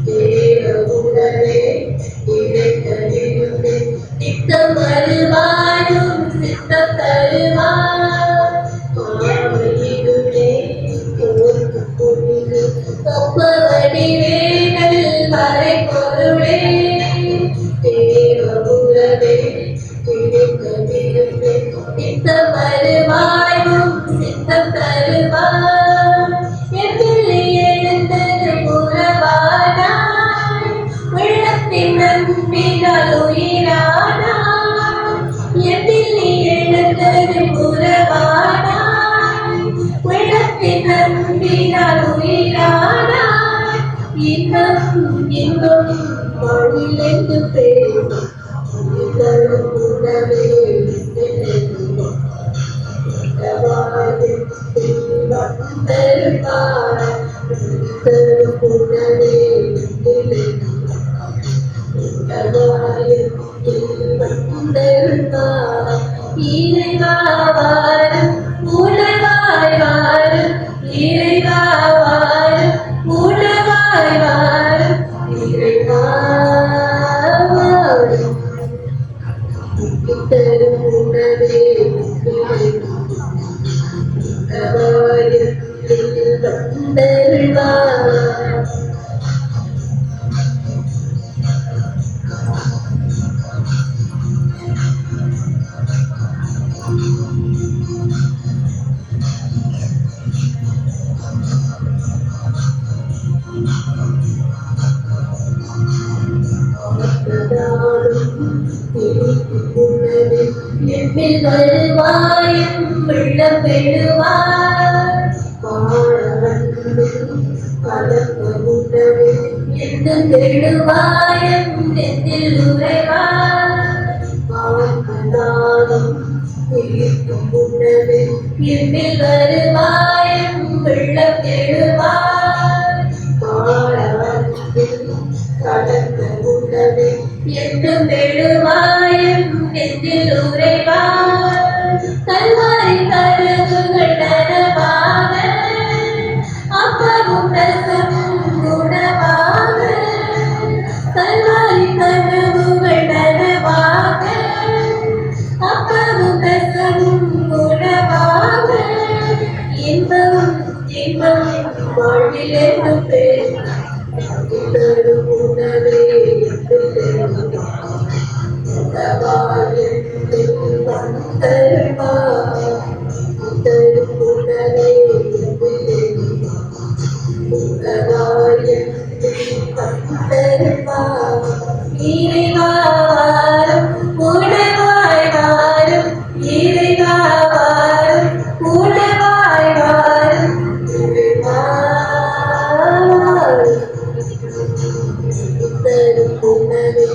தேவ உடலே இறைத்தறியுமே நித்தம் வருவாயும் சித்தம் தருவார் ஆவியிலே ஓர்ந்து பொழுது ஒப்பவடிவேனல் மறை பொருளே தேவ உடலே இறைத்தறியுமே நித்தம் வருவாயும் சித்தம் தருவார் எதிலே எழுந்தது புறவானாய் உள்ளத்தின் நம்பினால் உயிரானாய் எதிலே எழுந்தது புறவானாய் உள்ளத்தின் நம்பினால் உயிரானாய் இன்னும் இன்னும் மொழியிலிருந்து பேரும் உணவே இறைவாவாரும் உணவாய் வாரும் இறைவாவாரும் உணவாய் வாரும் இறைவாவாரும் தரும் உணவே எம்மில் வருவாயும் வெள்ளம் பெறுவார் பாழவன்பு கலந்த உணவே எந்த கெடுவாயம் நெஞ்சில் உறைவார் பாக்கதாலும் உயிர்க்கும் உணவே எம்மில் வருவாயும் வெள்ளம் பெறுவார் பாழவன்பு கலந்த உணவே என்றும் பெறுவாயும் நெஞ்சில் உறைவார் கல்வாரி கருவுகள் நனவாக அப்பவும் ரசமும் குணமாக கல்வாரி கருவுகள் நனவாக அப்பவும் ரசமும் குணமாக இன்பம் இன்பம் வாழ்விலேந்தும் பெறும் தரும் உணவே இறைவாவாரும் உணவாய் வாரும் இறைவாவாரும் உணவாய் வாரும் இறைவாவாரும் தரும் உணவே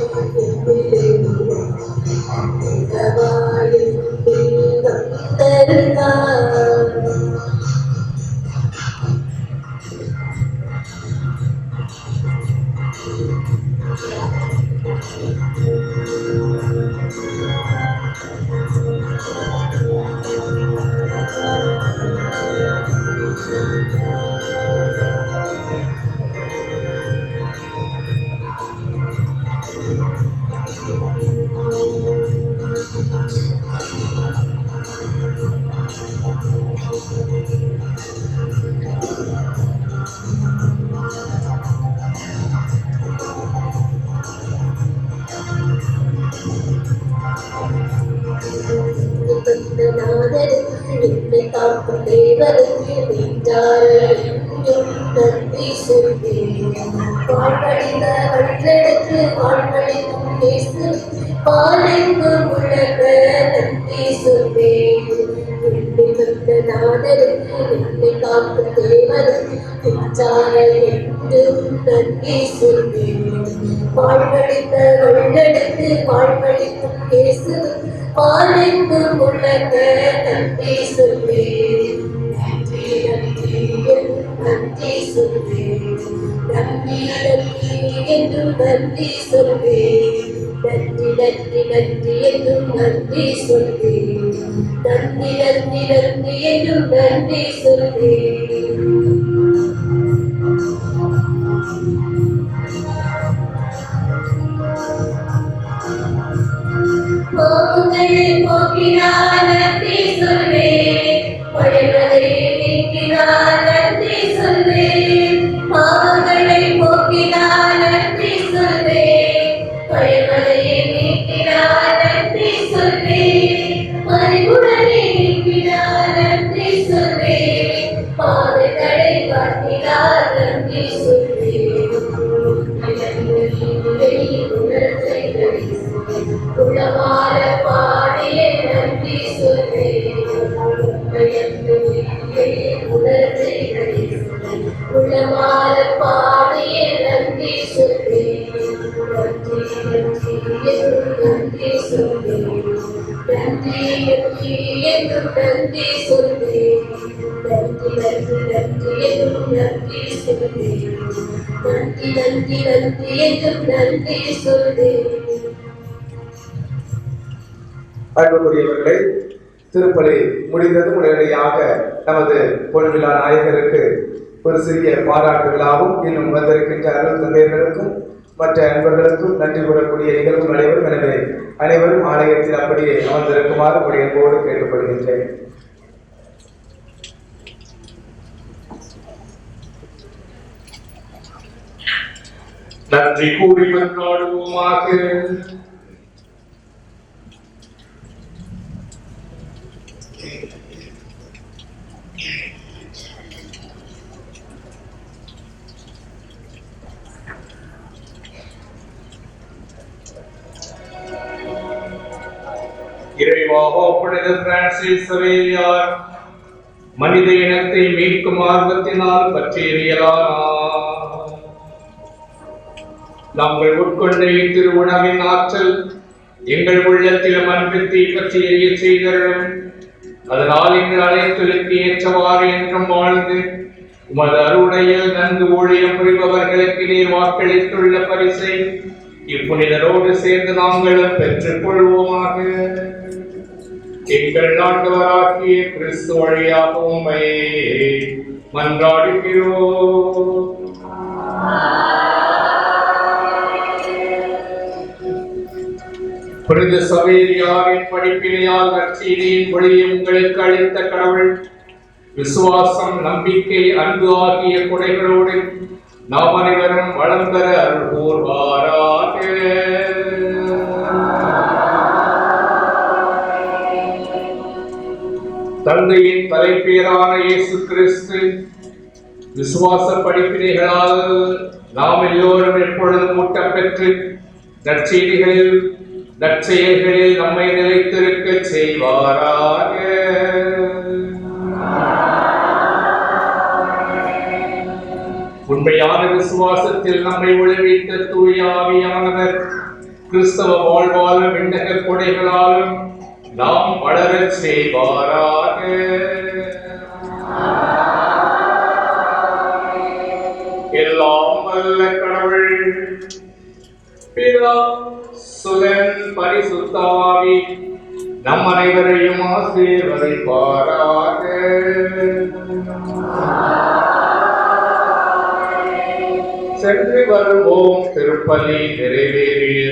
என்னை காக்கும் தேவருக்கு நெஞ்சாரையும் நன்றி சொல்வேன். வாழ்வழிந்த வழிநடக்கு வாழ்வழிக்கும் இயேசு பாலெங்கும் உலக நன்றி சொல்வேன். என்னை வந்த நாதருக்கு என்னை காக்கும் தேவருக்கு நெஞ்சாரையும் நன்றி சொல்வேன். வாழ்வழிந்த வழிநடக்கு வாழ்வழிக்கும் இயேசு பாலெங்கும் உலக நன்றி சொல்வேன். நன்றி நன்றி நன்றி சொல்வேன். நன்றி நன்றி என்றும் நன்றி சொல்வேன். நன்றி நன்றி நன்றி என்றும் நன்றி சொல்வேன். நன்றி நன்றி நன்றி என்றும் நன்றி சொல்வேன். பாவங்களை போக்கினார் நன்றி சொல்வேன். பகைவரை நீக்கினார் நன்றி சொல்வேன். பாவங்களை போக்கினார் நன்றி சொல்வேன். பகைவரை நீக்கினார் நன்றி சொல்வேன். மறைவுடனே நீக்கினார் நன்றி சொல்வேன். பாதைகளை காட்டினார் நன்றி சொல்வேன். உளமாற பாடிய நன்றி சொல்வேன். உளமாற பாடிய நன்றி சொல்வேன். நன்றி சொல்வேன். நன்றி நன்றி என்றும் நன்றி சொல்வேன். நன்றி நன்றி நன்றி என்றும் நன்றி சொல்வேன். நன்றி நன்றி நன்றி என்றும் நன்றி சொல்வேன். அன்புக்குரியவர்களே, திருப்பலி முடிந்ததும் உடனடியாக நமது பொன்விழா நாயகருக்கு ஒரு சிறிய பாராட்டு விழாவும் இன்னும் வந்திருக்கின்ற அருள் தந்தையர்களுக்கும் மற்ற அன்பர்களுக்கும் நன்றி கூறக்கூடிய நிகழ்வு நடைபெறும். எனவே அனைவரும் ஆலயத்தில் அப்படியே அமர்ந்திருக்குமாறு உடைய அன்போடு கேட்டுக்கொள்கின்றேன். நன்றி கூறி மன்றாடுவோமாக. இறைவாக புனித பிரான்சிஸ் சவேரியார் மனித இனத்தை மீட்கும் ஆர்வத்தினால் பற்றியறியலானார். நாங்கள் உட்கொண்ட இத்திருவுணவின் ஆற்றல் எங்கள் உள்ளத்தில் அன்பத்தை பற்றி எரிய செய்தரும். அதனால் எங்கள் அழைத்தலுக்கு ஏற்றவாறு என்றும் வாழ்ந்து உமது அருளையில் நன்கு ஊழியம் புரிபவர்களுக்கு நீர் வாக்களித்துள்ள பரிசை இப்புனிதரோடு சேர்ந்து நாங்களும் பெற்றுக் கொள்வோமாக. எங்கள் ஆண்டவராகிய கிறிஸ்து வழியாக உம்மை மன்றாடுகிறோம். புனித சவேரியாரின் படிப்பினையால் நற்செய்தியின் ஒளியை உங்களுக்கு அளித்த கடவுள் விசுவாசம், நம்பிக்கை, அன்பு ஆகிய கொடைகளோடு நாம் அனைவரும் வளம் பெற அருள் கூர்வாராக. தந்தையின் தலைப்பேரான இயேசு கிறிஸ்து விசுவாச படிப்பினைகளால் நாம் எல்லோரும் எப்பொழுதும் ஊட்டம் பெற்று நற்செய்திகளில் நற்செயல்களில் நம்மை நிலைத்திருக்க செய்வாராக. உண்மையான விசுவாசத்தில் நம்மை விளைவித்த தூய ஆவியானவர் கிறிஸ்தவ வாழ்வாலும் விண்ணக கொடைகளாலும் நாம் வளரச் செய்வாராக. எல்லாம் வல்ல கடவுள் பிதா, சுதன், பரிசுத்த ஆவி நம் அனைவரையும் ஆசீர்வதிப்பாராக. சென்று வருவோம். திருப்பலி நிறைவேறியது.